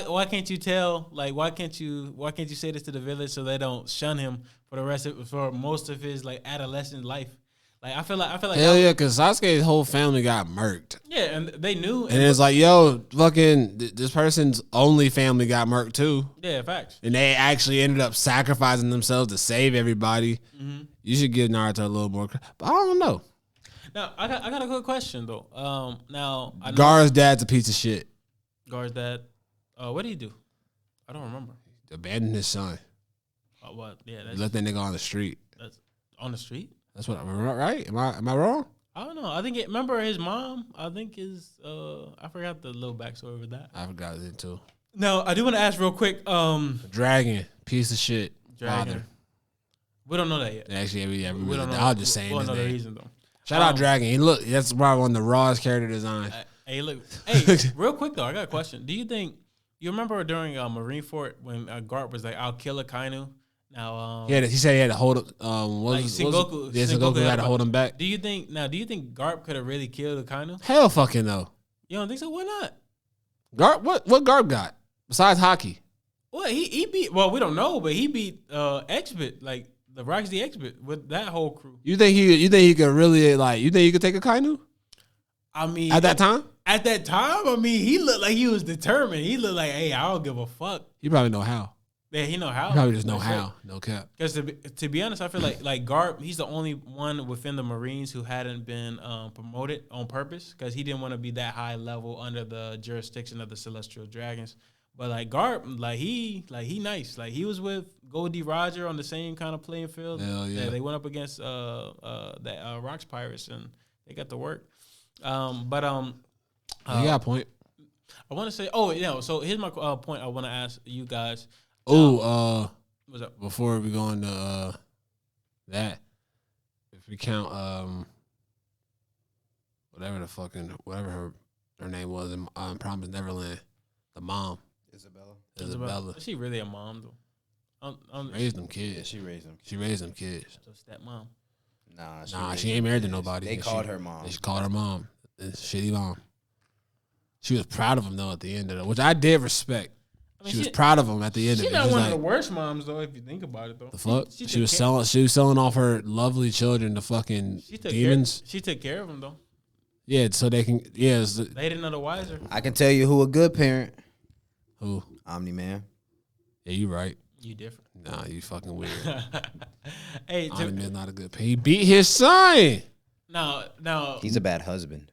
[SPEAKER 1] why can't you tell? Like, why can't you say this to the village so they don't shun him for most of his like adolescent life? Like, I feel like
[SPEAKER 2] Hell yeah, because Sasuke's whole family got murked.
[SPEAKER 1] yeah, and they knew.
[SPEAKER 2] And it's like, yo, fucking, this person's only family got murked too.
[SPEAKER 1] yeah, facts.
[SPEAKER 2] And they actually ended up sacrificing themselves to save everybody.
[SPEAKER 1] Mm-hmm.
[SPEAKER 2] You should give Naruto a little more. But I don't know.
[SPEAKER 1] Now, I got a good question though. Now I know
[SPEAKER 2] Gar's dad's a piece of shit.
[SPEAKER 1] Gar's dad. What did he do? I don't remember.
[SPEAKER 2] Abandoned his son.
[SPEAKER 1] What? Yeah,
[SPEAKER 2] He left that nigga on the street.
[SPEAKER 1] that's on the street.
[SPEAKER 2] That's what I'm right. Am I wrong?
[SPEAKER 1] I don't know. I think remember his mom. I think I forgot the little backstory with that.
[SPEAKER 2] I forgot it too.
[SPEAKER 1] No, I do want to ask real quick.
[SPEAKER 2] Dragon, piece of shit.
[SPEAKER 1] Dragon.
[SPEAKER 2] Father.
[SPEAKER 1] We don't know that yet.
[SPEAKER 2] Actually,
[SPEAKER 1] We don't know.
[SPEAKER 2] I was just saying
[SPEAKER 1] We don't
[SPEAKER 2] his
[SPEAKER 1] know the
[SPEAKER 2] name.
[SPEAKER 1] reason though.
[SPEAKER 2] Shout out Dragon. He look, that's probably one of the rawest character designs.
[SPEAKER 1] Hey, look. Hey, real quick though, I got a question. Do you think you remember during Marineford when Garp was like, "I'll kill a Kainu"? Now,
[SPEAKER 2] He said he had to hold him.
[SPEAKER 1] Sengoku
[SPEAKER 2] had to hold him back.
[SPEAKER 1] Do you think Garp could have really killed a Kainu?
[SPEAKER 2] Hell fucking no.
[SPEAKER 1] You don't think so? Why not?
[SPEAKER 2] Garp, what Garp got besides hockey?
[SPEAKER 1] Well, he beat. Well, we don't know, but he beat X-Bit, like the Roxy X-Bit with that whole crew.
[SPEAKER 2] You think he could really like? You think he could take a Kainu
[SPEAKER 1] I mean,
[SPEAKER 2] at that time?
[SPEAKER 1] At that time, I mean, he looked like he was determined. He looked like, hey, I don't give a fuck.
[SPEAKER 2] You probably know how.
[SPEAKER 1] Yeah, he know how.
[SPEAKER 2] You probably just know how. No cap.
[SPEAKER 1] Because to be honest, I feel like Garp, he's the only one within the Marines who hadn't been promoted on purpose because he didn't want to be that high level under the jurisdiction of the Celestial Dragons. But like Garp, he nice. Like he was with Goldie Roger on the same kind of playing field.
[SPEAKER 2] Hell yeah.
[SPEAKER 1] They went up against the Rocks Pirates and they got to work.
[SPEAKER 2] You got a point.
[SPEAKER 1] I want to say, so here's my point. I want to ask you guys.
[SPEAKER 2] What's
[SPEAKER 1] up?
[SPEAKER 2] Before we go into that, if we count whatever her name was in Promise Neverland, the mom, Isabella.
[SPEAKER 1] Is she really a mom though?
[SPEAKER 2] Raised them kids.
[SPEAKER 3] Yeah, she raised them.
[SPEAKER 2] She raised them kids.
[SPEAKER 1] So stepmom.
[SPEAKER 3] Nah,
[SPEAKER 2] She ain't married to nobody.
[SPEAKER 3] They called her mom.
[SPEAKER 2] She called her mom. Shitty mom. She was proud of him though at the end of it, which I did respect.
[SPEAKER 1] I mean,
[SPEAKER 2] she was proud of him at the end of it.
[SPEAKER 1] She's not
[SPEAKER 2] She was
[SPEAKER 1] one
[SPEAKER 2] like,
[SPEAKER 1] of the worst moms though, if you think about it though.
[SPEAKER 2] the fuck?
[SPEAKER 1] She
[SPEAKER 2] She was selling off her lovely children to fucking demons.
[SPEAKER 1] She took care of them though.
[SPEAKER 2] Yeah, so they can. Yeah,
[SPEAKER 1] They didn't know the wiser.
[SPEAKER 3] I can tell you who a good parent.
[SPEAKER 2] who?
[SPEAKER 3] Omni Man.
[SPEAKER 2] Yeah, you right.
[SPEAKER 1] You different.
[SPEAKER 2] Nah, you fucking weird.
[SPEAKER 1] Hey,
[SPEAKER 2] Omni-Man's not a good parent. He beat his son.
[SPEAKER 1] now
[SPEAKER 3] He's a bad husband.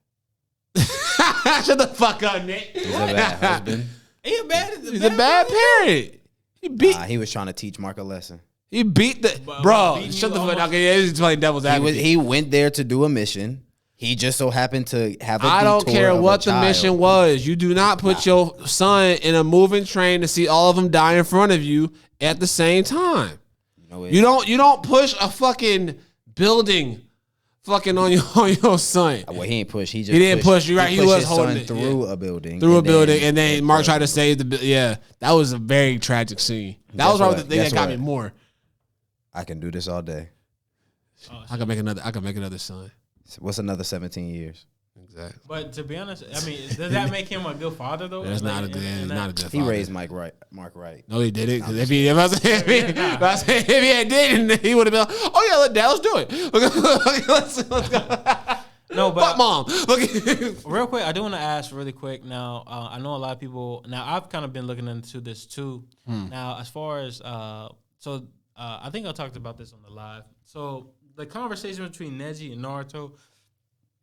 [SPEAKER 2] Shut the fuck up, Nick.
[SPEAKER 3] He's a bad husband.
[SPEAKER 1] he's
[SPEAKER 2] a bad parent. He beat.
[SPEAKER 3] He was trying to teach Mark a lesson.
[SPEAKER 2] He beat the bro. Shut the fuck up. Okay, he's playing devil's advocate.
[SPEAKER 3] He went there to do a mission. He just so happened to have a
[SPEAKER 2] I don't
[SPEAKER 3] detour
[SPEAKER 2] care
[SPEAKER 3] of
[SPEAKER 2] what
[SPEAKER 3] a
[SPEAKER 2] the mission was. You do not put your son in a moving train to see all of them die in front of you at the same time. You don't push a fucking building fucking on your son.
[SPEAKER 3] Well, he ain't push. He
[SPEAKER 2] didn't push. You're right. He was holding it
[SPEAKER 3] through a building.
[SPEAKER 2] And then Mark tried to save the. Yeah, that was a very tragic scene. That was probably the thing that got me more.
[SPEAKER 3] I can do this all day.
[SPEAKER 2] I can make another son.
[SPEAKER 3] What's another 17 years?
[SPEAKER 2] Exactly.
[SPEAKER 1] But to be honest, I mean, does that make him a good father though?
[SPEAKER 2] That's not a good. Not a good.
[SPEAKER 3] He
[SPEAKER 2] father.
[SPEAKER 3] raised Mark right.
[SPEAKER 2] No, he didn't. Because if he had did, he would have been. Like, oh yeah, let Dallas do it. Let's go.
[SPEAKER 1] No, but
[SPEAKER 2] fuck mom.
[SPEAKER 1] Real quick, I do want to ask really quick. Now, I know a lot of people. Now, I've kind of been looking into this too. Now, as far as I think I talked about this on the live. So the conversation between Neji and Naruto,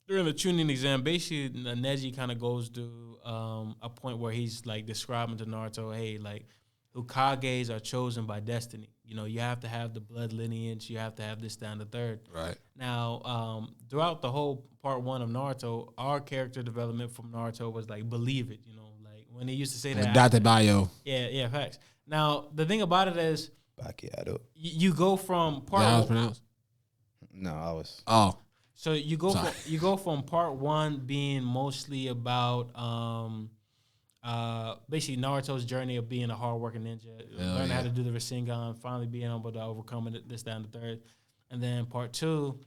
[SPEAKER 1] during the tuning exam, basically Neji kind of goes to a point where he's like describing to Naruto, hey, like Hokages are chosen by destiny. You know, you have to have the blood lineage. You have to have this, that, and the third.
[SPEAKER 2] Right.
[SPEAKER 1] Now, throughout the whole part 1 of Naruto, our character development from Naruto was like, believe it. You know, like when he used to say that.
[SPEAKER 2] Date Bayo.
[SPEAKER 1] Yeah, facts. Now, the thing about it is, you go from part.
[SPEAKER 2] Is that how it's pronounced?
[SPEAKER 3] No, I was.
[SPEAKER 2] Oh.
[SPEAKER 1] So you go from part 1 being mostly about basically Naruto's journey of being a hardworking ninja, learning how to do the Rasengan, finally being able to overcome it, this, that, and the third. And then part 2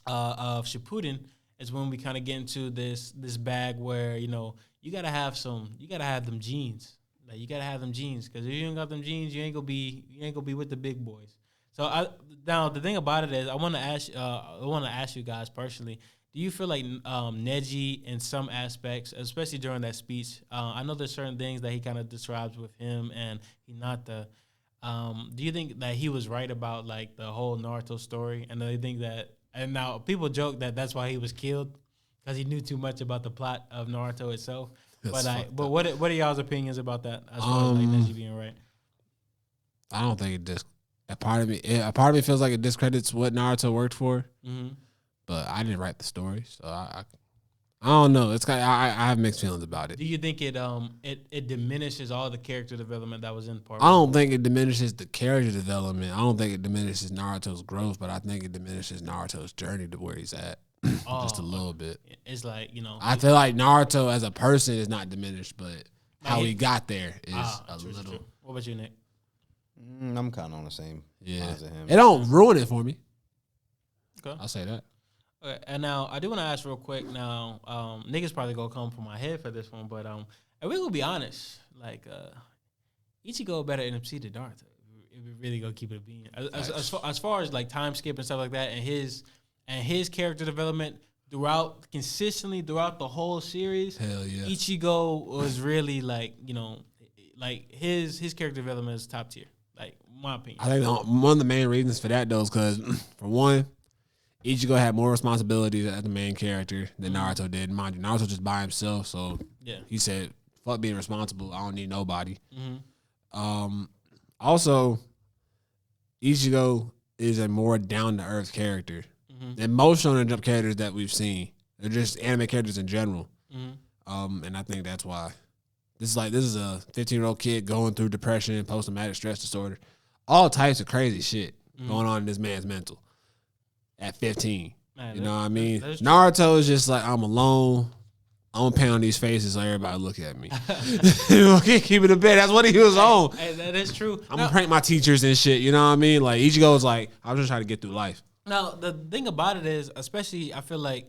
[SPEAKER 1] of Shippuden is when we kind of get into this bag where, you know, you gotta have them genes. Like you gotta have them genes, because if you ain't got them genes, you ain't gonna be with the big boys. So now the thing about it is, I want to ask you guys personally. Do you feel like Neji, in some aspects, especially during that speech, I know there's certain things that he kind of describes with him and Hinata. Do you think that he was right about like the whole Naruto story? And do you think that? And now people joke that that's why he was killed, because he knew too much about the plot of Naruto itself. But what are y'all's opinions about that, as far as like Neji being right?
[SPEAKER 2] I don't think it just. A part of me feels like it discredits what Naruto worked for. Mm-hmm. But I didn't write the story, so I don't know. It's I have mixed feelings about it.
[SPEAKER 1] Do you think it diminishes all the character development that was in part?
[SPEAKER 2] I don't think it diminishes the character development. I don't think it diminishes Naruto's growth, but I think it diminishes Naruto's journey to where he's at. Just a little bit.
[SPEAKER 1] It's like, you know,
[SPEAKER 2] I feel like Naruto as a person is not diminished, but how he got there is a little.
[SPEAKER 1] True. What about you, Nick?
[SPEAKER 3] I'm kind of on the same lines as him.
[SPEAKER 2] It don't ruin it for me.
[SPEAKER 1] Okay.
[SPEAKER 2] I'll say that.
[SPEAKER 1] Okay, and now I do want to ask real quick. Now, niggas probably gonna come from my head for this one, but and we gonna be honest. Like, Ichigo better MC than Naruto. If we really gonna keep it a being. As far as like time skip and stuff like that, and his character development consistently throughout the whole series.
[SPEAKER 2] Hell yeah.
[SPEAKER 1] Ichigo was really like, you know, like his character development is top tier. Like, my opinion.
[SPEAKER 2] I think one of the main reasons for that, though, is because, for one, Ichigo had more responsibilities as the main character than Naruto did. Mind you, Naruto just by himself, so he said, fuck being responsible. I don't need nobody. Mm-hmm. Also, Ichigo is a more down-to-earth character than most Shonen Jump characters that we've seen. They're just anime characters in general. Mm-hmm. And I think that's why. This is a 15-year-old kid going through depression and post-traumatic stress disorder. All types of crazy shit going on in this man's mental at 15. Man, you know what I mean? Naruto is just like, I'm alone. I'm gonna pound these faces so everybody look at me. Keep it a bit. That's what he was on.
[SPEAKER 1] Hey, that is true.
[SPEAKER 2] I'm gonna prank my teachers and shit. You know what I mean? Like, Ichigo was like, I'm just trying to get through life.
[SPEAKER 1] Now, the thing about it is, especially, I feel like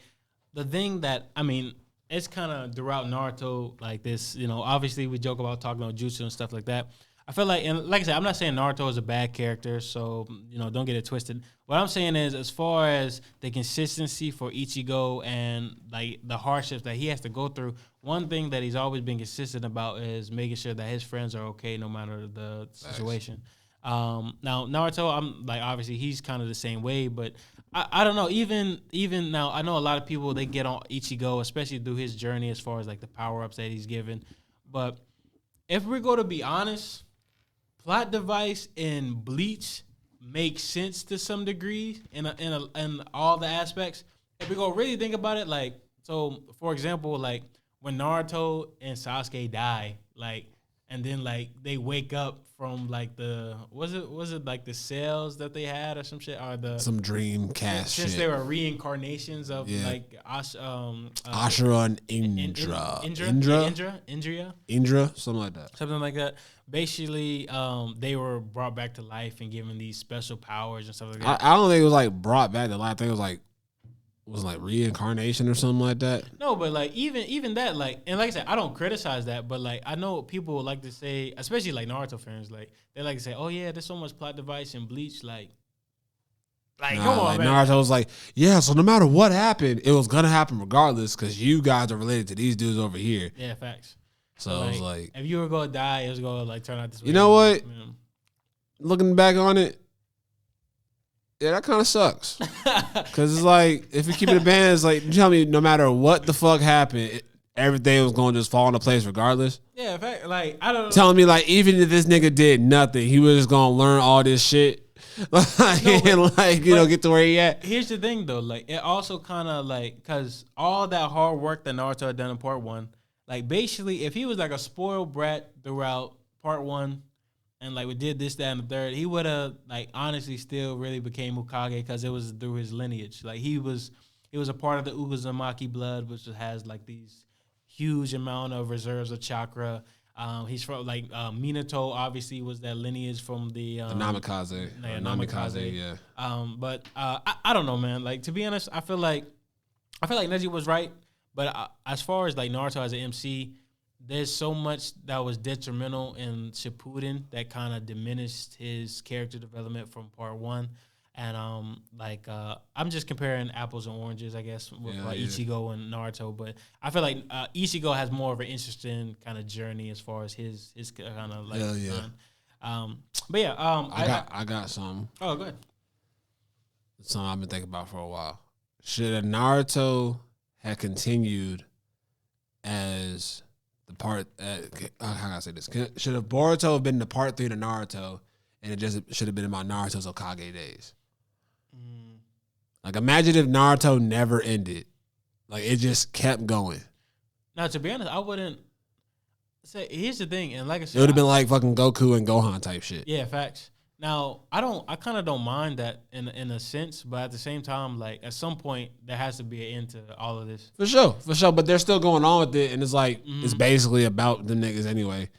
[SPEAKER 1] the thing that, I mean, it's kind of throughout Naruto, like this, you know, obviously we joke about talking about jutsu and stuff like that. I feel like, and like I said, I'm not saying Naruto is a bad character, so, you know, don't get it twisted. What I'm saying is, as far as the consistency for Ichigo and, like, the hardships that he has to go through, one thing that he's always been consistent about is making sure that his friends are okay no matter the situation. Now, Naruto, I'm, like, obviously he's kind of the same way, but I don't know, even now, I know a lot of people, they get on Ichigo, especially through his journey as far as, like, the power-ups that he's given. But if we're going to be honest, plot device in Bleach makes sense to some degree in all the aspects. If we go really think about it, like, so for example, like when Naruto and Sasuke die, like, and then like they wake up from like the was it like the cells that they had or some shit, or
[SPEAKER 2] some dream cast
[SPEAKER 1] since
[SPEAKER 2] shit.
[SPEAKER 1] they were reincarnations of like
[SPEAKER 2] Ashura and Indra. Indra, something like that.
[SPEAKER 1] Basically, they were brought back to life and given these special powers and stuff like that.
[SPEAKER 2] I don't think it was like brought back to life. I think it was like reincarnation or something like that.
[SPEAKER 1] No, but like even that, like, and like I said, I don't criticize that, but like I know people like to say, especially like Naruto fans, like they like to say, oh yeah, there's so much plot device in Bleach, like come on,
[SPEAKER 2] like,
[SPEAKER 1] man.
[SPEAKER 2] Naruto was like, yeah, so no matter what happened, it was gonna happen regardless because you guys are related to these dudes over here.
[SPEAKER 1] Yeah, facts.
[SPEAKER 2] So it was like,
[SPEAKER 1] if you were gonna die, it was gonna like turn out this way.
[SPEAKER 2] You know what? Looking back on it Yeah, that kind of sucks. Because it's like, if you keep it a band, it's like, you tell me no matter what the fuck happened, everything was going to just fall into place regardless.
[SPEAKER 1] Yeah, in fact, like, I don't know.
[SPEAKER 2] Telling me, like, even if this nigga did nothing, he was just going to learn all this shit. And, like, you know, get to where he at.
[SPEAKER 1] Here's the thing, though. Like, it also kind of, like, because all that hard work that Naruto had done in part 1, like, basically, if he was, like, a spoiled brat throughout part 1, and like we did this, that, and the third, he would have like honestly still really became Hokage because it was through his lineage. Like he was a part of the Uzumaki blood, which has like these huge amount of reserves of chakra. He's from like Minato. Obviously, was that lineage from the
[SPEAKER 2] Namikaze.
[SPEAKER 1] Yeah,
[SPEAKER 2] Namikaze, yeah.
[SPEAKER 1] But I don't know, man. Like to be honest, I feel like Neji was right. But as far as like Naruto as an MC, there's so much that was detrimental in Shippuden that kind of diminished his character development from part 1. And I'm just comparing apples and oranges, I guess, with Ichigo and Naruto. But I feel like Ichigo has more of an interesting kind of journey as far as his kind of like. But yeah,
[SPEAKER 2] I got something.
[SPEAKER 1] Oh, go ahead.
[SPEAKER 2] Something I've been thinking about for a while. Should Naruto have continued as the part, how can I say this? Should have Boruto have been the part 3 to Naruto, and it just should have been about Naruto's Hokage days? Like, imagine if Naruto never ended. Like, it just kept going.
[SPEAKER 1] Now, to be honest, I wouldn't say. Here's the thing, and like I said,
[SPEAKER 2] It would have been like fucking Goku and Gohan type shit.
[SPEAKER 1] Yeah, facts. Now, I kind of don't mind that in a sense, but at the same time, like at some point, there has to be an end to all of this.
[SPEAKER 2] For sure. But they're still going on with it, and it's like it's basically about the niggas anyway.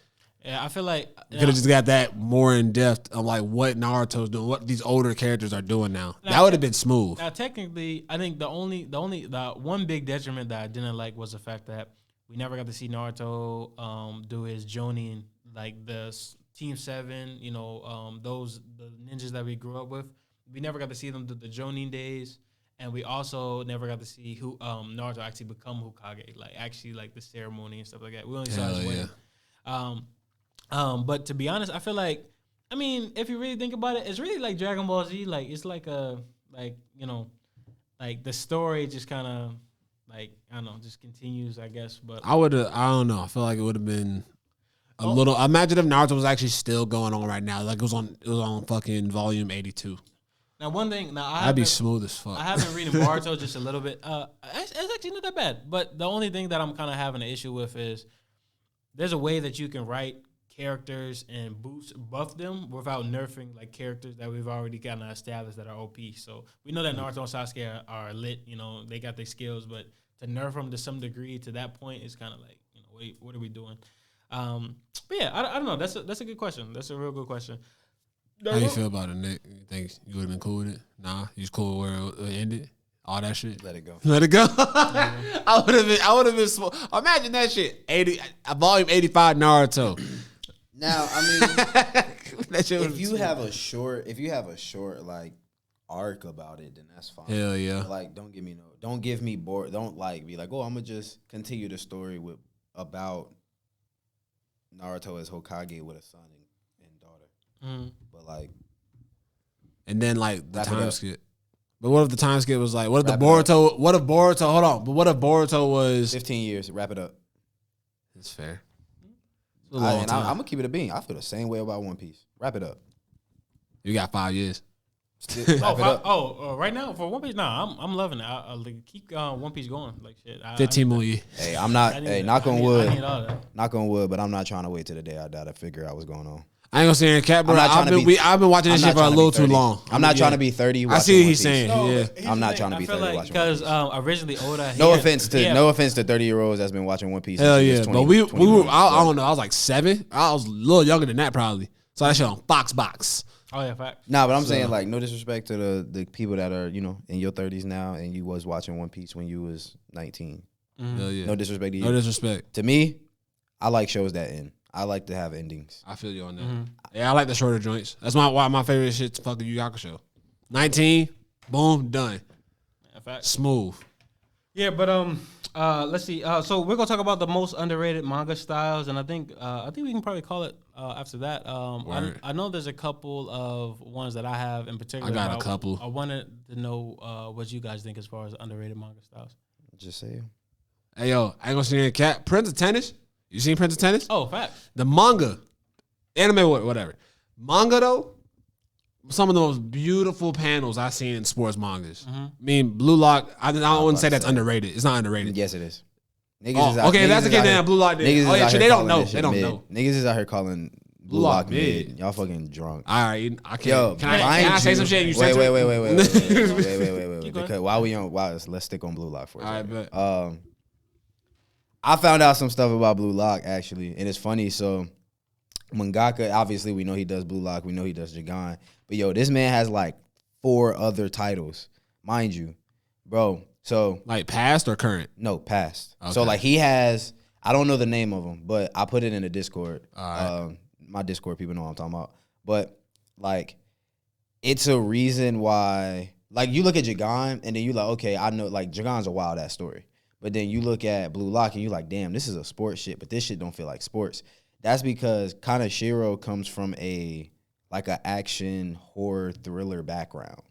[SPEAKER 1] Yeah, I feel like
[SPEAKER 2] you could have just got that more in depth of like what Naruto's doing, what these older characters are doing now. That would have been smooth.
[SPEAKER 1] Now, technically, I think the one big detriment that I didn't like was the fact that we never got to see Naruto do his Jonin, like the Team 7, you know, the ninjas that we grew up with. We never got to see them do the Jonin days, and we also never got to see who Naruto actually become Hokage, like actually like the ceremony and stuff like that. We only saw his wedding. But to be honest, I feel like, I mean, if you really think about it, it's really like Dragon Ball Z. Like it's like you know, like the story just kind of like I don't know, just continues, I guess. But
[SPEAKER 2] I don't know. I feel like it would have been a little. Imagine if Naruto was actually still going on right now. Like it was on fucking volume 82.
[SPEAKER 1] Now, one thing.
[SPEAKER 2] That'd be smooth as fuck.
[SPEAKER 1] I have been reading Naruto just a little bit. It's actually not that bad. But the only thing that I'm kind of having an issue with is there's a way that you can write characters and buff them without nerfing like characters that we've already kind of established that are OP. So we know that Naruto and Sasuke are lit. You know, they got their skills, but to nerf them to some degree to that point is kind of like, you know, wait, what are we doing? But yeah, I don't know. That's a good question. That's a real good question.
[SPEAKER 2] How you feel about it, Nick? You think you would have been cool with it? Nah, you was cool where it ended? All that shit?
[SPEAKER 3] Let it go.
[SPEAKER 2] Let it go. I would have been small. Imagine that shit. Volume 85 Naruto.
[SPEAKER 3] Now, I mean, if you have a short like arc about it, then that's fine.
[SPEAKER 2] Hell yeah.
[SPEAKER 3] Like, don't give me bored. Don't like be like, oh, I'm gonna just continue the story about Naruto as Hokage with a son and daughter. But like,
[SPEAKER 2] and then like the time skip. But what if the time skip was like, what if
[SPEAKER 3] Boruto
[SPEAKER 2] hold on, but what if Boruto was
[SPEAKER 3] 15 years? Wrap it up.
[SPEAKER 2] That's fair.
[SPEAKER 3] I'm gonna keep it a bean. I feel the same way about One Piece. Wrap it up.
[SPEAKER 2] You got 5 years.
[SPEAKER 1] Right now for One Piece, I'm loving it. I keep One Piece going. Like shit.
[SPEAKER 2] 15 more years.
[SPEAKER 3] Hey, I'm not. Knock on wood. Knock on wood. But I'm not trying to wait till the day I die to figure out what's going on.
[SPEAKER 2] I ain't gonna say in cap, bro. I've been watching this shit for a little too long.
[SPEAKER 3] I'm not trying to be 30.
[SPEAKER 2] I see what he's saying. Yeah,
[SPEAKER 3] I'm not trying to be 30
[SPEAKER 1] because originally Oda.
[SPEAKER 3] No offense to 30-year-olds that's been watching One Piece.
[SPEAKER 2] Hell yeah, but we were. I don't know. I was like 7. I was a little younger than that probably. So that shit on Fox Box.
[SPEAKER 1] Oh yeah, fact.
[SPEAKER 3] Nah, but I'm saying like no disrespect to the people that are, you know, in your 30s now and you was watching One Piece when you was 19.
[SPEAKER 2] Hell yeah.
[SPEAKER 3] No disrespect to you.
[SPEAKER 2] No disrespect.
[SPEAKER 3] To me, I like shows that end. I like to have endings.
[SPEAKER 2] I feel you on that. Yeah, I like the shorter joints. That's why my favorite shit's fucking Yu Yakusho. 19, boom, done.
[SPEAKER 1] Yeah, fact.
[SPEAKER 2] Smooth.
[SPEAKER 1] Yeah, but let's see. So we're gonna talk about the most underrated manga styles, and I think we can probably call it after that,
[SPEAKER 2] Word.
[SPEAKER 1] I know there's a couple of ones that I have in particular.
[SPEAKER 2] I got a couple.
[SPEAKER 1] I wanted to know what you guys think as far as underrated manga styles.
[SPEAKER 3] Just say.
[SPEAKER 2] Hey, yo, I ain't gonna see any cat. Prince of Tennis? You seen Prince of Tennis?
[SPEAKER 1] Oh, fact.
[SPEAKER 2] The manga. Anime, whatever. Manga, though, some of the most beautiful panels I've seen in sports mangas. I mean, Blue Lock, I wouldn't say that's underrated. It's not underrated.
[SPEAKER 3] Yes, it is.
[SPEAKER 2] Okay, if that's the case, then Blue Lock did. Oh, yeah, they don't know. They don't know.
[SPEAKER 3] Niggas is out here calling Blue Lock mid. Y'all fucking drunk.
[SPEAKER 2] All right, I can't.
[SPEAKER 3] Yo,
[SPEAKER 2] can I say some shit?
[SPEAKER 3] Wait. Because while we on, let's stick on Blue Lock for a second.
[SPEAKER 2] All right,
[SPEAKER 3] I found out some stuff about Blue Lock actually, and it's funny. So, mangaka, obviously, we know he does Blue Lock. We know he does Jigan. But yo, this man has like 4 other titles, mind you, bro. So
[SPEAKER 2] like past or current?
[SPEAKER 3] No, past.
[SPEAKER 2] Okay.
[SPEAKER 3] So like he has, I don't know the name of them, but I put it in the Discord.
[SPEAKER 2] All right.
[SPEAKER 3] My Discord people know what I'm talking about. But like, it's a reason why. Like you look at Jigan and then you like, okay, I know like Jigan's a wild ass story. But then you look at Blue Lock and you like, damn, this is a sports shit, but this shit don't feel like sports. That's because Kaneshiro comes from an action horror thriller background.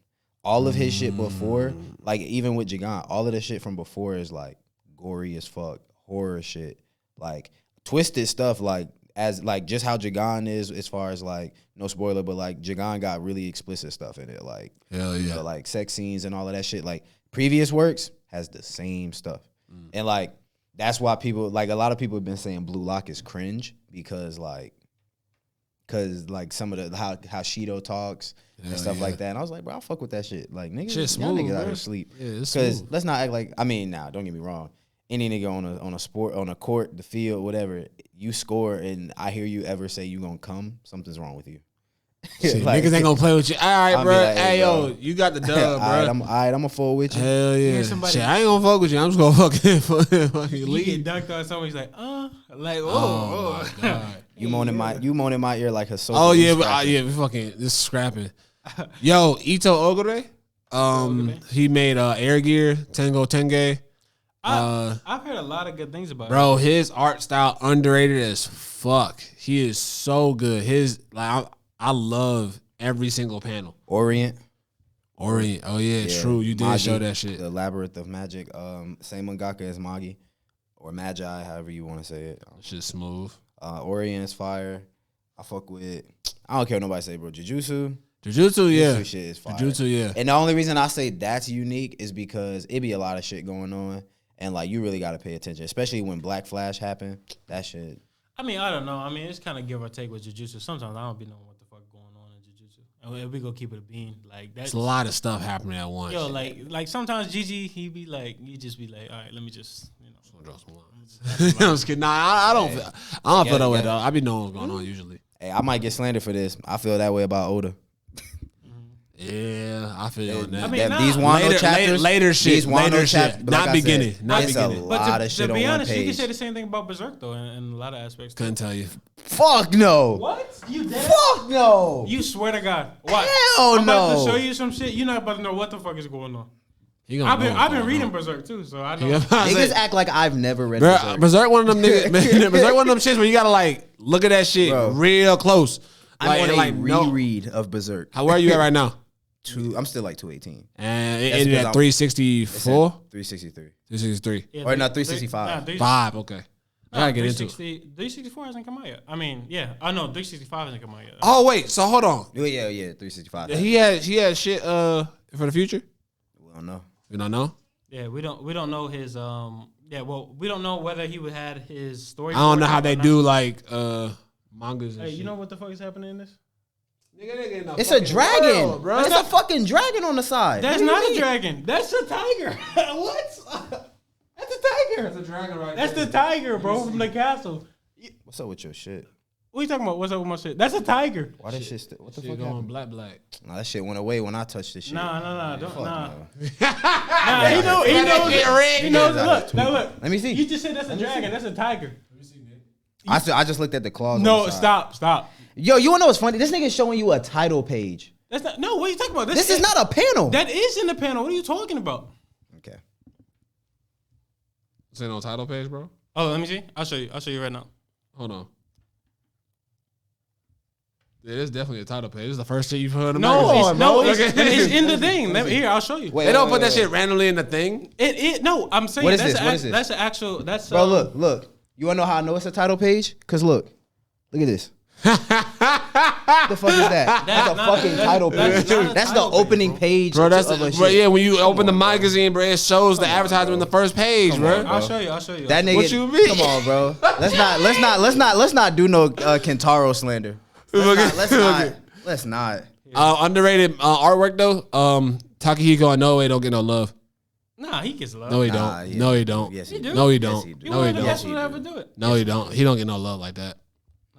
[SPEAKER 3] All of his shit before, like even with Jigan, all of the shit from before is like gory as fuck, horror shit, like twisted stuff, like as like just how Jigan is as far as like no spoiler, but like Jigan got really explicit stuff in it, like
[SPEAKER 2] hell yeah,
[SPEAKER 3] you know, like sex scenes and all of that shit. Like previous works has the same stuff, and like that's why people like a lot of people have been saying Blue Lock is cringe because some of the how Shido talks and stuff like that. And I was like, bro, I fuck with that shit. Like niggas, y'all niggas out here sleep. Because let's not act like, I mean, don't get me wrong. Any nigga on a court, the field, whatever, you score and I hear you ever say you gonna come, something's wrong with you.
[SPEAKER 2] Like, niggas ain't gonna play with you. All right, bro. Like, hey, yo, you got the dub, bro.
[SPEAKER 3] I'm gonna fall with you.
[SPEAKER 2] Hell yeah. Shit, I ain't gonna fuck with you. I'm just gonna fucking leave.
[SPEAKER 1] You get dunked on somebody, he's like, like,
[SPEAKER 2] oh my God.
[SPEAKER 3] You moan in my ear like a soul.
[SPEAKER 2] Oh yeah, we fucking this is scrapping. Yo, Ito Ogure, he made Air Gear, Tengo Tenge.
[SPEAKER 1] I've heard a lot of good things about
[SPEAKER 2] bro, his art style underrated as fuck. He is so good. His like I love every single panel.
[SPEAKER 3] Orient.
[SPEAKER 2] Oh yeah, true. You did show that shit.
[SPEAKER 3] The Labyrinth of Magic. Same mangaka as Magi or Magi, however you want to say it.
[SPEAKER 2] Shit's smooth.
[SPEAKER 3] Orient is fire. I fuck with. I don't care what nobody say, bro. Jujutsu, yeah.
[SPEAKER 2] Jujutsu
[SPEAKER 3] shit is fire.
[SPEAKER 2] Jujutsu, yeah.
[SPEAKER 3] And the only reason I say that's unique is because it be a lot of shit going on, and like you really got to pay attention, especially when Black Flash happened. That shit.
[SPEAKER 1] I mean, I don't know. I mean, it's kind of give or take with Jujutsu. Sometimes I don't be knowing what the fuck going on in Jujutsu. And we go keep it a bean. Like that's
[SPEAKER 2] a lot of stuff happening at once.
[SPEAKER 1] Yo, like sometimes Gigi, he just be like, all right, let me just,
[SPEAKER 2] draw some lines. I'm just kidding. Nah, I don't feel that way though. I be knowing what's going on usually.
[SPEAKER 3] Hey, I might get slandered for this. I feel that way about Oda.
[SPEAKER 2] Yeah, I feel on that.
[SPEAKER 1] I mean,
[SPEAKER 3] these Wano chapters,
[SPEAKER 2] later shit,
[SPEAKER 3] not
[SPEAKER 2] like beginning, not
[SPEAKER 3] it's
[SPEAKER 2] beginning.
[SPEAKER 3] A lot of shit
[SPEAKER 1] to be
[SPEAKER 3] on
[SPEAKER 1] honest,
[SPEAKER 3] one page.
[SPEAKER 1] you can say the same thing about Berserk though, in a lot of aspects.
[SPEAKER 2] Couldn't tell you.
[SPEAKER 3] Fuck no.
[SPEAKER 1] What? You dead?
[SPEAKER 3] Fuck no.
[SPEAKER 1] You swear to God. What?
[SPEAKER 3] Hell
[SPEAKER 1] I'm about
[SPEAKER 3] no.
[SPEAKER 1] to show you some shit. You're not about to know what the fuck is going on.
[SPEAKER 2] I've
[SPEAKER 1] been reading Berserk too, so I know.
[SPEAKER 3] Niggas act like I've never read Berserk.
[SPEAKER 2] Berserk one of them niggas. Berserk one of them shits where you gotta like look at that shit real close.
[SPEAKER 3] I'm on a reread of Berserk.
[SPEAKER 2] Where are you at right now?
[SPEAKER 3] I'm still like 218.
[SPEAKER 2] And it ended at 364?
[SPEAKER 3] 363.
[SPEAKER 2] 363.
[SPEAKER 1] Yeah,
[SPEAKER 3] or not 365.
[SPEAKER 2] 5, okay. I gotta get into it.
[SPEAKER 1] 364 hasn't come out yet. I mean, yeah. I know 365 hasn't come out yet.
[SPEAKER 2] Oh, wait. So hold on.
[SPEAKER 3] Yeah, 365.
[SPEAKER 2] He had shit for the future?
[SPEAKER 3] We don't know.
[SPEAKER 2] We don't know?
[SPEAKER 1] Yeah, we don't know his we don't know whether he would had his story.
[SPEAKER 2] I don't know how they do like mangas and
[SPEAKER 1] Hey,
[SPEAKER 2] shit.
[SPEAKER 1] you know what the fuck is happening in this?
[SPEAKER 2] Nigga,
[SPEAKER 3] it's a dragon,
[SPEAKER 2] world, bro.
[SPEAKER 3] It's a fucking dragon on the side.
[SPEAKER 1] That's not a dragon. That's a tiger. What? That's a tiger.
[SPEAKER 2] That's a dragon right
[SPEAKER 1] That's
[SPEAKER 2] there.
[SPEAKER 1] the tiger, bro, from the castle.
[SPEAKER 3] What's up with your shit?
[SPEAKER 1] What are you talking about? What's up with my shit? That's a tiger.
[SPEAKER 3] Why that shit? What the
[SPEAKER 2] Shit
[SPEAKER 3] fuck
[SPEAKER 2] going
[SPEAKER 3] happened?
[SPEAKER 2] black.
[SPEAKER 3] Nah, that shit went away when I touched this shit.
[SPEAKER 1] Nah. Don't,
[SPEAKER 3] Fuck
[SPEAKER 1] nah.
[SPEAKER 3] no.
[SPEAKER 1] Nah, he knows. He knows. Look, now look.
[SPEAKER 3] Let me see.
[SPEAKER 1] You just said that's a dragon. That's a tiger.
[SPEAKER 3] I just looked at the claws.
[SPEAKER 1] No,
[SPEAKER 3] on the side.
[SPEAKER 1] stop.
[SPEAKER 3] Yo, you wanna know what's funny? This nigga's showing you a title page.
[SPEAKER 1] That's not. No, what are you talking about?
[SPEAKER 3] This is not a panel.
[SPEAKER 1] That is in the panel. What are you talking about?
[SPEAKER 3] Okay.
[SPEAKER 2] It's in on title page, bro.
[SPEAKER 1] Oh, let me see. I'll show you right now.
[SPEAKER 2] Hold on. It is definitely a title page. This is the first shit you've heard.
[SPEAKER 1] It's in the thing. Here, I'll show you.
[SPEAKER 2] They don't put that shit randomly in the thing.
[SPEAKER 1] No, I'm saying
[SPEAKER 3] what is this?
[SPEAKER 1] That's an actual. That's
[SPEAKER 3] bro. Look. You wanna know how I know it's a title page? Cause look at this. What the fuck is that? That's a fucking title page. That's the opening page,
[SPEAKER 2] bro. Yeah. When you open the magazine, bro, it shows the advertisement in the first page, bro.
[SPEAKER 1] I'll show you.
[SPEAKER 3] That nigga.
[SPEAKER 2] What you mean?
[SPEAKER 3] Come on, bro. Let's not do no Kentaro slander. Let's not.
[SPEAKER 2] Underrated artwork though. Takahiko Inoue don't get no love.
[SPEAKER 1] Nah, he gets love.
[SPEAKER 2] No, he don't.
[SPEAKER 3] Yeah.
[SPEAKER 2] No, he don't.
[SPEAKER 3] Yes,
[SPEAKER 1] he do.
[SPEAKER 2] No, he don't.
[SPEAKER 3] Yes, he do.
[SPEAKER 2] No, he don't.
[SPEAKER 1] Yes, he ever do it.
[SPEAKER 2] No, he don't. He don't get no love like that.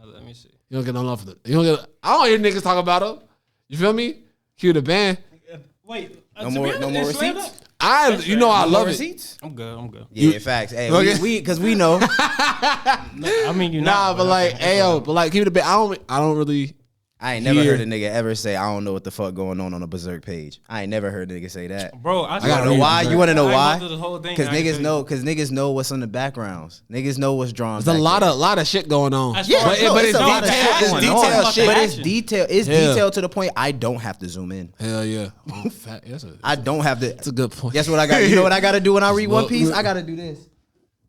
[SPEAKER 1] Let me see.
[SPEAKER 2] You don't get no love for the. You don't get. I don't hear niggas talk about him. You feel me? Cue the band.
[SPEAKER 1] Wait.
[SPEAKER 3] No more receipts.
[SPEAKER 2] I love
[SPEAKER 3] receipts?
[SPEAKER 1] I'm good.
[SPEAKER 3] Yeah, facts. Hey, because we know.
[SPEAKER 1] I mean, you
[SPEAKER 2] but like, ayo, but like, keep it a bit. I don't really.
[SPEAKER 3] I ain't never heard a nigga ever say, I don't know what the fuck going on a Berserk page. I ain't never heard a nigga say that.
[SPEAKER 1] Bro,
[SPEAKER 3] I gotta know why. You want to know why? Because
[SPEAKER 1] niggas
[SPEAKER 3] niggas know what's in the backgrounds. Niggas know what's drawn.
[SPEAKER 2] There's a lot of shit going on.
[SPEAKER 3] But it's detailed. It's detailed to the point I don't have to zoom in.
[SPEAKER 2] Hell yeah. Oh,
[SPEAKER 3] I don't have to.
[SPEAKER 2] That's a good point.
[SPEAKER 3] Guess what I got? You know what I got to do when I read One Piece? I got to do this.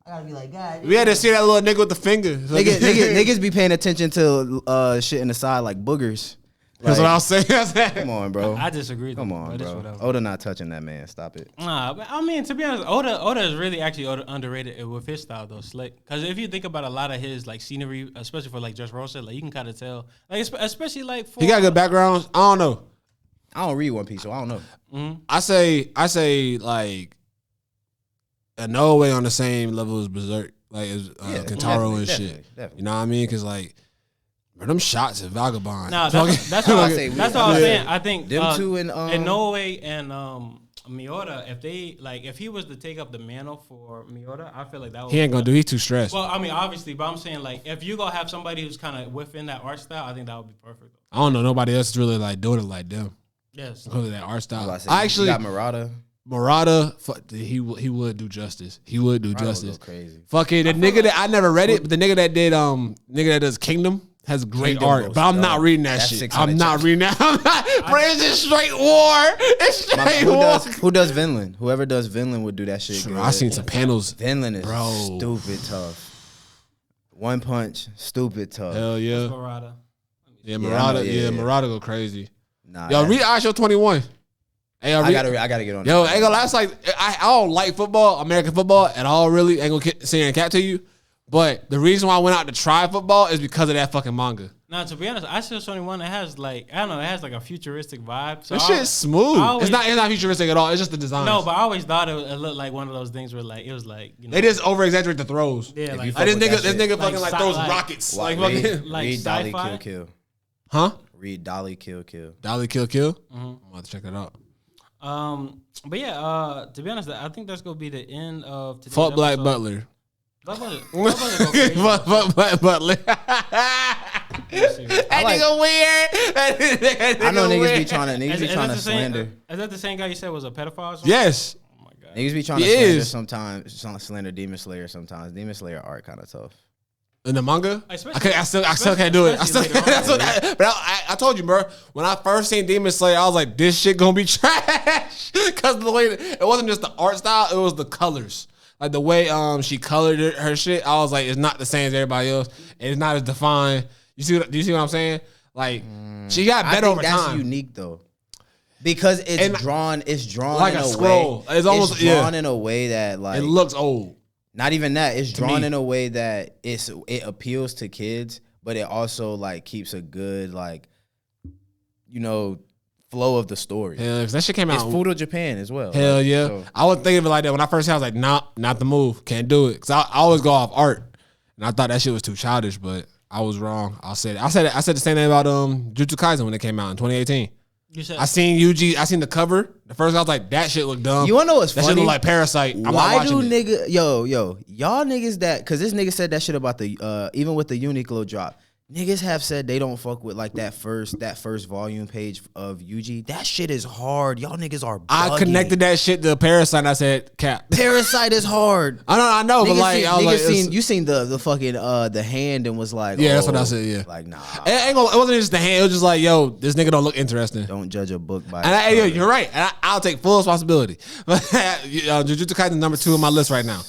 [SPEAKER 3] I gotta be like, God.
[SPEAKER 2] We had to see that little nigga with the finger.
[SPEAKER 3] Niggas be paying attention to shit in the side like boogers.
[SPEAKER 2] That's what I was saying.
[SPEAKER 3] Come on, bro.
[SPEAKER 1] I disagree.
[SPEAKER 3] Come on, bro. Oda not touching that man. Stop it.
[SPEAKER 1] Nah, but I mean, to be honest, Oda is really actually underrated with his style though, slick. Because if you think about a lot of his like scenery, especially for like Dressrosa, like you can kind of tell, like especially like for
[SPEAKER 2] he got good backgrounds. I don't know.
[SPEAKER 3] I don't read One Piece, so I don't know.
[SPEAKER 1] Mm-hmm.
[SPEAKER 2] I say like no way on the same level as Berserk, like as Kentaro and shit. Definitely. You know what I mean? Because like. Bro, them shots at Vagabond.
[SPEAKER 1] Nah, that's all I say. That's all I'm saying. I think
[SPEAKER 3] them two and
[SPEAKER 1] Inoue and Miura, if he was to take up the mantle for Miura, I feel like that would
[SPEAKER 2] he ain't gonna do. He's too stressed.
[SPEAKER 1] Well, I mean, obviously, but I'm saying like if you gonna have somebody who's kind of within that art style, I think that would be perfect.
[SPEAKER 2] I don't know nobody else is really like doing it like them.
[SPEAKER 1] Yes,
[SPEAKER 2] because of that art style.
[SPEAKER 3] I actually got Murata.
[SPEAKER 2] He would do justice. He would do justice.
[SPEAKER 3] Crazy.
[SPEAKER 2] Fuck it. The nigga that I never read it, but the nigga that did nigga that does Kingdom. Has great art, but I'm not reading that shit. I'm not reading that. Bro, it's just straight war. It's straight war.
[SPEAKER 3] Who does Vinland? Whoever does Vinland would do that shit.
[SPEAKER 2] Sure, I seen some panels.
[SPEAKER 3] Vinland is stupid tough. One Punch, stupid tough.
[SPEAKER 2] Hell yeah.
[SPEAKER 1] Murata.
[SPEAKER 2] Yeah, Murata go crazy.
[SPEAKER 3] Nah,
[SPEAKER 2] yo, read ISO 21. Hey,
[SPEAKER 3] I gotta get on.
[SPEAKER 2] Yo, ain't gonna lie. It's like I don't like football, American football at all. Really, ain't gonna say a cat to you. But the reason why I went out to try football is because of that fucking manga.
[SPEAKER 1] Now, to be honest, I still Shonen one. It has like it has like a futuristic vibe. So
[SPEAKER 2] that shit's smooth. It's not futuristic at all. It's just the design.
[SPEAKER 1] No, but I always thought it looked like one of those things where like it was like
[SPEAKER 2] they just over exaggerate the throws.
[SPEAKER 1] Yeah,
[SPEAKER 2] like this nigga fucking like throws rockets.
[SPEAKER 3] Like read Dolly Kill.
[SPEAKER 2] Huh?
[SPEAKER 3] Read Dolly Kill.
[SPEAKER 2] Dolly Kill.
[SPEAKER 1] Mm-hmm.
[SPEAKER 2] I'm about to check that out.
[SPEAKER 1] But yeah, to be honest, I think that's gonna be the end of today's
[SPEAKER 2] Fuck Black
[SPEAKER 1] episode.
[SPEAKER 2] Butler.
[SPEAKER 1] Fuck Butler.
[SPEAKER 2] Fuck Butler. That nigga weird.
[SPEAKER 3] I know niggas be trying to slander.
[SPEAKER 1] Is that the same guy you said was a pedophile?
[SPEAKER 2] Yes.
[SPEAKER 1] Oh my god.
[SPEAKER 3] Niggas be trying to slander sometimes. Slander Demon Slayer sometimes. Demon Slayer art kind of tough.
[SPEAKER 2] In the manga, I still can't do it. But I told you, bro. When I first seen Demon Slayer, I was like, this shit gonna be trash because the way it wasn't just the art style, it was the colors. Like the way she colored her shit, I was like, it's not the same as everybody else. It's not as defined. Do you see what I'm saying? Like she got better over time.
[SPEAKER 3] That's unique though, because it's drawn
[SPEAKER 2] like
[SPEAKER 3] in
[SPEAKER 2] a scroll.
[SPEAKER 3] Way, it's almost drawn in a way that like
[SPEAKER 2] it looks old.
[SPEAKER 3] Not even that. It's drawn in a way that it appeals to kids, but it also like keeps a good like, flow of the story.
[SPEAKER 2] Yeah, because that shit came out.
[SPEAKER 3] It's Fudo Japan as well.
[SPEAKER 2] Hell yeah. So. I was thinking of it like that. When I first heard it, I was like, nah, not the move. Can't do it. Because I always go off art. And I thought that shit was too childish, but I was wrong. I said the same thing about Jujutsu Kaisen when it came out in 2018. I seen I seen the cover. The first I was like, that shit look dumb.
[SPEAKER 3] You wanna know what's funny?
[SPEAKER 2] That shit look like Parasite. I'm
[SPEAKER 3] Why
[SPEAKER 2] not watching
[SPEAKER 3] y'all niggas that, because this nigga said that shit about the, even with the Uniqlo drop. Niggas have said they don't fuck with like that first volume page of Yuji. That shit is hard. Y'all niggas are bugging.
[SPEAKER 2] I connected that shit to Parasite and I said, cap.
[SPEAKER 3] Parasite is hard.
[SPEAKER 2] I know, but like,
[SPEAKER 3] you seen the fucking the hand and was like,
[SPEAKER 2] yeah, that's what I said, yeah.
[SPEAKER 3] Like, nah.
[SPEAKER 2] It wasn't just the hand, it was just like, yo, this nigga don't look interesting.
[SPEAKER 3] Don't judge a book by
[SPEAKER 2] and you're right. And I'll take full responsibility. But Jujutsu Kaisen number 2 on my list right now.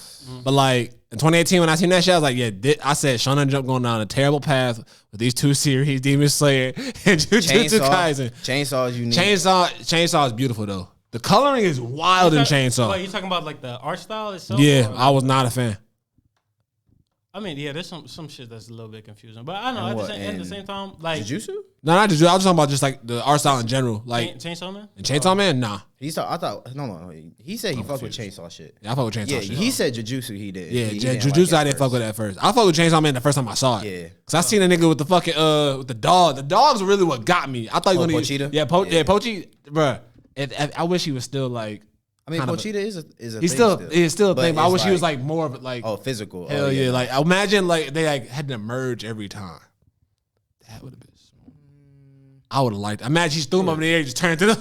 [SPEAKER 2] But like in 2018 when I seen that shit, I was like, yeah, I said Shonen Jump going down a terrible path with these 2 series, Demon Slayer and Jujutsu Kaisen.
[SPEAKER 3] Chainsaw is unique.
[SPEAKER 2] Chainsaw is beautiful though. The coloring is wild in Chainsaw.
[SPEAKER 1] What, you talking about like the art style itself?
[SPEAKER 2] Yeah, I was not a fan.
[SPEAKER 1] I mean, yeah, there's some shit that's a little bit confusing, but I don't know. At the same time, like
[SPEAKER 3] Jujutsu?
[SPEAKER 2] No, not Jujutsu. I was talking about just like the art style in general, like
[SPEAKER 1] Chainsaw Man.
[SPEAKER 2] And Chainsaw Man, nah.
[SPEAKER 3] He said he fucked with Chainsaw shit.
[SPEAKER 2] Yeah, I fuck with Chainsaw shit.
[SPEAKER 3] He said Jujutsu. He did.
[SPEAKER 2] Yeah,
[SPEAKER 3] he
[SPEAKER 2] Jujutsu. I didn't fuck with that first. I fucked with Chainsaw Man the first time I saw it.
[SPEAKER 3] Yeah,
[SPEAKER 2] cause I seen a nigga with the fucking with the dog. The dog's really what got me. I thought you were gonna
[SPEAKER 3] Pochita?
[SPEAKER 2] Yeah, Pochi, bruh. I wish he was still like.
[SPEAKER 3] I mean, Pochita is a
[SPEAKER 2] he's
[SPEAKER 3] thing
[SPEAKER 2] still a
[SPEAKER 3] but
[SPEAKER 2] thing. But I wish
[SPEAKER 3] like,
[SPEAKER 2] he was like more of it, like
[SPEAKER 3] physical.
[SPEAKER 2] Hell yeah! Like imagine like they like had to merge every time. That would have been. I would have liked. Imagine he threw him up in the air, just turned to the.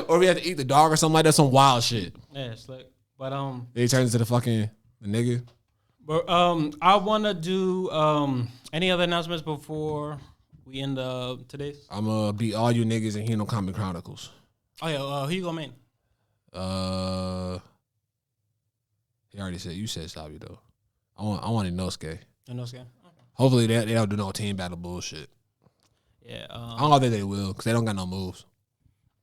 [SPEAKER 2] Or we had to eat the dog or something like that. Some wild shit.
[SPEAKER 1] Yeah, it's like, but
[SPEAKER 2] he turns into the nigga.
[SPEAKER 1] But I want to do any other announcements before we end today's.
[SPEAKER 2] I'm gonna beat all you niggas in Hino Comic Chronicles.
[SPEAKER 1] Oh yeah, who you gonna main?
[SPEAKER 2] He already said. You said Sabi though. I want Inosuke.
[SPEAKER 1] Inosuke. Okay.
[SPEAKER 2] Hopefully they don't do no team battle bullshit.
[SPEAKER 1] Yeah.
[SPEAKER 2] I don't think they will because they don't got no moves.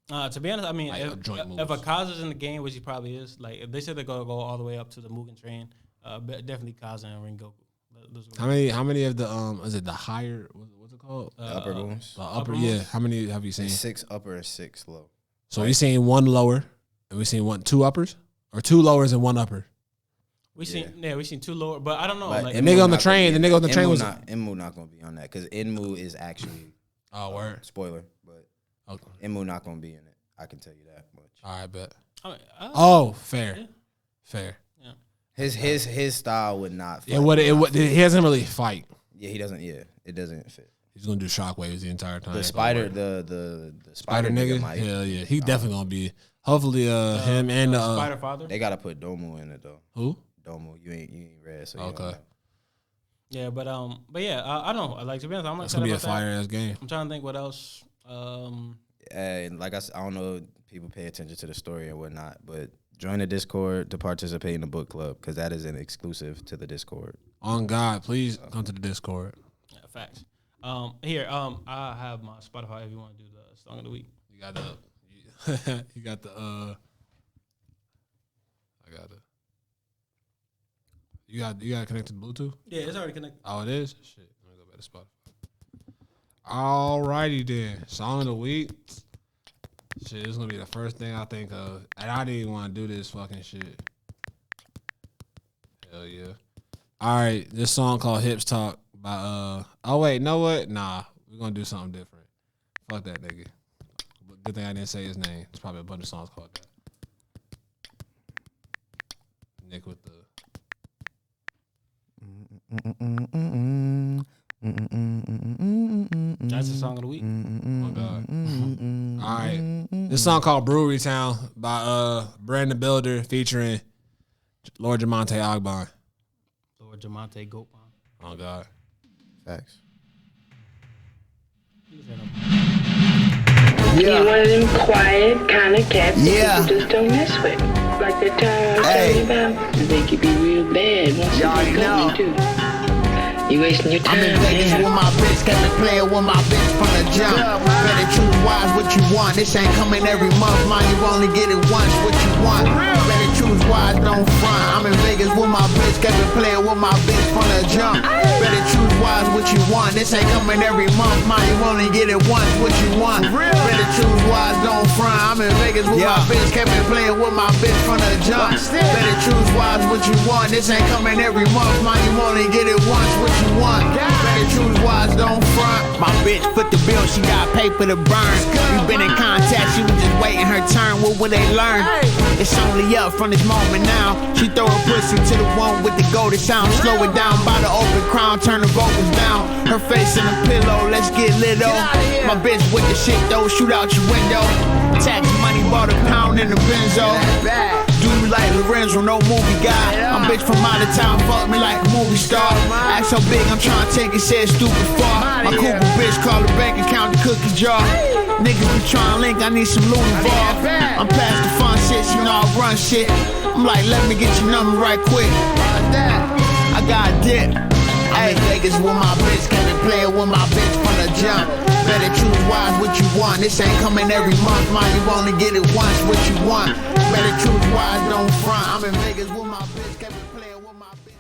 [SPEAKER 1] To be honest, I mean,
[SPEAKER 2] like
[SPEAKER 1] if Akaza's in the game, which he probably is, like if they said they're gonna go all the way up to the Mugen Train, definitely Kaza and Rengoku.
[SPEAKER 2] How many of the is it the higher? What's it called?
[SPEAKER 3] Upper moves.
[SPEAKER 2] Upper, yeah. How many have you seen?
[SPEAKER 3] 6 upper and 6 low.
[SPEAKER 2] So we seen 1 lower, and we seen 2 uppers, or 2 lowers and 1 upper.
[SPEAKER 1] We seen 2 lower, but I don't know.
[SPEAKER 3] But
[SPEAKER 1] like
[SPEAKER 2] the nigga on the train, was
[SPEAKER 3] Enmu not gonna be on that because Enmu is actually
[SPEAKER 2] word
[SPEAKER 3] spoiler, but Enmu not gonna be in it. I can tell you that much.
[SPEAKER 2] All right, bet. Fair,
[SPEAKER 1] yeah.
[SPEAKER 2] fair.
[SPEAKER 1] Yeah.
[SPEAKER 3] His style would not fit.
[SPEAKER 2] He doesn't really fight.
[SPEAKER 3] Yeah, he doesn't. Yeah, it doesn't fit.
[SPEAKER 2] He's gonna do shockwaves the entire time.
[SPEAKER 3] The spider, the
[SPEAKER 2] spider nigga. Hell yeah, he definitely gonna be. Hopefully, him and
[SPEAKER 1] Spider Father.
[SPEAKER 3] They gotta put Domu in it though.
[SPEAKER 2] Who?
[SPEAKER 3] Domu. You ain't read. So
[SPEAKER 2] okay.
[SPEAKER 1] Yeah, but yeah, I don't know. Like to be honest, I'm
[SPEAKER 2] That's gonna be a fire ass game.
[SPEAKER 1] I'm trying to think what else.
[SPEAKER 3] And like I said, I don't know. People pay attention to the story and whatnot, but join the Discord to participate in the book club because that is an exclusive to the Discord.
[SPEAKER 2] On God, please come to the Discord.
[SPEAKER 1] Yeah, facts. Here, I have my Spotify if you want to do the song of the week.
[SPEAKER 2] You got the You got connected to Bluetooth?
[SPEAKER 1] Yeah, it's already connected.
[SPEAKER 2] Oh, it is? Shit. Let me go back to Spotify. Alrighty then. Song of the week. Shit, this is gonna be the first thing I think of. And I didn't even want to do this fucking shit. Hell yeah. Alright, this song called Hips Talk by oh wait, know what? Nah, we're gonna do something different. Fuck that nigga. Good thing I didn't say his name. There's probably a bunch of songs called that. Nick with the
[SPEAKER 1] That's the song of the week.
[SPEAKER 2] Oh my God. All right. This song called Brewery Town by Brandon Builder featuring Lord Jamonte Ogbon.
[SPEAKER 1] Lord Jamonte Goatbon.
[SPEAKER 2] Oh God.
[SPEAKER 3] Facts.
[SPEAKER 6] You one of them quiet kind of cats that people just don't mess with. Like that time I was telling you about, they could be real bad once you get going too. You wasting your time.
[SPEAKER 7] I'm in Vegas with my bitch, got me playing with my bitch from the jump. Better choose wise what you want. This ain't coming every month, man. You only get it once. What you want? Better choose wise, don't front. I'm in Vegas with my bitch, got me playing with my bitch from the jump. Better choose wise what you want. This ain't coming every month, man. You only get it once. What you want? Better choose wise, don't front. I'm in Vegas with my bitch, got me playing with my bitch from the jump. Better choose wise what you want. This ain't coming every month, man. You only get it once. What you want? Better choose wise, don't front. My bitch put the bill, she got pay for the burn. We been in contact, she was just waiting her turn, what will they learn? It's only up from this moment now. She throw a pussy to the one with the golden sound. Slow it down by the open crown, turn the vocals down. Her face in a pillow, let's get lit up. My bitch with the shit though, shoot out your window. Tax money, bought a pound in the benzo. Do you like Lorenzo, no movie guy? I'm bitch from out of town, fuck me like a movie star. Ask how big I'm trying to take it, said stupid far. My Cooper bitch call the bank account the cookie jar. Niggas be trying to link, I need some loot involved. I'm past the fun shit, you know I run shit. I'm like, let me get your number right quick. I got a dip. I'm in Vegas with my bitch, can't be playing with my bitch from the jump. Better choose wise what you want. This ain't coming every month, man. You only get it once, what you want. Better choose wise, don't front. I'm in Vegas with my bitch, can't be playing with my bitch.